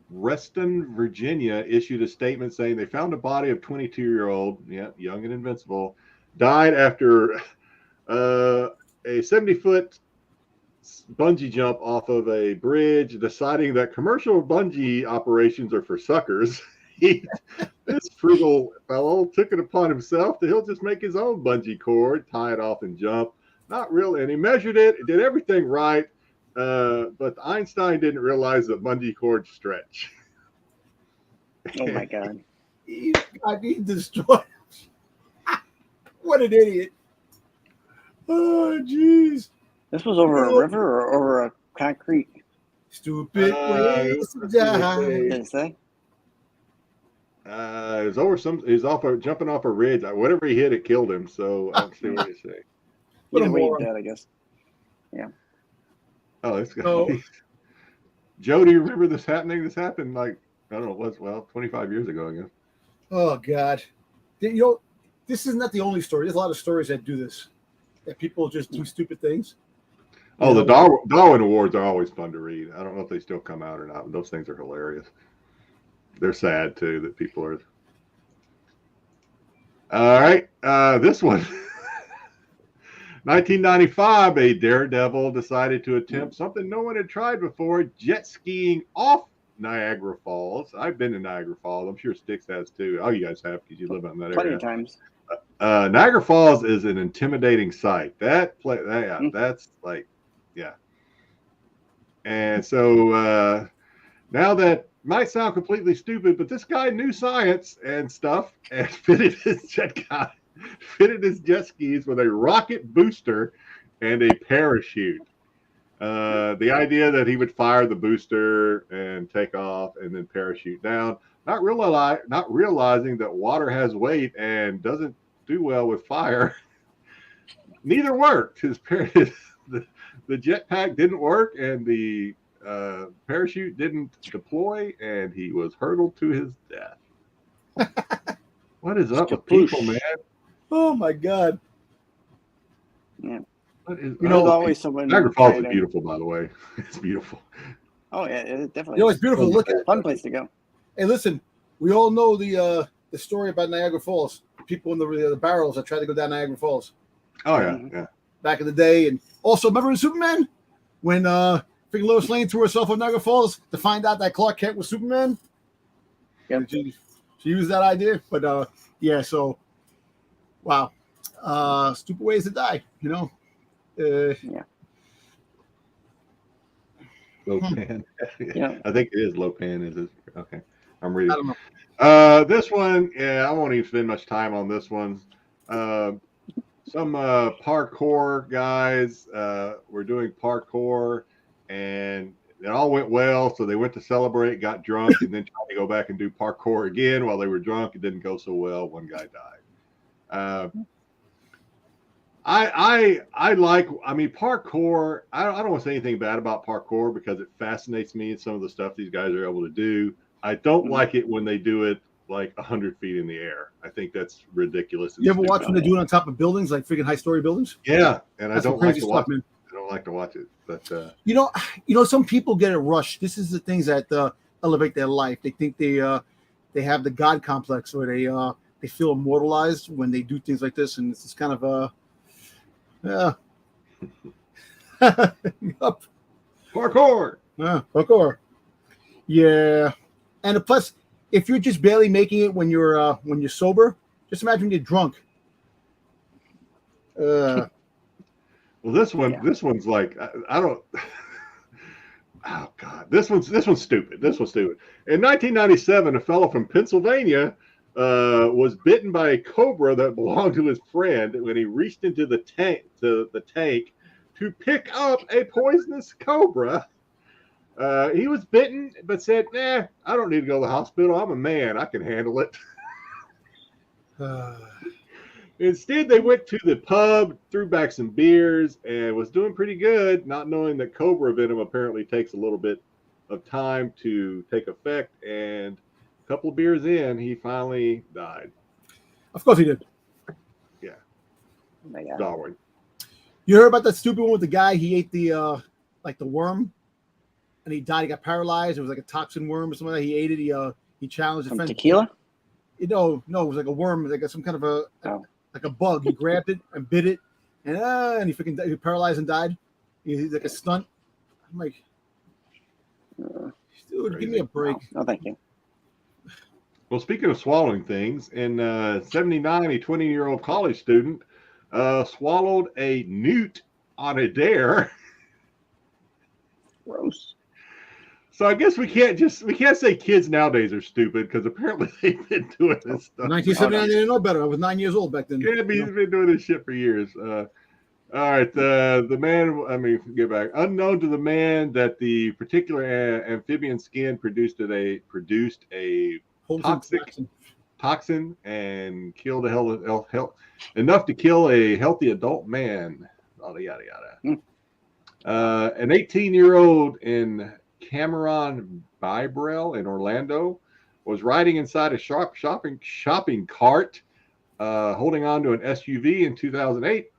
Reston, Virginia, issued a statement saying they found a body of 22-year-old, young and invincible, died after a 70-foot bungee jump off of a bridge, deciding that commercial bungee operations are for suckers. This frugal fellow took it upon himself that he'll just make his own bungee cord, tie it off and jump. Not really. And he measured it, did everything right. But Einstein didn't realize that bungee cords stretch. Oh my God! He destroyed. What an idiot! Dude, listen, they had the zip line in the boat that I went on, the cruise. I wouldn't do anything anymore. Yeah. Oh, jeez. This was over a river or over a concrete? Stupid ways to die. Did it say? It was over some. He's jumping off a ridge. Whatever he hit, it killed him. So I don't see what you say. Either way, he's dead, I guess. Yeah. Oh, it's good. Joe, do you remember this happening? This happened like I don't know. It was 25 years ago, I guess. Oh God, you know, this is not the only story. There's a lot of stories that do this. That people just do stupid things. Oh, the Darwin Awards are always fun to read. I don't know if they still come out or not, but those things are hilarious. They're sad too that people are. All right, this one. 1995, a daredevil decided to attempt something no one had tried before: jet skiing off Niagara Falls. I've been to Niagara Falls. I'm sure Styx has too. Oh, you guys have because you live on that area. Plenty of times. Niagara Falls is an intimidating sight. That's like, yeah. And so now that might sound completely stupid, but this guy knew science and stuff and fitted his jet skis with a rocket booster and a parachute. The idea that he would fire the booster and take off and then parachute down, not realizing that water has weight and doesn't do well with fire. Neither worked. The jetpack didn't work and the parachute didn't deploy, and he was hurtled to his death. What is up with people, man? Oh my God! Yeah. Always someone. Niagara Falls is beautiful, by the way. It's beautiful. Oh yeah, it definitely. It's beautiful. Look at fun place to go. Hey, listen, we all know the story about Niagara Falls. People in the barrels that tried to go down Niagara Falls. Oh yeah, yeah. Back in the day, and also remember in Superman when freaking Lois Lane threw herself on Niagara Falls to find out that Clark Kent was Superman. Yeah, she used that idea, but yeah. So, wow, stupid ways to die, Yeah. Lopan. Yeah. I think it is Lopan. Is it? Okay. I'm reading. I don't know. This one, yeah, I won't even spend much time on this one. Some parkour guys were doing parkour, and it all went well. So they went to celebrate, got drunk, and then tried to go back and do parkour again while they were drunk. It didn't go so well. One guy died. I mean, parkour, I don't want to say anything bad about parkour because it fascinates me and some of the stuff these guys are able to do. I don't like it when they do it like 100 feet in the air. I think that's ridiculous. You ever watch when they do it on top of buildings, like freaking high-story buildings? Yeah, and that's I don't like to watch it. I don't like to watch it, but some people get a rush. This is the things that elevate their life. They think they have the God complex, or they feel immortalized when they do things like this, and it's just kind of Yep. Parkour. Parkour. Yeah. And plus, if you're just barely making it when you're sober, just imagine when you're drunk. Well, this one's like I don't. Oh God, this one's stupid. This one's stupid. In 1997, a fellow from Pennsylvania was bitten by a cobra that belonged to his friend when he reached into the tank to pick up a poisonous cobra. He was bitten, but said, "Nah, I don't need to go to the hospital. I'm a man. I can handle it." Instead, they went to the pub, threw back some beers, and was doing pretty good, not knowing that cobra venom apparently takes a little bit of time to take effect. And a couple of beers in, he finally died. Of course he did. Yeah. Oh, Darwin. You heard about that stupid one with the guy? He ate the worm, and he died. He got paralyzed. It was like a toxin worm or something like that. He ate it. He challenged the friend. Tequila? No, it was like a worm, like some kind of like a bug. He grabbed it and bit it, and he freaking he paralyzed and died. He's like a stunt. I'm like, dude, give me a break. No, thank you. Well, speaking of swallowing things, in 79, a 20-year-old college student swallowed a newt on a dare. Gross. So I guess we can't say kids nowadays are stupid because apparently they've been doing this stuff. 1979, they didn't know better. I was 9 years old back then. Yeah, he's been doing this shit for years. All right, the man. Let me get back. Unknown to the man that the particular amphibian skin produced a toxin and killed enough to kill a healthy adult man. Yada yada yada. An 18-year-old in Cameron Bibrell in Orlando was riding inside a shopping cart, holding on to an SUV in 2008.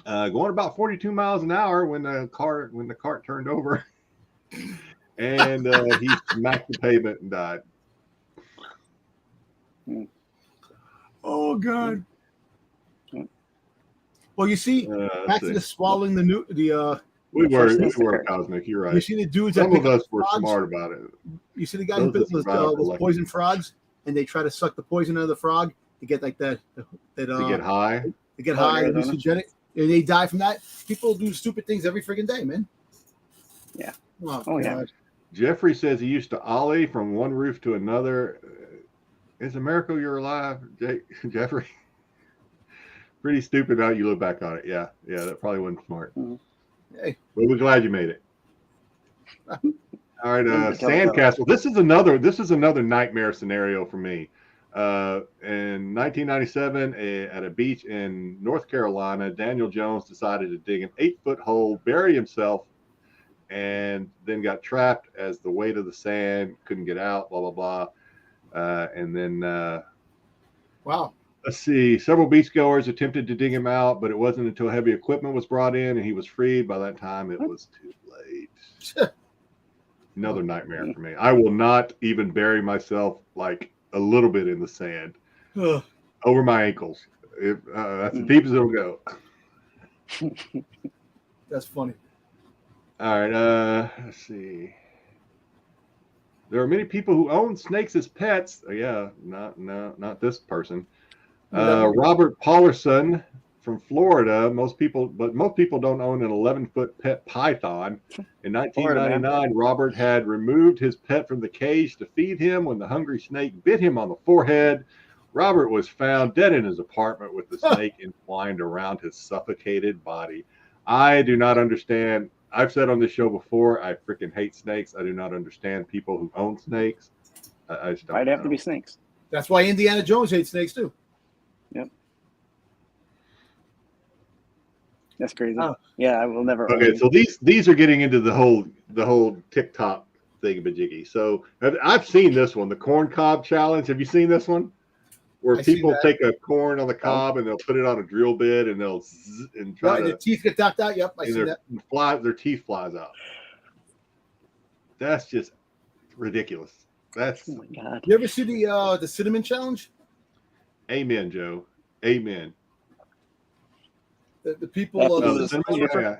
Going about 42 miles an hour when the cart turned over, and he smacked the pavement and died. Oh God! Well, you see, back to the swallowing we were cosmic. You're right. You see the dudes. Some of us were smart about it. You see the guys who built those poison frogs, and they try to suck the poison out of the frog to get like that. To get high. To get high, hallucinogenic. And they die from that. People do stupid things every freaking day, man. Yeah. Oh yeah. Jeffrey says he used to ollie from one roof to another. It's a miracle you're alive, Jeffrey. Pretty stupid now you look back on it. Yeah, that probably wasn't smart. Hey. But we're glad you made it. All right, Sandcastle. This is another nightmare scenario for me. In 1997, at a beach in North Carolina, Daniel Jones decided to dig an 8-foot hole, bury himself, and then got trapped as the weight of the sand couldn't get out. Blah blah blah. And then, wow. Let's see. Several beachgoers attempted to dig him out, but it wasn't until heavy equipment was brought in and he was freed. By that time, it was too late. Another nightmare for me. I will not even bury myself like a little bit in the sand over my ankles. That's as deep as it'll go. That's funny. All right. Let's see. There are many people who own snakes as pets. Not this person. Robert Pollerson from Florida. Most people don't own an 11-foot pet python. In 1999, Robert had removed his pet from the cage to feed him when the hungry snake bit him on the forehead. Robert was found dead in his apartment with the snake entwined around his suffocated body. I do not understand. I've said on this show before, I freaking hate snakes. I do not understand people who own snakes. I just don't. Why'd it have to be snakes? That's why Indiana Jones hates snakes too. Yep. That's crazy. Oh. Yeah, I will never. Okay, so these are getting into the whole TikTok thingamajiggy. So I've seen this one, the corn cob challenge. Have you seen this one? Where people take a corn on the cob and they'll put it on a drill bit and they'll their teeth get knocked out. Yep, I see that. Their teeth flies out. That's just ridiculous. That's oh my God. You ever see the cinnamon challenge? Amen, Joe. Amen. The people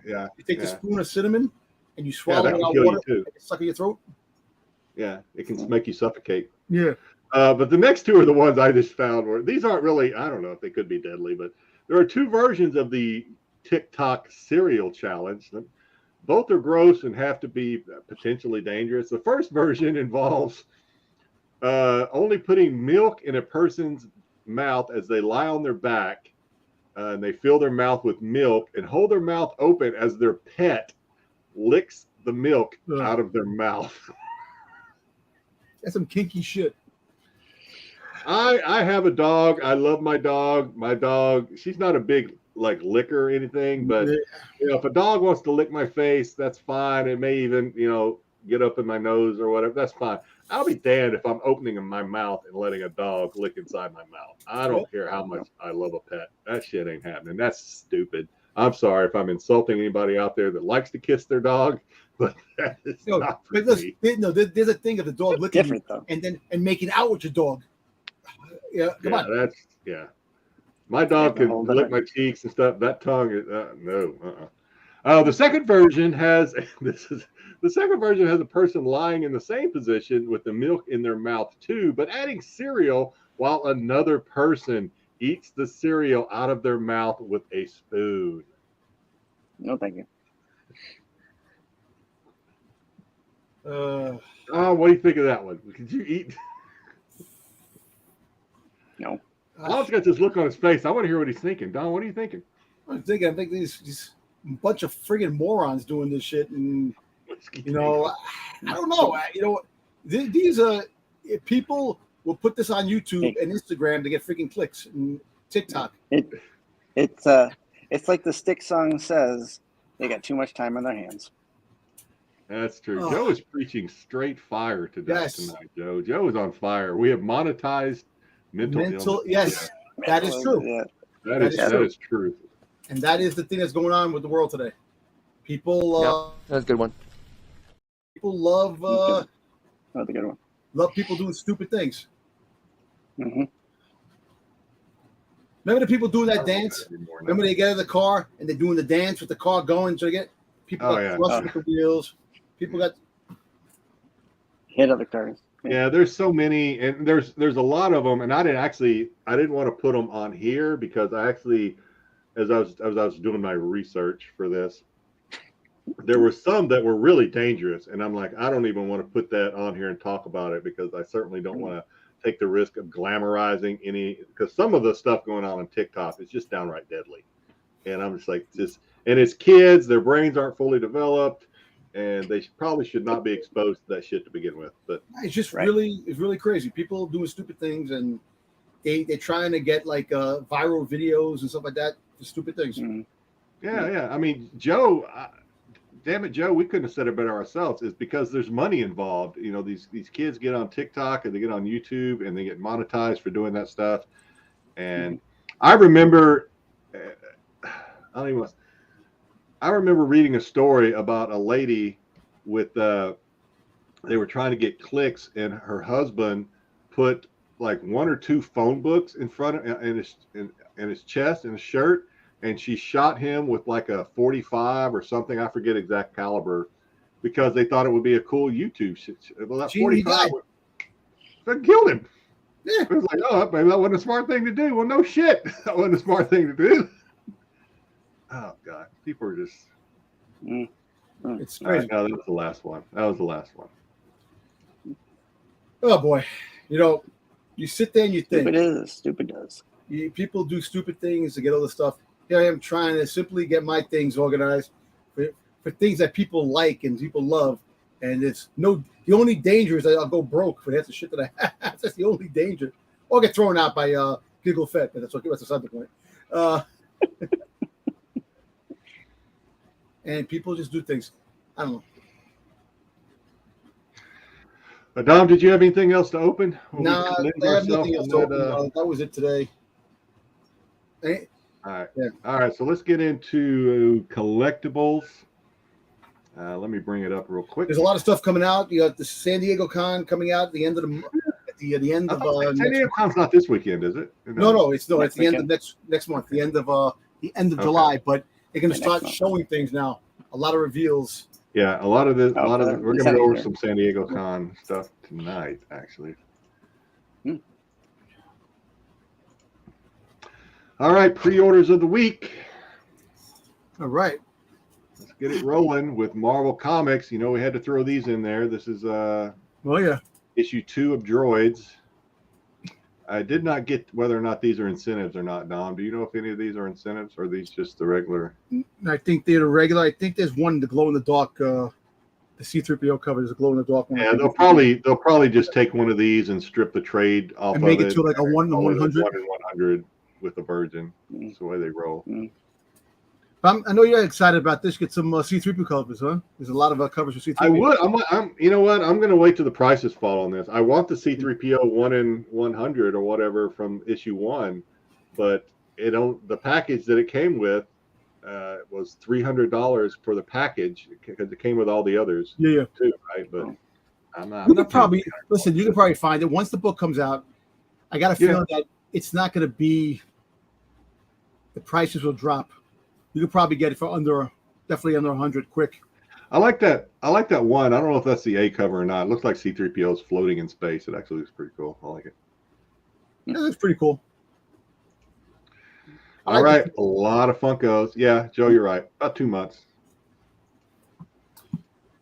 yeah. You take a spoon of cinnamon and you swallow it without water and it suck in your throat. Yeah, it can make you suffocate. Yeah. But the next two are the ones I just found where these aren't really, I don't know if they could be deadly, but there are two versions of the TikTok cereal challenge. Both are gross and have to be potentially dangerous. The first version involves only putting milk in a person's mouth as they lie on their back, and they fill their mouth with milk and hold their mouth open as their pet licks the milk out of their mouth. That's some kinky shit. I have a dog. I love my dog. My dog, she's not a big like licker or anything, but if a dog wants to lick my face, that's fine. It may even, get up in my nose or whatever. That's fine. I'll be damned if I'm opening my mouth and letting a dog lick inside my mouth. I don't care how much I love a pet. That shit ain't happening. That's stupid. I'm sorry if I'm insulting anybody out there that likes to kiss their dog, but that is not for me. There's a thing of the dog licking you and making out with your dog. Yeah, come on. My dog can lick my cheeks and stuff. That tongue is no. The second version has a person lying in the same position with the milk in their mouth too, but adding cereal while another person eats the cereal out of their mouth with a spoon. No, thank you. What do you think of that one? Could you eat? No. Don's got this look on his face. I want to hear what he's thinking. Don, what are you thinking? I think these bunch of friggin' morons doing this shit, and I don't know. These people will put this on YouTube and Instagram to get freaking clicks and TikTok. It's like the Styx song says, they got too much time on their hands. That's true. Joe is preaching straight fire tonight, Joe. Joe is on fire. We have monetized mental illness. Yes, that is true. Yeah. That is true. And that is the thing that's going on with the world today. People, that's a good one. People love, that's a good one. Love people doing stupid things. Mm-hmm. Remember the people doing that dance? Remember they get in the car and they're doing the dance with the car going, so they get people got flushed with the wheels. People got hit other cars. Yeah, there's so many, and there's a lot of them, and I didn't want to put them on here because I actually, as I was doing my research for this, there were some that were really dangerous, and I'm like, I don't even want to put that on here and talk about it because I certainly don't want to take the risk of glamorizing any, because some of the stuff going on TikTok is just downright deadly, and I'm just like, and it's kids, their brains aren't fully developed. And they probably should not be exposed to that shit to begin with. But it's just really crazy. People doing stupid things, and they're trying to get like viral videos and stuff like that. Stupid things. Mm-hmm. Yeah. I mean, Joe, damn it, Joe, we couldn't have said it better ourselves. Is because there's money involved. You know, these kids get on TikTok and they get on YouTube and they get monetized for doing that stuff. And I remember, I remember reading a story about a lady with they were trying to get clicks, and her husband put like 1 or 2 phone books in front of in his chest in his shirt, and she shot him with like a 45 or something. I forget exact caliber, because they thought it would be a cool YouTube shit. Well, that 45 that killed him. Yeah, it was like, oh, maybe that wasn't a smart thing to do. Well, no shit, that wasn't a smart thing to do. Oh God, people are just. It's crazy. No, that was the last one. Oh boy, you sit there and you think. Stupid does. People do stupid things to get all the stuff. Here I am trying to simply get my things organized for things that people like and people love, and the only danger is that I'll go broke for that's the shit that I have. That's the only danger, or get thrown out by Giggle Fett. But that's okay. That's beside the point. And people just do things. I don't know. Dom, did you have anything else to open? No, I have nothing else to open. That was it today. All right. Yeah. All right. So let's get into collectibles. Let me bring it up real quick. There's a lot of stuff coming out. You got the San Diego Con coming out at the end of the end of San Diego Con's not this weekend, is it? No, it's the end of next month. The end of July, but they're going to start showing things now. A lot of reveals. Yeah, a lot of we're going to go over some San Diego Con stuff tonight, actually. All right, pre-orders of the week. All right. Let's get it rolling with Marvel Comics. We had to throw these in there. This is issue 2 of Droids. I did not get whether or not these are incentives or not, Dom. Do you know if any of these are incentives, or are these just the regular? I think they're the regular. I think there's one, the glow-in-the-dark, the C-3PO cover is a glow-in-the-dark one. Yeah, they'll probably just take one of these and strip the trade off and make it to like a 1 in 100. 1 in 100 with the Virgin. That's the way they roll. I know you're excited about this. Get some C-3PO covers, huh? There's a lot of covers for C-3PO. I would. You know what? I'm going to wait till the prices fall on this. I want the C-3PO 1 in 100 or whatever from issue 1, but the package that it came with was $300 for the package because it came with all the others. Yeah. Too, right? But I'm not. You can probably find it once the book comes out. I got a feeling that it's not going to be. The prices will drop. You could probably get it for definitely under 100 quick. I like that one. I don't know if that's the A cover or not. It looks like C-3PO is floating in space. It actually looks pretty cool. I like it. Yeah, that's pretty cool. All right. A lot of Funkos. Yeah, Joe, you're right. About 2 months. A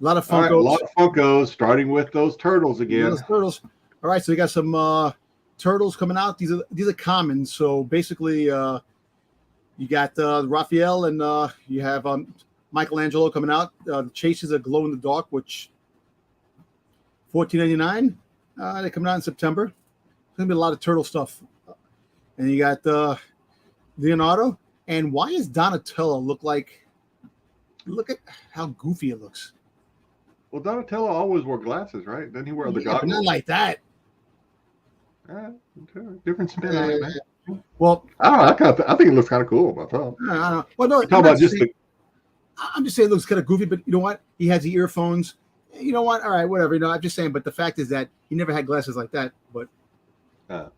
lot of Funkos. All right, a lot of Funkos, starting with those turtles again. Those turtles. All right, so we got some turtles coming out. These are commons. So basically, You got Raphael and you have Michelangelo coming out. The chases are glow in the dark, which $14.99. They're coming out in September. There's gonna be a lot of turtle stuff. And you got Leonardo. And why does Donatello look like? Look at how goofy it looks. Well, Donatello always wore glasses, right? Didn't he wear the goggles? But not like that. Different spin on it, man. Well, I don't know. I think it looks kind of cool myself. I don't know. Well, no, I'm just saying it looks kind of goofy, but you know what? He has the earphones. You know what? All right, whatever. You know, I'm just saying. But the fact is that he never had glasses like that. But and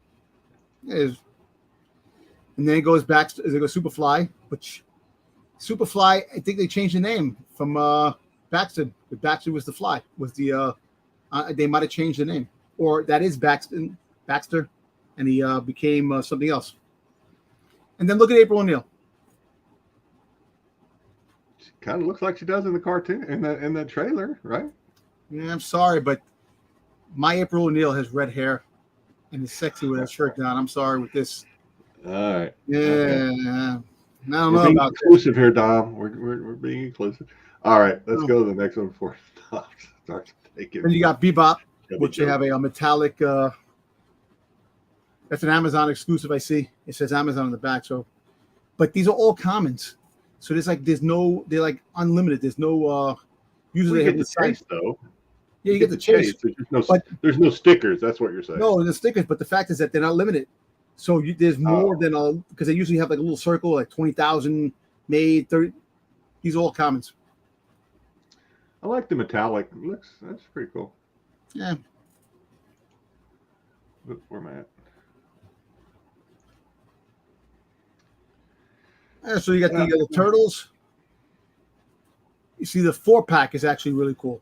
then it goes back. They go Superfly, which Superfly. I think they changed the name from Baxter. Baxter was the Fly. Was the they might have changed the name, or that is Baxter, and he became something else. And then look at April O'Neil. She kind of looks like she does in the cartoon, in the trailer, right? Yeah, I'm sorry, but my April O'Neil has red hair and is sexy with that shirt down. I'm sorry with this. All right. Yeah. Okay. I don't We're know being about inclusive here, Dom. We're being inclusive. All right, let's go to the next one before it starts taking. Then you got Bebop, which they have a metallic. That's an Amazon exclusive. I see. It says Amazon on the back. So, but these are all commons. So they're like unlimited. There's no. Usually they have the chase though. Yeah, you get the chase. There's no stickers. That's what you're saying. No, the stickers. But the fact is that they're not limited. So there's more than because they usually have like a little circle, like 20,000 made. 30. These are all commons. I like the metallic. That's pretty cool. Yeah. Where am I at? So you got the turtles. You see the 4-pack is actually really cool.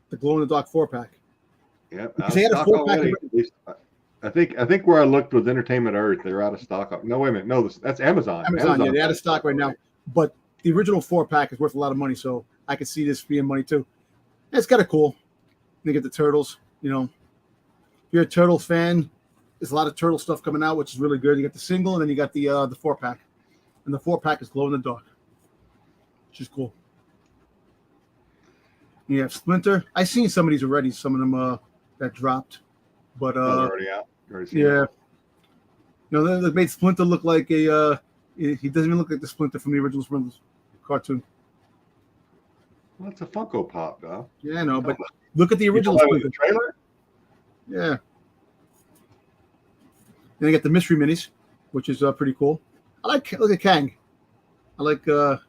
The glow in the dark 4-pack. Yeah, because they had a 4-pack. I think where I looked was Entertainment Earth. They're out of stock. No, wait a minute. No, that's Amazon. Amazon, yeah, they're out of stock right now. But the original 4-pack is worth a lot of money, so I could see this being money too. It's kind of cool. You get the turtles. You know, if you're a Turtles fan, there's a lot of turtle stuff coming out, which is really good. You got the single, and then you got the 4-pack, and the 4-pack is glow in the dark, which is cool. You have Splinter. I've seen some of these already. Some of them that dropped, but already out. Yeah. You know, they made Splinter look like a. He doesn't even look like the Splinter from the original Splinter cartoon. Well, it's a Funko Pop, though. Yeah, I know, but look at the original Splinter trailer. Yeah. Then you got the mystery minis, which is pretty cool. Look at Kang. I like. All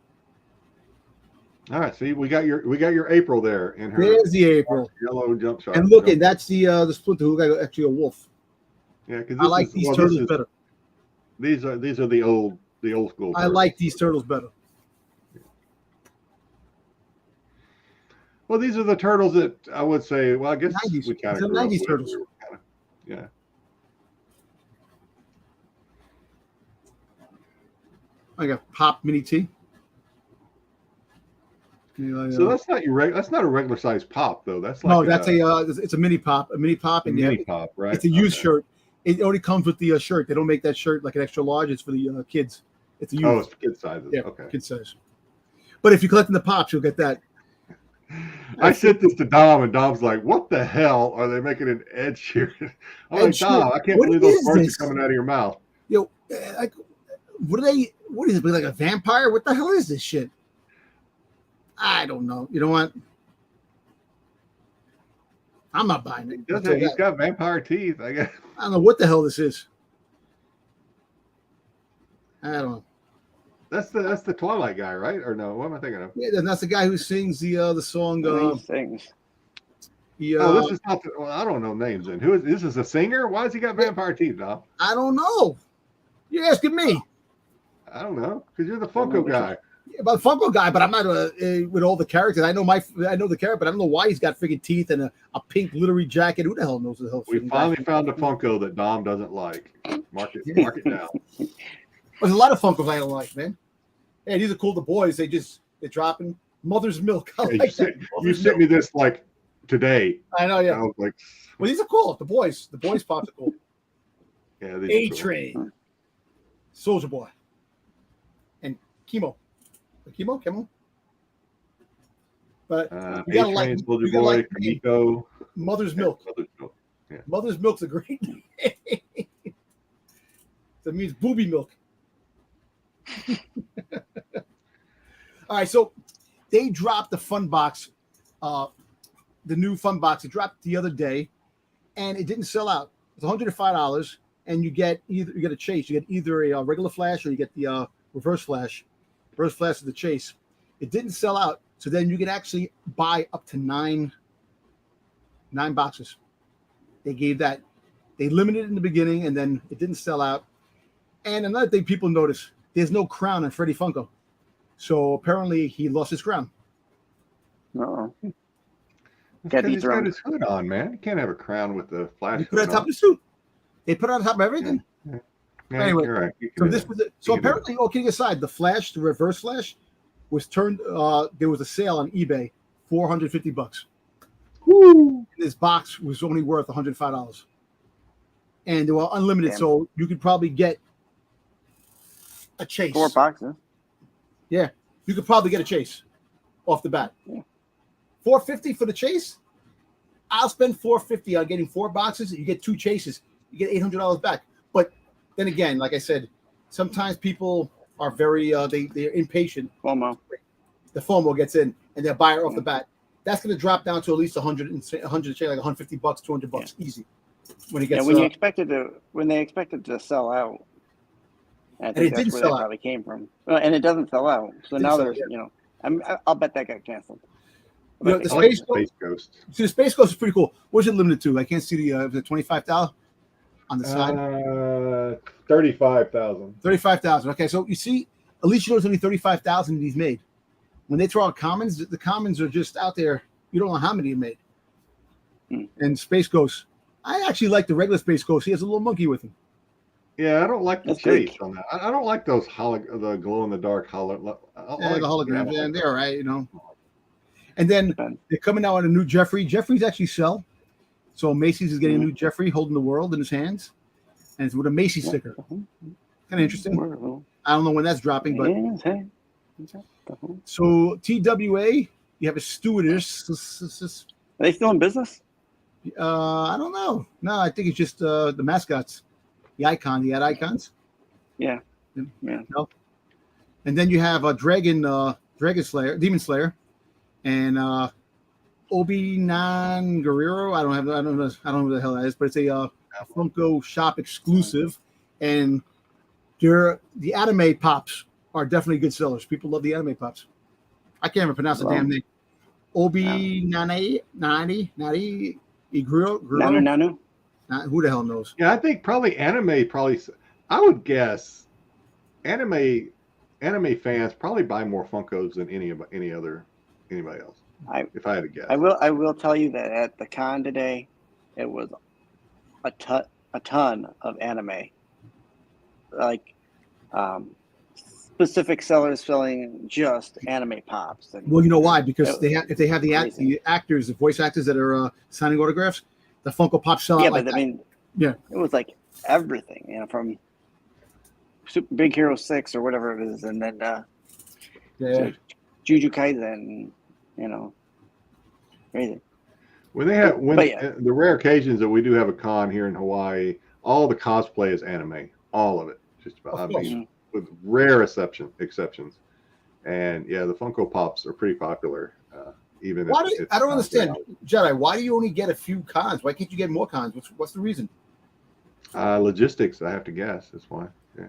right, see, we got your April there in her. There's the April yellow jump shot. And look, and that's the Splinter who got actually a wolf. Yeah, because I like these turtles better. These are the old school. I like these turtles better. Well, these are the turtles that I would say. Well, I guess 90s. we kind of 90s turtles. Yeah. I got Pop Mini T. So that's not that's not a regular size pop though. That's like it's a mini pop, and mini pop, right? It's a used shirt. It only comes with the shirt. They don't make that shirt like an extra large. It's for the kids. It's a used. Oh, it's kid sizes. Yeah, okay, kid size. But if you're collecting the pops, you'll get that. I sent this to Dom, and Dom's like, "What the hell are they making an Ed Sheeran?" I'm like, Dom, I can't believe those words are coming out of your mouth. Yo, like, what is it? Like a vampire? What the hell is this shit? I don't know. You know what? I'm not buying it. He's got vampire teeth. I guess. I don't know what the hell this is. I don't know. That's the Twilight guy, right? Or no? What am I thinking of? Yeah, that's the guy who sings the song. He sings. This is not. Well, I don't know names. Then who is this? Is a singer? Why has he got vampire teeth, Dom? I don't know. You're asking me. I don't know because you're the Funko guy. About Funko guy, but I'm not with all the characters. I know the character, but I don't know why he's got freaking teeth and a pink glittery jacket. Who the hell knows the hell? We finally found a Funko that Dom doesn't like. Mark it down. There's a lot of Funkos I don't like, man. Hey, these are cool. The boys, they're dropping Mother's Milk. You sent me this like today. I know, yeah. I was like, well, these are cool. The boys pops are cool. Yeah, A-Train, cool. Soldier Boy. Chemo. But you gotta A-Train, like, Soldier you gotta Boy, like Kamiko. Mother's Milk. Mother's Milk. Yeah. Mother's Milk's a great name. That means booby milk. All right, so they dropped the fun box, the new fun box. It dropped the other day, and it didn't sell out. It's $105, and you get a chase. You get either a regular flash or you get the reverse flash. Reverse flash is the chase. It didn't sell out, so then you can actually buy up to nine boxes. They gave that. They limited it in the beginning, and then it didn't sell out. And another thing people notice, there's no crown on Freddy Funko. So apparently he lost his crown. No. He's got his hood on, man. You can't have a crown with the flash. They put it on top of the suit. They put it on top of everything. Yeah. Anyway, you're right. so this was it. So apparently, kidding aside, the flash, the reverse flash, was turned. There was a sale on eBay, $450. Woo! This box was only worth $105, and they were unlimited. Damn. So you could probably get a chase. 4 boxes. Yeah, you could probably get a chase off the bat. Yeah. $450 for the chase. I'll spend $450 on getting 4 boxes. You get 2 chases. You get $800 back. But then again, like I said, sometimes people are very they're impatient. FOMO. The FOMO gets in, and they'll buy it off the bat. That's going to drop down to at least $100 like $150, $200 easy. When it gets when they expected to sell out. I think that's where that probably came from. And it doesn't sell out. So now there's, I'll bet that got canceled. The Space Ghost. See, the Space Ghost is pretty cool. What's it limited to? I can't see the $25 on the side. 35,000. 35,000. Okay, so you see, at least you know there's only 35,000 of these made. When they throw out commons, the commons are just out there. You don't know how many are made. And Space Ghost, I actually like the regular Space Ghost. He has a little monkey with him. Yeah, I don't like the chase on that. I don't like those the glow in the dark the holograms. Yeah, they're all right, And then they're coming out on a new Jeffrey. Jeffrey's actually sell. So Macy's is getting a new Jeffrey holding the world in his hands. And it's with a Macy's sticker. Kind of interesting. I don't know when that's dropping, but. So TWA, you have a stewardess. Are they still in business? I don't know. No, I think it's just the mascots. The icon. You had icons? Yeah. No. And then you have a Demon Slayer. And Obi-Wan Guerrero, I don't know who the hell that is, but it's a Funko Shop exclusive, and the anime pops are definitely good sellers. People love the anime pops. I can't even pronounce the damn name. Nani Nanu. Who the hell knows? Yeah, I think probably anime. I would guess anime fans probably buy more Funkos than anybody else. If I had to guess, I will tell you that at the con today, it was a ton of anime, like specific sellers selling just anime pops. Well, you know why? Because if they have the actors, the voice actors that are signing autographs, the Funko Pops sell out. Yeah, but I mean, it was like everything, from Super Big Hero 6 or whatever it is, and then Jujutsu Kaisen. Crazy. The rare occasions that we do have a con here in Hawaii, all the cosplay is anime, all of it, just about. With rare exceptions, and the Funko Pops are pretty popular. Even I don't understand, Jedi. Why do you only get a few cons? Why can't you get more cons? What's the reason? Logistics, I have to guess. That's why. Yeah.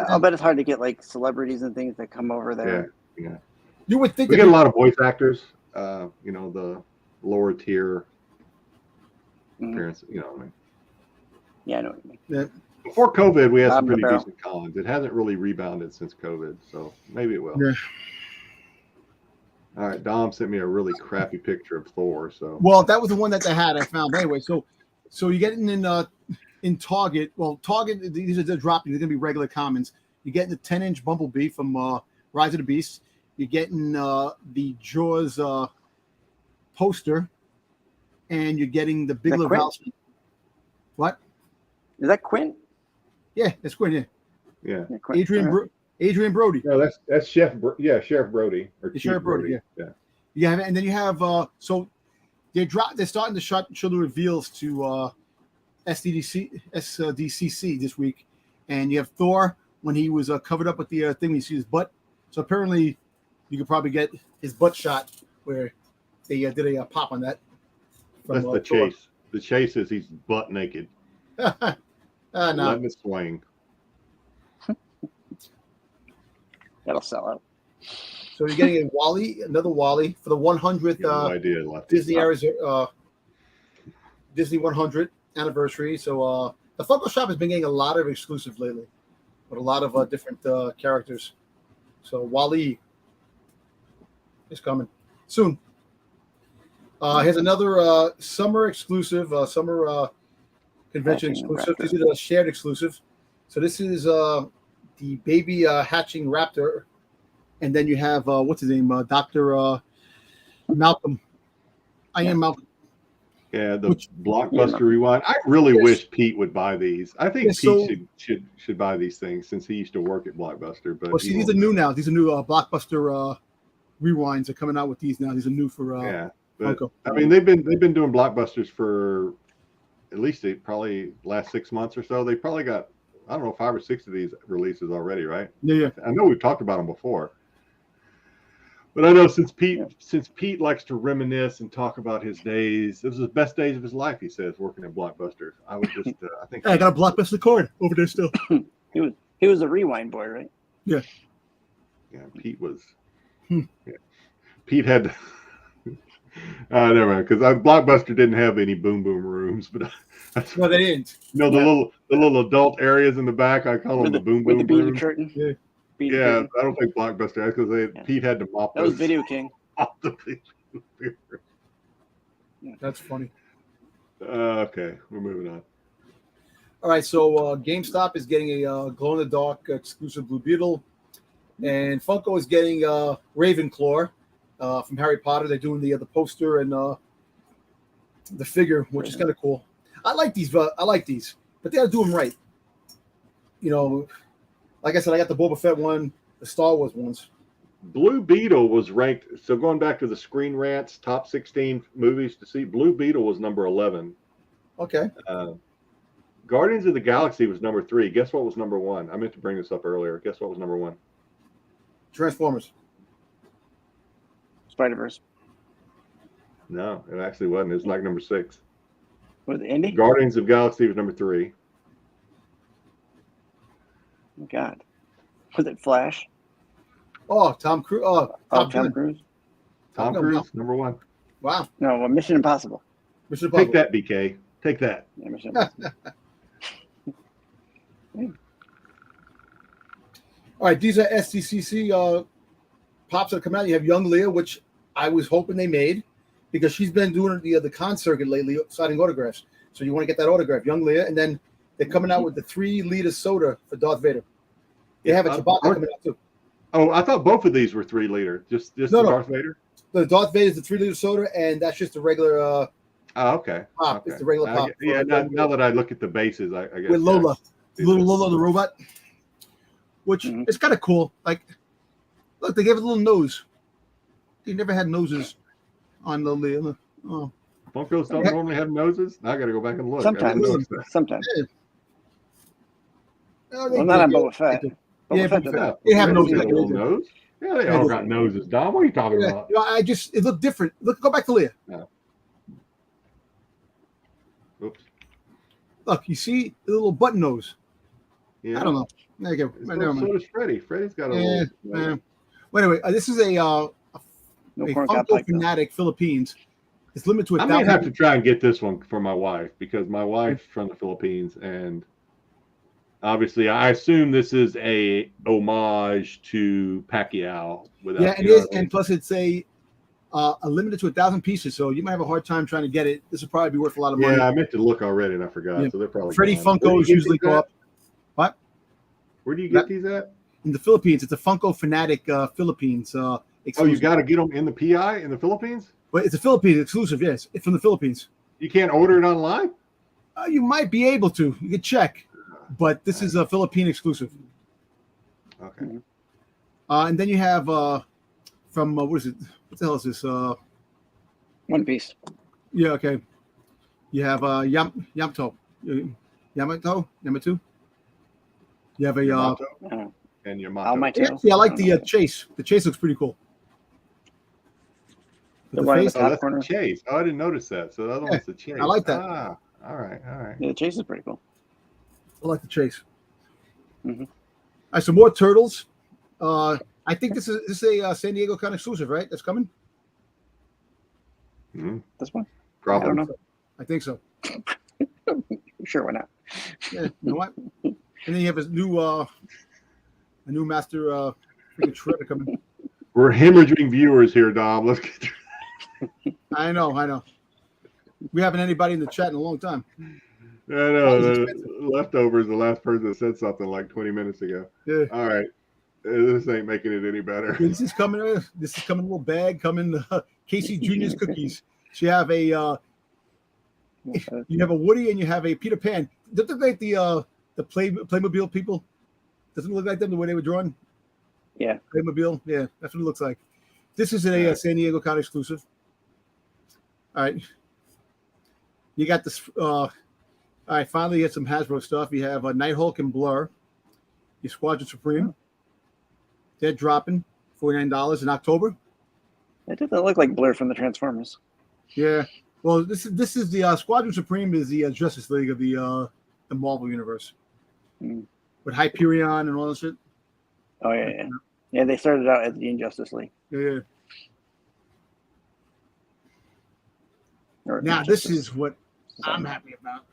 I'll bet it's hard to get like celebrities and things that come over there. Yeah. You would think we get a lot of voice actors. The lower tier appearance. You know what I mean? Yeah, I know what you mean. Yeah. Before COVID, we had some pretty decent cons. It hasn't really rebounded since COVID, so maybe it will. Yeah. All right, Dom sent me a really crappy picture of Thor. So that was the one that they had. I found anyway. So you're getting in Target. Well, Target, these are dropping. They're gonna be regular commons. You're getting the 10-inch Bumblebee from Rise of the Beast. You're getting the Jaws poster, and you're getting the Big Lebowski. What? Is that Quint? Yeah, that's Quint. Yeah. Yeah. Adrian Brody. No, that's Chef. Sheriff Brody or Chief Sheriff Brody. Yeah. Yeah, and then you have so they're starting to show the reveals to SDCC this week, and you have Thor when he was covered up with the thing. You see his butt. So apparently, you could probably get his butt shot where they did a pop on that. That's the chase. The chase is he's butt naked. No. Letting it swing. That'll sell out. So you're getting another Wally for the 100th Disney 100 anniversary. So the Funko Shop has been getting a lot of exclusive lately, with a lot of different characters. So Wally is coming soon. Here's another summer exclusive, summer convention exclusive. This is a shared exclusive. So this is the baby hatching raptor. And then you have, what's his name? Dr. Malcolm. I am Malcolm. Yeah, Blockbuster Rewind. I really wish Pete would buy these. I think Pete should buy these things since he used to work at Blockbuster. But these are new now. These are new Blockbuster Rewinds are coming out with these now. These are new for but, Funko. I mean, they've been doing Blockbusters for at least probably last 6 months or so. They probably got, I don't know, 5 or 6 of these releases already, right? Yeah. I know we've talked about them before. But I know since Pete likes to reminisce and talk about his days, this was the best days of his life, he says, working at Blockbuster. I would just, I think. I got a Blockbuster card over there still. He was a rewind boy, right? Yeah. Yeah, Pete was. Yeah. Pete had. Never mind, because Blockbuster didn't have any boom rooms, but no, they didn't. You know the little adult areas in the back. I call them the boom with the beaded rooms. curtain. Yeah. Yeah, I don't think Blockbuster because Pete had to mop. That was Video King. That's funny. Okay, we're moving on. All right, so GameStop is getting a glow-in-the-dark exclusive Blue Beetle, and Funko is getting Ravenclaw from Harry Potter. They're doing the poster and the figure, which is kind of cool. I like these, but they got to do them right. You know. Like I said, I got the Boba Fett one, the Star Wars ones. Blue Beetle was ranked. So going back to the Screen Rants top 16 movies to see, Blue Beetle was number 11. Okay. Guardians of the Galaxy was number 3. Guess what was number 1? I meant to bring this up earlier. Guess what was number 1? Transformers. Spider-Verse. No, it actually wasn't. It was like number 6. Was it Indy? Guardians of the Galaxy was number 3. Oh, God. Was it Flash? Oh, Tom Cruise. Tom Cruise. Tom Cruise, number 1. Wow. No, well, Mission Impossible. Take that, BK. Take that. Yeah, Mission Impossible. All right, these are SDCC pops that are coming out. You have Young Leah, which I was hoping they made because she's been doing the con circuit lately, signing autographs. So you want to get that autograph, Young Leah, and then they're coming out with the 3-liter soda for Darth Vader. They have a Chewbacca coming out too. Oh, I thought both of these were 3-liter. Just Darth Vader. The Darth Vader is the 3-liter soda, and that's just a regular. Oh, okay. Pop. Okay. It's the regular pop. Yeah. Now that I look at the bases, I guess. With Lola, little Lola the robot, which is kind of cool. Like, look, they gave it a little nose. They never had noses on Lola. Oh. Funkos don't normally have noses. Now I got to go back and look. Sometimes. Yeah. Well, not on Boba Fett. Yeah, Boba Fett. They have noses. Got a little nose. Yeah, they all got noses, Dom. What are you talking about? You know, it looked different. Go back to Leah. Yeah. Oops. Look, you see the little button nose. Yeah. I don't know. So does Freddy. Freddy's got a little. Well, anyway, this is a Funko Fanatic Philippines. It's limited to 1,000. I might have to try and get this one for my wife because my wife's from the Philippines, and obviously, I assume this is a homage to Pacquiao. Yeah, it is, and plus it's a limited to 1,000 pieces, so you might have a hard time trying to get it. This would probably be worth a lot of money. Yeah, I meant to look already, and I forgot. Yeah. So they're probably Freddy Funkos usually go up. What? Where do you get these at? In the Philippines. It's a Funko Fanatic Philippines. Exclusive. Oh, you got to get them in the PI in the Philippines? But it's a Philippines exclusive, yes. It's from the Philippines. You can't order it online? You might be able to. You can check. But this is a Philippine exclusive. Okay. And then you have from what is it? What the hell is this? One Piece. Yeah, okay. You have Yamato. Yamato? You have a Yamato Oh. and Yamato. Almighty. actually, I like the chase. The chase looks pretty cool. The one in the Oh, top that's corner. the chase. Oh, I didn't notice that. So the other one's the chase. I like that. Ah, all right. Yeah, the chase is pretty cool. I like the chase. Mm-hmm. All right, some more turtles. I think this is a San Diego kind of exclusive, right? That's coming. Mm-hmm. This one? Probably. I don't know. I think so. Sure, why not? Yeah, you know what? And then you have a new master freaking shredder coming. We're hemorrhaging viewers here, Dom. Let's get through. I know. We haven't anybody in the chat in a long time. I know. The leftovers, the last person that said something like 20 minutes ago. Yeah. All right. This ain't making it any better. This is coming in a little bag coming Casey Jr.'s cookies. So you have a Woody and you have a Peter Pan. Doesn't it look like the Playmobil people? Doesn't it look like them the way they were drawn? Yeah. Playmobil. Yeah, that's what it looks like. This is a San Diego Con exclusive. All right. You got this. All right. Finally, you get some Hasbro stuff. You have Nighthawk and Blur. Your Squadron Supreme. They're dropping $49 in October. It doesn't look like Blur from the Transformers. Yeah. Well, this is the Squadron Supreme is the Justice League of the Marvel universe with Hyperion and all that shit. Oh yeah. Yeah, they started out as the Injustice League. Yeah. Now this is what I'm happy about.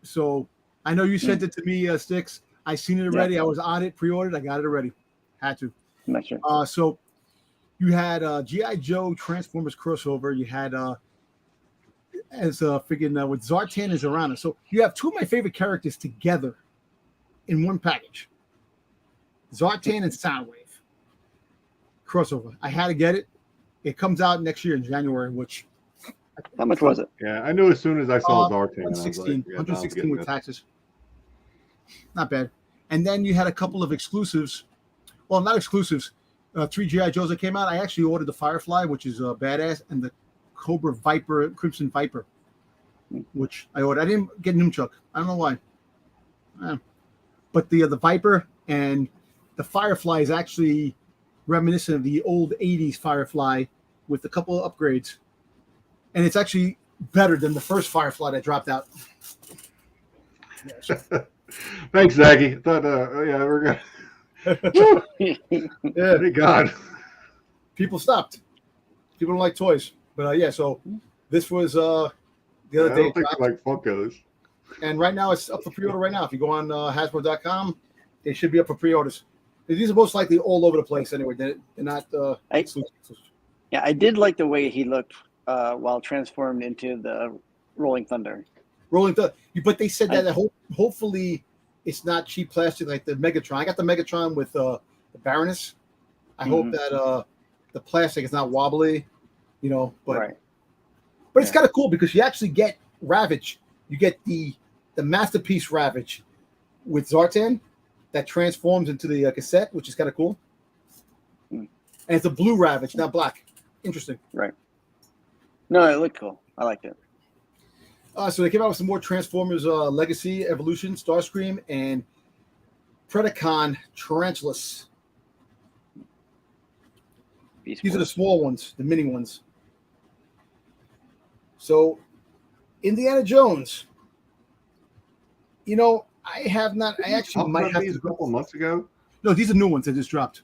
So I know you sent it to me, Styx. I seen it already. Yeah. I was on it, pre-ordered. I got it already. Had to. I'm not sure. So you had G.I. Joe Transformers crossover. You had as freaking with Zartan and Zorana. So you have two of my favorite characters together in one package. Zartan and Soundwave crossover. I had to get it. It comes out next year in January. Which how much was it? Yeah, I knew as soon as I saw Zartan. 116, like, 116 with taxes. Not bad. And then you had a couple of exclusives. Well, not exclusives. 3 G.I. Joes that came out. I actually ordered the Firefly, which is badass, and the Cobra Viper, Crimson Viper, which I ordered. I didn't get Nunchuk. I don't know why. But the Viper and the Firefly is actually reminiscent of the old 80s Firefly with a couple of upgrades. And it's actually better than the first Firefly that dropped out. Thanks, Zaggy. I thought, we're going to. Yeah, thank God. People stopped. People don't like toys, but so this was the other day. I don't think they like Funkos. And right now it's up for pre-order. Right now, if you go on Hasbro.com, it should be up for pre-orders. These are most likely all over the place anyway. They're not exclusive. Yeah, I did like the way he looked while transformed into the Rolling Thunder. But they said that hopefully it's not cheap plastic like the Megatron. I got the Megatron with the Baroness. I hope that the plastic is not wobbly, but it's kind of cool because you actually get Ravage. You get the Masterpiece Ravage with Zartan that transforms into the cassette, which is kind of cool. And it's a blue Ravage, not black. Interesting. Right. No, it looked cool. I liked it. So they came out with some more Transformers Legacy, Evolution, Starscream, and Predacon Tarantulas. These are the small ones, the mini ones. So, Indiana Jones. I have not. I actually might have these a couple months ago. No, these are new ones that just dropped.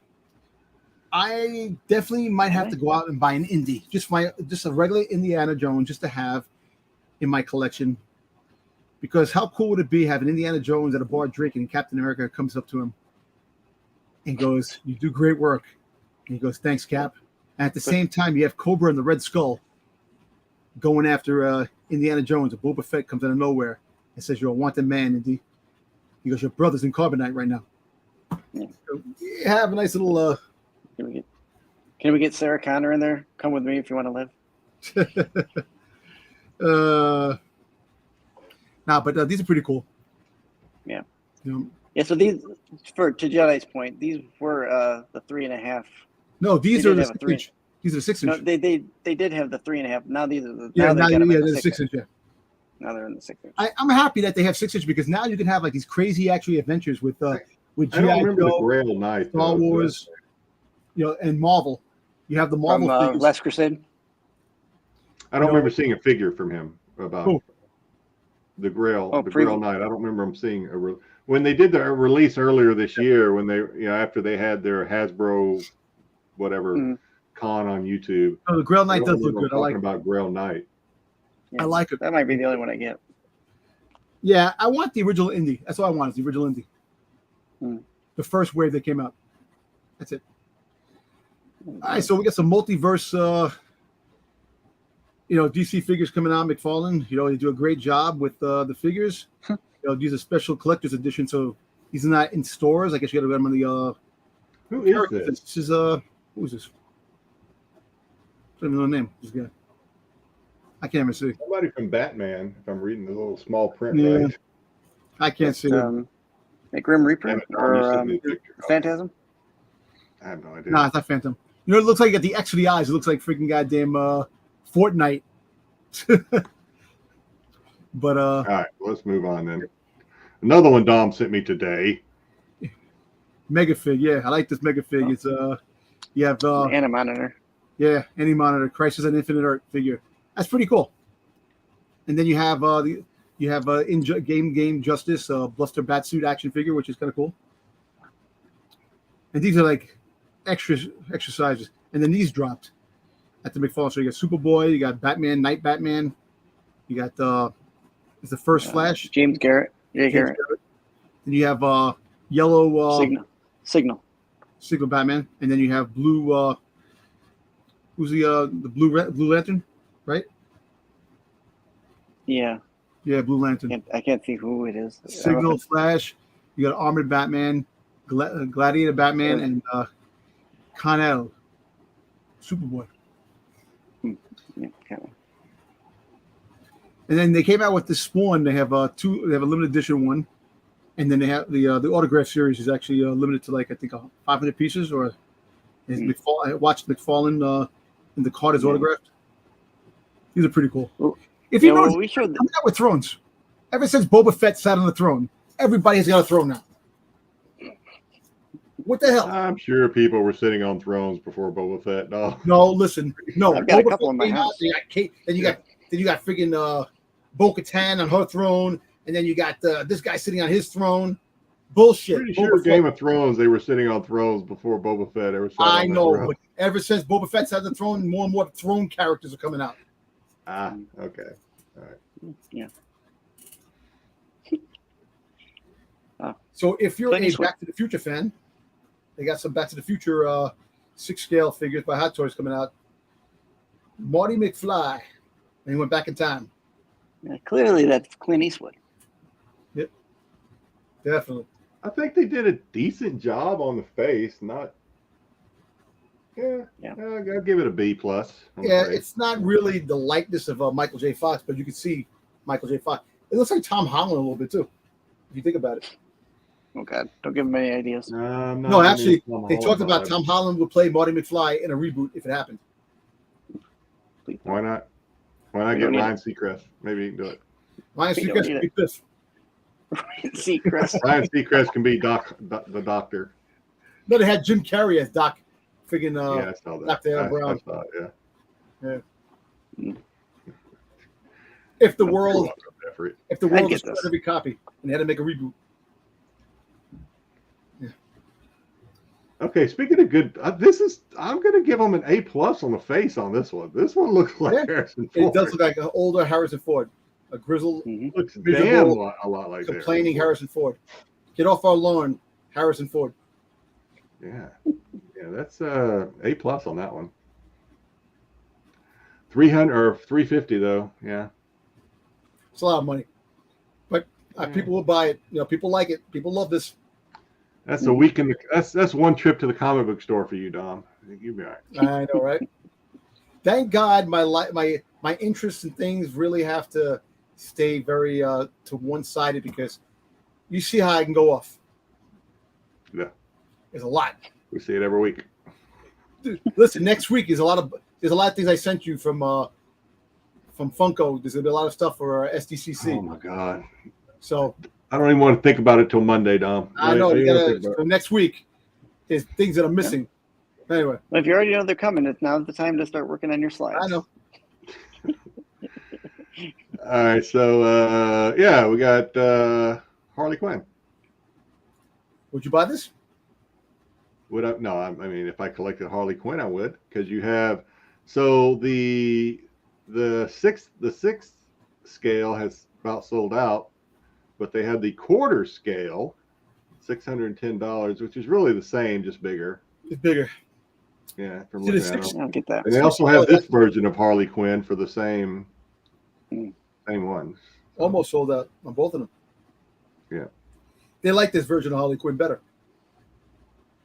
I definitely might have to go out and buy an indie, just a regular Indiana Jones, just to have in my collection. Because how cool would it be having Indiana Jones at a bar drinking and Captain America comes up to him and goes, "You do great work." And he goes, "Thanks, Cap." And at the same time, you have Cobra and the Red Skull going after Indiana Jones. A Boba Fett comes out of nowhere and says, "You're a wanted man, Indy." He goes, "Your brother's in carbonite right now." Yeah. So you have a nice little. Can we get Sarah Connor in there? Come with me if you want to live. But these are pretty cool. Yeah. Yeah, so these, to Jedi's point, these were the 3.5. No, these They are did the have a 6 inch. These are the 6 inch. No, they did have the 3.5. Now these are the Yeah, now they got them at the they're 6 6 inch. Yeah. Now they're in the 6 inch. I'm happy that they have 6 inch because now you can have like these crazy actually adventures with I G.I. don't remember the Joe, Grail Knight, Star Wars, and Marvel. You have the Marvel From figures. Last Crusade. I don't remember seeing a figure from him about the Grail. Oh, the Grail Knight. I don't remember him seeing when they did their release earlier this year. When they, after they had their Hasbro, whatever con on YouTube. Oh, the Grail Knight does look good. I like about Grail Knight. Yeah, I like it. That might be the only one I get. Yeah, I want the original Indy. That's all I want is the original Indy. The first wave that came out. That's it. All right, so we got some multiverse, DC figures coming out. McFarlane, they do a great job with the figures. These are special collector's edition, so these are not in stores. I guess you got to get them on the. Who is this? This is who is this? I don't even know the name. This guy. I can't even see. Somebody from Batman. If I'm reading the little small print, right? I can't see him. Grim Reaper or Phantasm? I have no idea. No, it's not Phantom. It looks like you got the X for the eyes. It looks like freaking goddamn Fortnite. But all right, let's move on then. Another one Dom sent me today. Megafig, yeah, I like this Megafig. It's you have Anti-Monitor. Yeah, Anti-Monitor, Crisis on Infinite Earth figure. That's pretty cool. And then you have Game Justice Bluster Batsuit action figure, which is kind of cool. And these are like exercises. And then these dropped at the McFarlane. So you got Superboy, you got Batman, Night Batman, you got it's the first Flash. James Garrett. Yeah, Garrett. Then you have yellow Signal Batman, and then you have blue. Who's the Blue Lantern, right? Yeah. Yeah, Blue Lantern. I can't see who it is. Signal, Flash. You got Armored Batman, Gladiator Batman, and Con-El, Superboy. Yeah, kind of. And then they came out with the Spawn. They have two. They have a limited edition one, and then they have the autograph series is actually limited to like I think 500 pieces. Or I watched McFarlane in the card is autographed. These are pretty cool. Ooh. If you notice, we showed coming out with thrones. Ever since Boba Fett sat on the throne, everybody's got a throne now. What the hell? I'm sure people were sitting on thrones before Boba Fett. No, listen, no. I've got Boba a couple in my Fett house. Then you got freaking Bo-Katan on her throne, and then you got this guy sitting on his throne. Bullshit. Pretty sure Game of Thrones, they were sitting on thrones before Boba Fett ever sat on I know, throne. but ever since Boba Fett sat on the throne, more and more throne characters are coming out. Ah, okay. All right. Yeah. So if you're a Back to the Future fan, they got some Back to the Future 6-scale figures by Hot Toys coming out. Marty McFly, and he went back in time. Yeah, clearly that's Clint Eastwood. Yep, definitely. I think they did a decent job on the face. I'll give it a B+. Yeah, it's not really the likeness of Michael J. Fox, but you can see Michael J. Fox. It looks like Tom Holland a little bit too, if you think about it. Oh God! Don't give him any ideas. No, actually, they talked about Tom Holland would play Marty McFly in a reboot if it happened. Why not? Why not get Ryan Seacrest? Maybe he can do it. Ryan Seacrest can be pissed. Ryan Seacrest. Ryan Seacrest can be the doctor. No, they had Jim Carrey as Doc. Friggin' I saw that. Dr. Brown. I saw it, yeah. If the world destroyed every copy and they had to make a reboot. Yeah. Okay, speaking of good, I'm going to give them an A+ on the face on this one. This one looks like Harrison Ford. It does look like an older Harrison Ford, a grizzled, looks damn a lot like complaining Harrison Ford. Get off our lawn, Harrison Ford. Yeah, that's A+ on that one. 300 or 350 though. Yeah, it's a lot of money, but people will buy it. People like it. People love this. That's a week in the. That's one trip to the comic book store for you, Dom. You'll be all right. I know, right? Thank God, my interests in things really have to stay very to one sided because you see how I can go off. There's a lot. We see it every week. Dude, listen, next week there's a lot of things I sent you from Funko. There's gonna be a lot of stuff for SDCC. Oh my God! So I don't even want to think about it till Monday, Dom. I know you gotta. So next week is things that are missing. Yeah. Anyway, well, if you already know they're coming, it's now the time to start working on your slides. I know. All right, so yeah, we got Harley Quinn. Would you buy this? No, I mean, if I collected Harley Quinn, I would, because you have the sixth scale has about sold out, but they have the quarter scale, $610, which is really the same, just bigger. It's bigger. Yeah, from looking at them. I don't get that. And they also have this version of Harley Quinn for the same ones. Almost sold out on both of them. Yeah. They like this version of Harley Quinn better.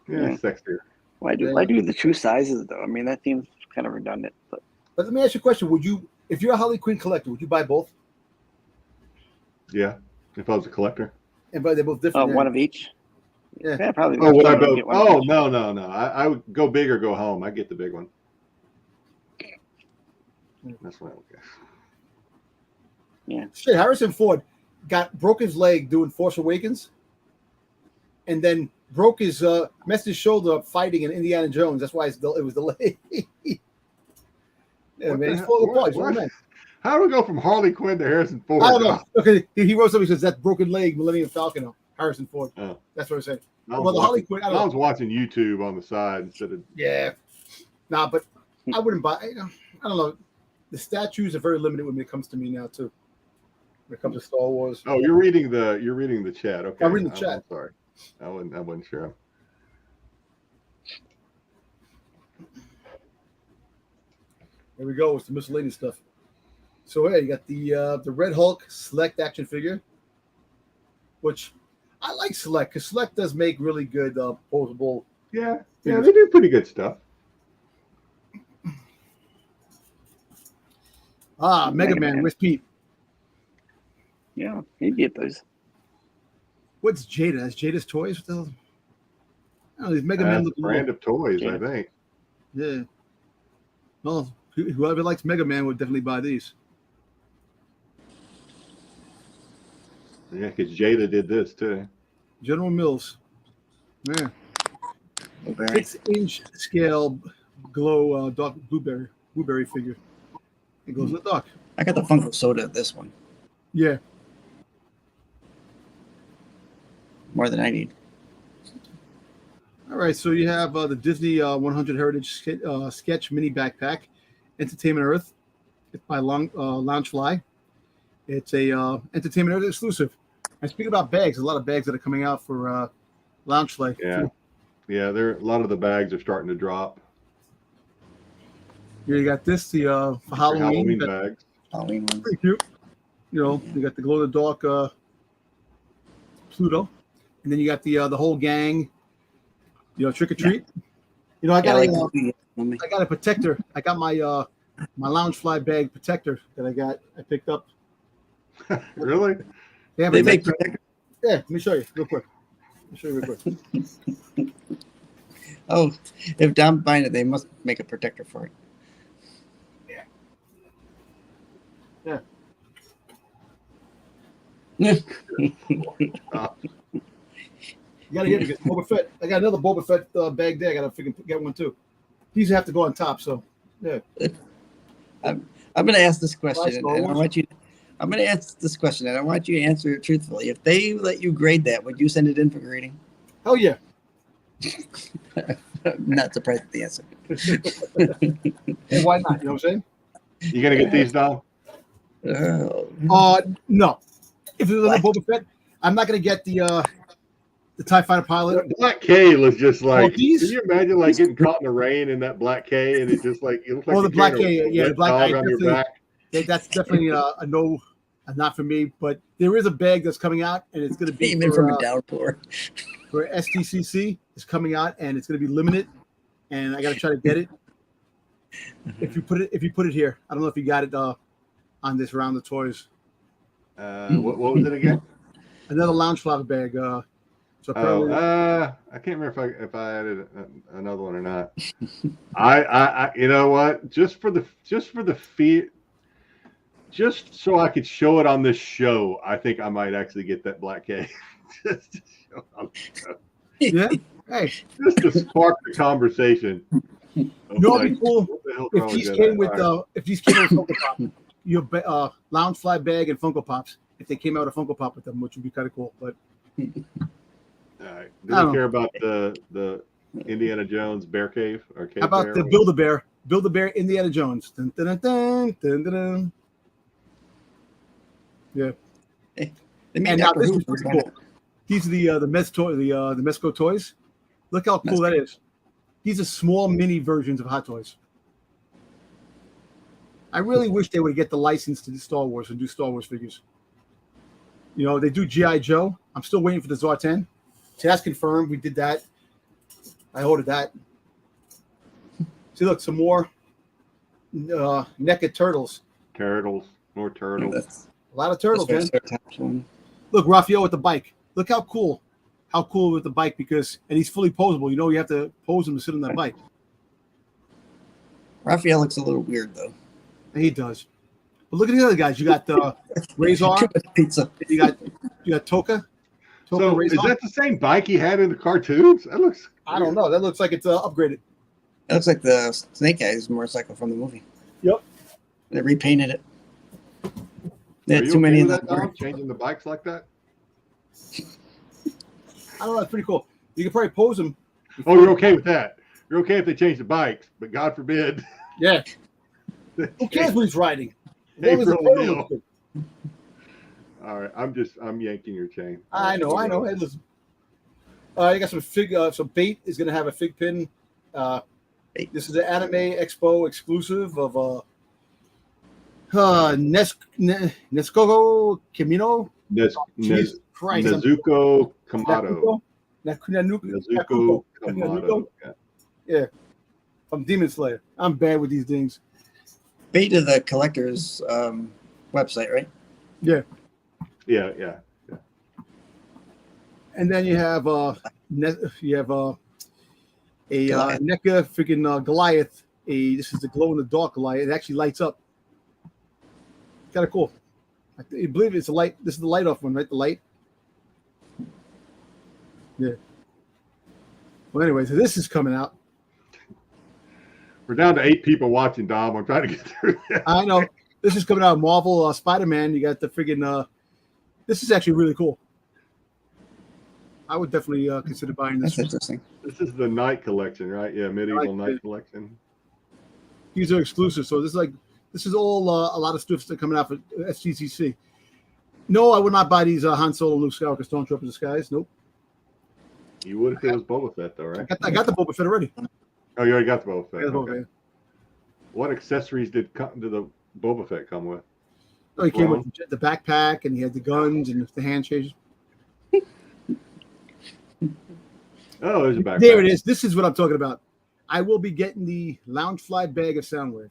Yeah, it's sexier. Why do the two sizes though? I mean, that seems kind of redundant. But let me ask you a question: would you, if you're a Harley Quinn collector, would you buy both? Yeah, if I was a collector. And they're both different. one of each. Yeah, probably. Oh, would I go? Oh, no. I would go big or go home. I get the big one. That's what I would guess. Yeah. Shit, Harrison Ford broke his leg doing Force Awakens, and then messed his shoulder up fighting in Indiana Jones. That's why it was delayed. Yeah, man, he's falling apart. How do we go from Harley Quinn to Harrison Ford? I don't know. Okay, he wrote something that says that broken leg, Millennium Falcon, Harrison Ford. Oh. That's what I said. I was watching YouTube on the side instead of. Yeah. Nah, but I wouldn't buy. I don't know. The statues are very limited when it comes to me now too. When it comes to Star Wars. Oh, you're reading the chat. Okay. I'm reading the chat. I'm sorry. I wasn't sure. There we go. It's the miscellaneous stuff. So hey, you got the Red Hulk Select action figure, which I like Select because Select does make really good posable. Yeah, they do pretty good stuff. Mega Man with Pete. Yeah, he'd get those. What's Jada? Is Jada's toys? What the hell? Oh, these Mega Man looking brand of toys, yeah. I think. Yeah. Well, whoever likes Mega Man would definitely buy these. Yeah, because Jada did this too. General Mills. Yeah. 6-inch scale glow dark blueberry figure. It goes in the dark. I got the Funko Soda of this one. Yeah. More than I need. All right, so you have the Disney 100 Heritage Sketch Mini Backpack, Entertainment Earth. It's by Loungefly. It's a Entertainment Earth exclusive. And speaking about bags, there's a lot of bags that are coming out for Loungefly. Yeah, a lot of the bags are starting to drop. Here you got this, for Halloween bags. Halloween ones. Pretty cute. You know, you got the glow in the dark Pluto, and then you got the whole gang. You know, trick or treat. Yeah. You know, I got a protector. I got my Loungefly bag protector that I picked up. Really? They make protector. Yeah, let me show you real quick. Oh, if Dom buying it, they must make a protector for it. Yeah. You gotta get it. Boba Fett. I got another Boba Fett bag there. I gotta get one too. These have to go on top. So yeah. I'm gonna ask this question, and I want you. I'm gonna ask this question, and I want you to answer it truthfully. If they let you grade that, would you send it in for grading? Oh yeah. I'm not surprised at the answer. And why not? You know what I'm saying? You gonna get these, Dom? No. If it's a Boba Fett, I'm not gonna get the TIE Fighter pilot. That Black K was just like. Can you imagine like getting caught in the rain in that Black K, and it just like it looks like the Black K, the Black K on your back. That's definitely a no, not for me. But there is a bag that's coming out, and it's gonna be from a downpour. For STCC is coming out, and it's gonna be limited, and I gotta try to get it. If you put it here, I don't know if you got it on this round of toys. What was it again? Another Loungefly bag. So I can't remember if I added another one or not. I you know what? Just for the fear, just so I could show it on this show, I think I might actually get that black K. Just to show it on the show. Yeah. Hey. Just to spark the conversation. You know what'd be cool? If these came with Funko Pop, your lounge fly bag and Funko Pops. If they came out a Funko Pop with them, which would be kind of cool. But all right. Do you care about the Indiana Jones Bear Cave or Cave? How about Bear? the Build-A-Bear Indiana Jones? Dun, dun, dun, dun, dun, dun. Yeah. Hey, they made And now this is pretty cool. cool. These are the Mezco toys. Look how cool that is. These are small mini versions of Hot Toys. I really wish they would get the license to do Star Wars and do Star Wars figures. You know, they do G.I. Joe. I'm still waiting for the Zartan. So that's confirmed. We did that. I ordered that. See, look, some more NECA turtles. More turtles. A lot of turtles, man. Look, Raphael with the bike. Look how cool. How cool with the bike and he's fully posable. You know, you have to pose him to sit on that bike. Raphael looks a little weird, though. And he does. But look at the other guys. You got Razor. Pizza. You got Toka. So Razor. is that the same bike he had in the cartoons? That looks. I don't know. That looks like it's upgraded. It looks like the Snake Eyes motorcycle from the movie. Yep. They repainted it. They had Are you too many okay in with that that, changing the bikes like that? I don't know. It's pretty cool. You can probably pose them. Oh, you're okay with that? You're okay if they change the bikes, but God forbid. Yeah. Who cares when he's riding? April O'Neil. All right, I'm yanking your chain. I know. Hey, listen. You got some bait is going to have a fig pin. This is an Anime Expo exclusive of Nescogo Camino. Jesus Christ. Nezuko Kamado. Nezuko Kamado. Yeah. I'm Demon Slayer. I'm bad with these things. Bait of the collector's website, right? Yeah. Yeah. And then you have a NECA freaking Goliath. This is the glow in the dark Goliath. It actually lights up. Kind of cool. I believe it's a light. This is the light off one, right? The light. Yeah. Well, anyway, so this is coming out. We're down to 8 people watching, Dom. I'm trying to get through this. I know. This is coming out. Marvel Spider-Man. You got the friggin' this is actually really cool. I would definitely consider buying this. That's interesting. This is the Night Collection, right? Yeah, Medieval Night Collection. These are exclusive. So this is all a lot of stuff that are coming out for SGCC. No, I would not buy these Han Solo and Luke Skywalker Stormtrooper disguise. Nope. You would if it was Boba Fett, though, right? I got the Boba Fett already. Oh, you already got the Boba Fett. Okay. What accessories did the Boba Fett come with? Oh, he came with the backpack, and he had the guns and the hand changes. Oh, there's a backpack. There it is. This is what I'm talking about. I will be getting the Loungefly bag of Soundwave.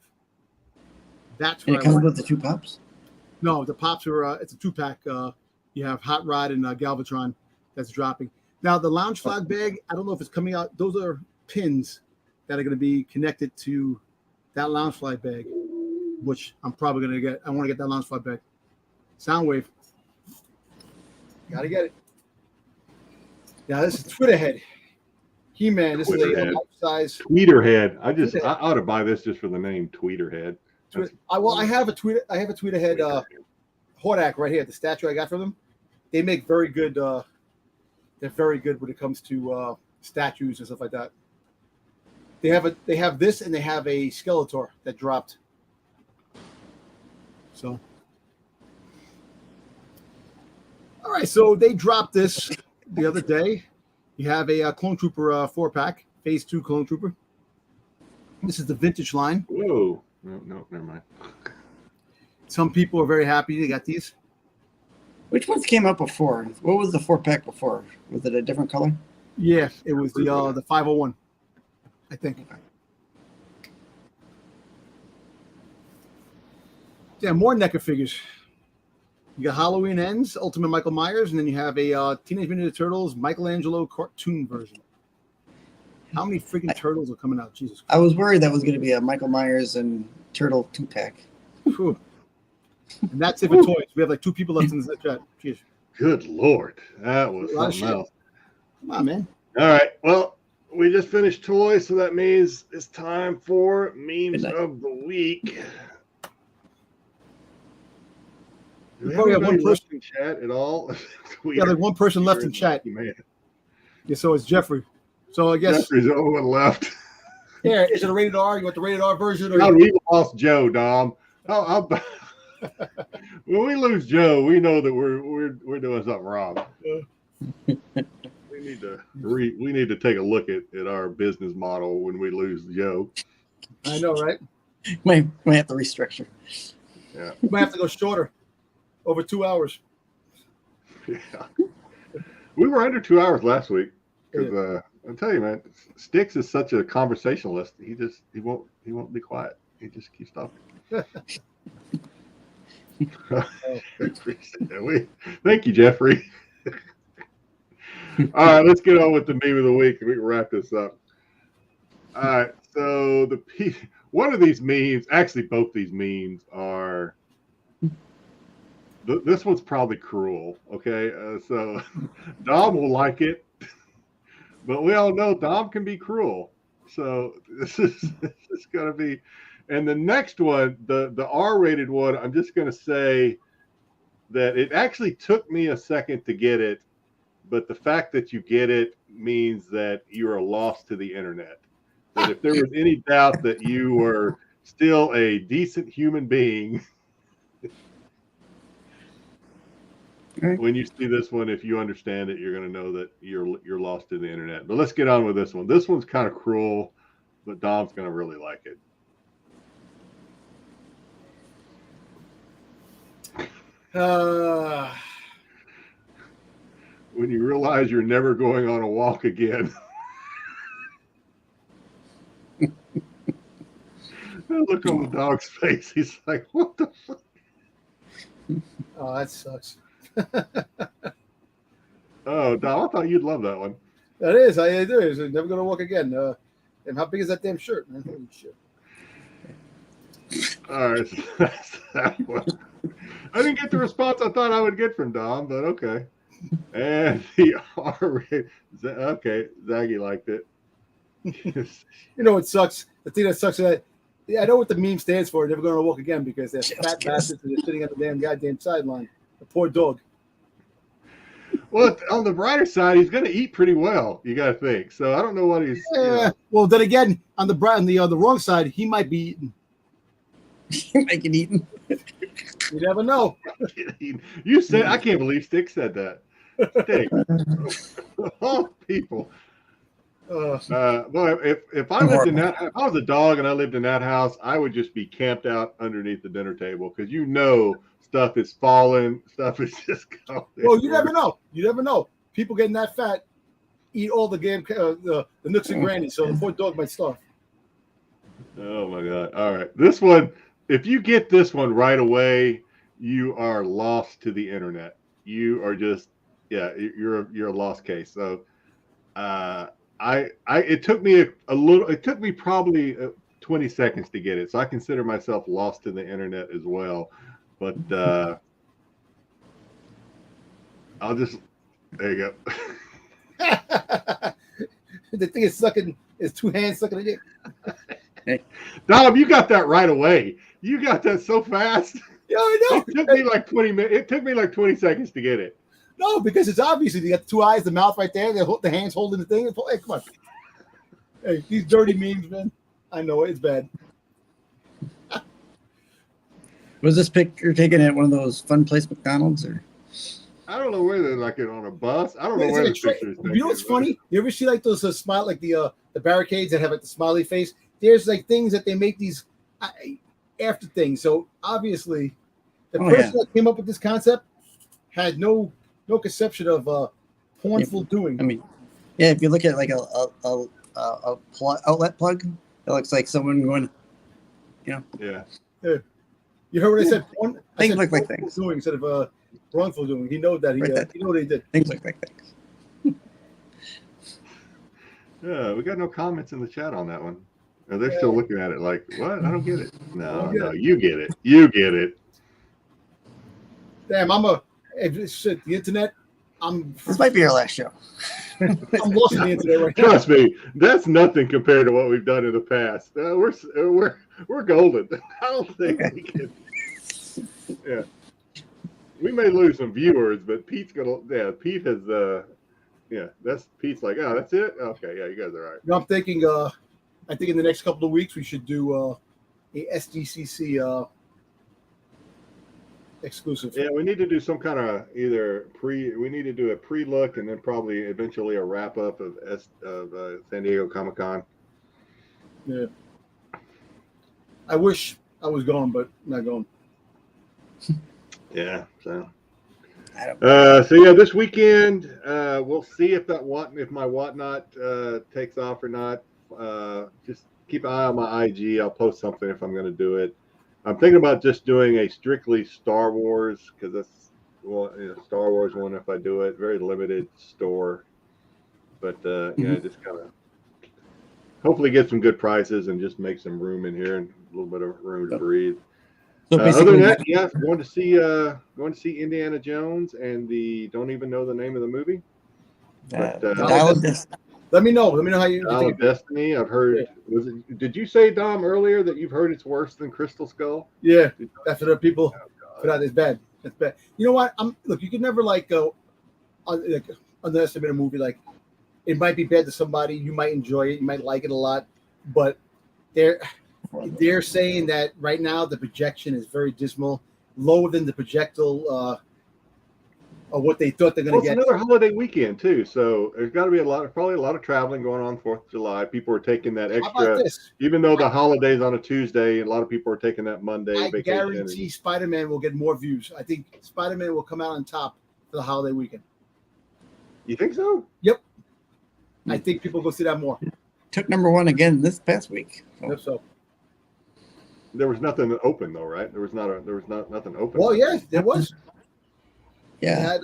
That's what it comes with the 2 pops? No, the pops are it's a 2-pack. You have Hot Rod and Galvatron that's dropping. Now the Loungefly bag, I don't know if it's coming out. Those are pins that are going to be connected to that Loungefly bag, which I'm probably going to get. I want to get that Loungefly bag. Soundwave. Gotta get it. Now this is Twitter Head. He-Man. This is a life-size Tweeter Head. I ought to buy this just for the name Tweeter Head. I have a Tweeter. I have a Tweeter Head Hordak right here. The statue I got from them. They make very good. They're very good when it comes to statues and stuff like that. They have this, and they have a Skeletor that dropped. So, all right. So they dropped this the other day. You have a Clone Trooper 4-pack, Phase 2 Clone Trooper. This is the vintage line. Whoa. No, never mind. Some people are very happy they got these. Which ones came out before? What was the 4-pack before? Was it a different color? Yeah, it was the 501, I think. Yeah, more NECA figures. You got Halloween Ends, Ultimate Michael Myers, and then you have a Teenage Mutant Ninja Turtles Michelangelo cartoon version. How many freaking turtles are coming out? Jesus Christ. I was worried that was going to be a Michael Myers and Turtle 2-pack. And that's it for toys. We have like 2 people left in the chat. Jeez. Good Lord. That was something else. Come on, man. All right. Well, we just finished toys, so that means it's time for memes of the week. Do we probably have one person in chat at all? Yeah, like one person left in chat. Man. Yeah, so it's Jeffrey. So I guess Jeffrey's the only one left. Yeah, is it a rated R? You want the rated R version? Or No, we lost Joe, Dom. When we lose Joe, we know that we're doing something wrong. We need to take a look at our business model when we lose Joe. I know, right? Might have to restructure. Yeah, we might have to go shorter, over 2 hours. Yeah, we were under 2 hours last week because I'll tell you, man, Styx is such a conversationalist. He won't be quiet. He just keeps talking. Thank you, Jeffrey. All right, let's get on with the meme of the week and we can wrap this up. All right, so one of these memes, actually both these memes are, this one's probably cruel, okay? So Dom will like it, but we all know Dom can be cruel. So this is going to be, and the next one, the R-rated one, I'm just going to say that it actually took me a second to get it, but the fact that you get it means that you are lost to the internet. That if there was any doubt that you were still a decent human being, when you see this one, if you understand it, you're going to know that you're lost to the internet. But let's get on with this one. This one's kind of cruel, but Dom's going to really like it. When you realize you're never going on a walk again. Look on the dog's face. He's like, what the fuck? Oh, that sucks. Oh, Dom, I thought you'd love that one. That is. I do. It's never going to walk again. And how big is that damn shirt, man? Holy shit. All right. So that's that one. I didn't get the response I thought I would get from Dom, but okay. And the R-rated. Okay, Zaggy liked it. You know what sucks? The thing that sucks is that I know what the meme stands for. Never going to walk again because they're fat bastards and they're sitting at the damn goddamn sideline. The poor dog. Well, on the brighter side, he's going to eat pretty well. You got to think. So I don't know what he's. Yeah. You know. Well, then again, on the wrong side, he might be eaten. He might get eaten. You never know. You said, I can't believe Styx said that. Styx. All people. Well, if I lived in that, if I was a dog and I lived in that house, I would just be camped out underneath the dinner table because stuff is falling, stuff is just going. Well, you never know. You never know. People getting that fat eat all the nooks and grannies, so the poor dog might starve. Oh my God! All right, this one. If you get this one right away, you are lost to the internet. You are just, you're a lost case. So, it took me it took me probably 20 seconds to get it. So I consider myself lost to the internet as well. But I'll just, there you go. The thing is sucking, is 2 hands sucking it. Dom, you got that right away. You got that so fast. Yeah, I know. It took me like 20 minutes. It took me like 20 seconds to get it. No, because it's obviously you got the 2 eyes, the mouth right there, the hands holding the thing. Hey, come on. Hey, these dirty memes, man. I know it's bad. Was this picture taken at one of those fun place McDonald's or? I don't know where they're like it on a bus. I don't know where the picture is. You know what's funny? You ever see like those smile, like the barricades that have like the smiley face? There's like things that they make these after things. So obviously, the person that came up with this concept had no conception of pornful doing. I mean, yeah, if you look at like a outlet plug, it looks like someone going, Yeah. You heard what I said? Things look like things. Doing instead of wrongful doing. He know that he know what he did. Things like that. Yeah, we got no comments in the chat on that one. They're still looking at it like, what? I don't get it. No, you get it. You get it. Damn, it's the internet. This might be our last show. I'm lost in the internet right now. Trust me, that's nothing compared to what we've done in the past. We're golden. I don't think we can. Yeah, we may lose some viewers, but Pete's gonna. Yeah, Pete has. That's Pete's like, oh, that's it. Okay, yeah, you guys are all right. No, I'm thinking. I think in the next couple of weeks we should do a SDCC exclusive. Yeah, we need to do some kind of we need to do a pre-look and then probably eventually a wrap-up of San Diego Comic-Con. Yeah. I wish I was going, but not going. Yeah, so yeah, this weekend we'll see if my whatnot takes off or not. Just keep an eye on my IG. I'll post something if I'm going to do it. I'm thinking about just doing a strictly Star Wars because that's Star Wars one if I do it. Very limited store, but just kind of hopefully get some good prices and just make some room in here and a little bit of room to breathe. So other than that, going to see Indiana Jones and the don't even know the name of the movie. But, let me know how you think of Destiny. I've heard. Did you say, Dom, earlier that you've heard it's worse than Crystal Skull? Yeah, that's what people put out. It's bad. It's bad. You know what? Look, you can never underestimate a movie. Like, it might be bad to somebody. You might enjoy it. You might like it a lot, but they're saying that right now the projection is very dismal, lower than the projectile. Of what they thought they're going to get. It's another holiday weekend too, so there's got to be probably a lot of traveling going on 4th of July. People are taking that extra, even though the holiday's on a Tuesday, and a lot of people are taking that Monday vacation. Guarantee Spider-Man will get more views. I think Spider-Man will come out on top for the holiday weekend. You think so? Yep. I think people go see that more. Took #1 again this past week. So. There was nothing open though, right? There was nothing open. Well, yeah, there was. Yeah.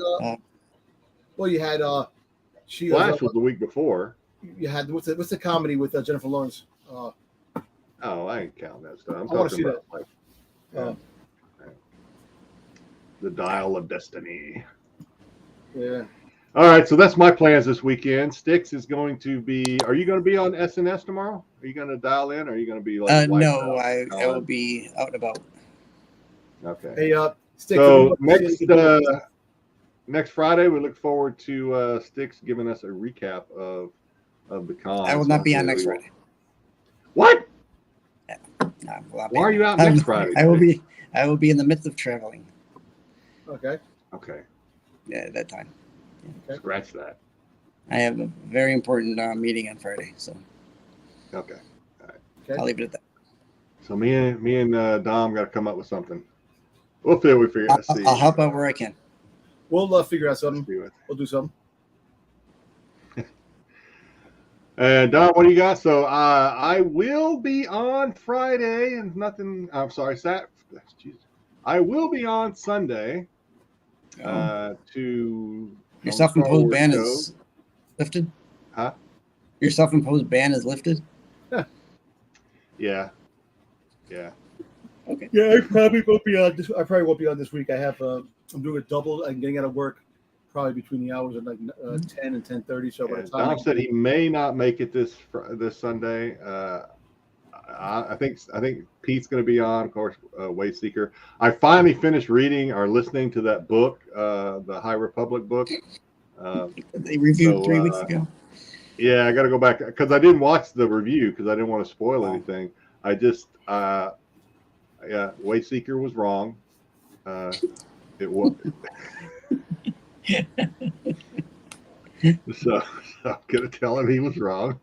You had Flash was the week before. You had what's the comedy with Jennifer Lawrence? I ain't counting that stuff. I'm talking about the Dial of Destiny. Yeah. All right, so that's my plans this weekend. Styx is going to be. Are you going to be on SNS tomorrow? Are you going to dial in? Or are you going to be like? No, I will be out and about. Okay. Hey, Styx. So next Friday, we look forward to Styx giving us a recap of the con. I will not be on next Friday. What? Yeah. No, why are you out next Friday? I will be in the midst of traveling. Okay. Yeah, at that time. Yeah. Okay. Scratch that. I have a very important meeting on Friday, so. Okay. All right. Okay. I'll leave it at that. So me and Dom got to come up with something. We'll figure. I'll help out where I can. We'll figure out something. We'll do something. And Don, what do you got? So I will be on Friday and nothing. I'm sorry, I will be on Sunday. To your self-imposed ban is lifted. Huh? Your self-imposed ban is lifted. Yeah. Okay. Yeah, I probably won't be on this. I probably won't be on this week. I have. I'm doing a double. I'm getting out of work probably between the hours of 10 and 10:30. So by the time Dom said he may not make it this Sunday. I think Pete's going to be on, of course. Wayseeker. I finally finished reading or listening to that book, the High Republic book. They reviewed 3 weeks ago. Yeah, I got to go back because I didn't watch the review because I didn't want to spoil anything. I just, Wayseeker was wrong. It was. So I'm gonna tell him he was wrong.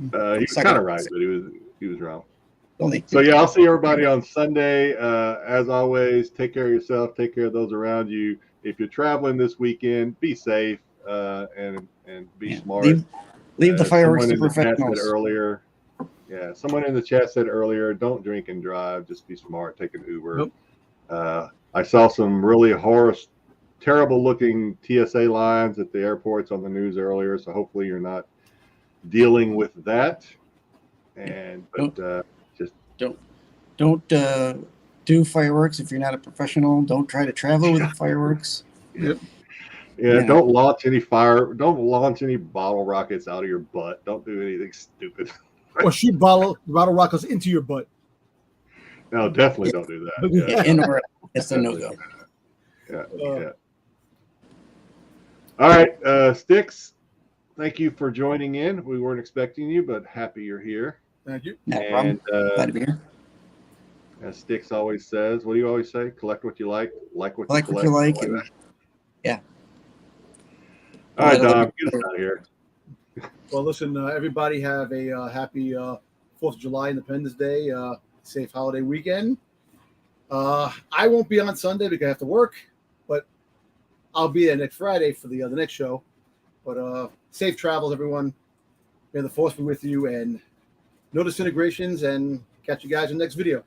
He was kind of right, but he was wrong. So yeah, I'll see everybody on Sunday. As always, take care of yourself. Take care of those around you. If you're traveling this weekend, be safe and be smart. Leave the fireworks to professionals. Someone in the chat said earlier, don't drink and drive. Just be smart. Take an Uber. Nope. I saw some really terrible looking TSA lines at the airports on the news earlier. So hopefully you're not dealing with that. And don't do fireworks if you're not a professional. Don't try to travel with fireworks. Yep. Yeah, don't launch any bottle rockets out of your butt. Don't do anything stupid. Or shoot bottle rockets into your butt. No, definitely don't do that. Yeah. In or it's a no-go. Yeah. All right, Styx, thank you for joining in. We weren't expecting you, but happy you're here. Thank you. No problem. Glad to be here. As Styx always says, what do you always say? Collect what you like what you collect. What you like. And, yeah. All right, Dom, get us out of here. Well, listen, everybody have a happy 4th of July, Independence Day, safe holiday weekend. I won't be on Sunday because I have to work, but I'll be there next Friday for the next show. But safe travels, everyone. May the force be with you, and no disintegrations, and catch you guys in the next video.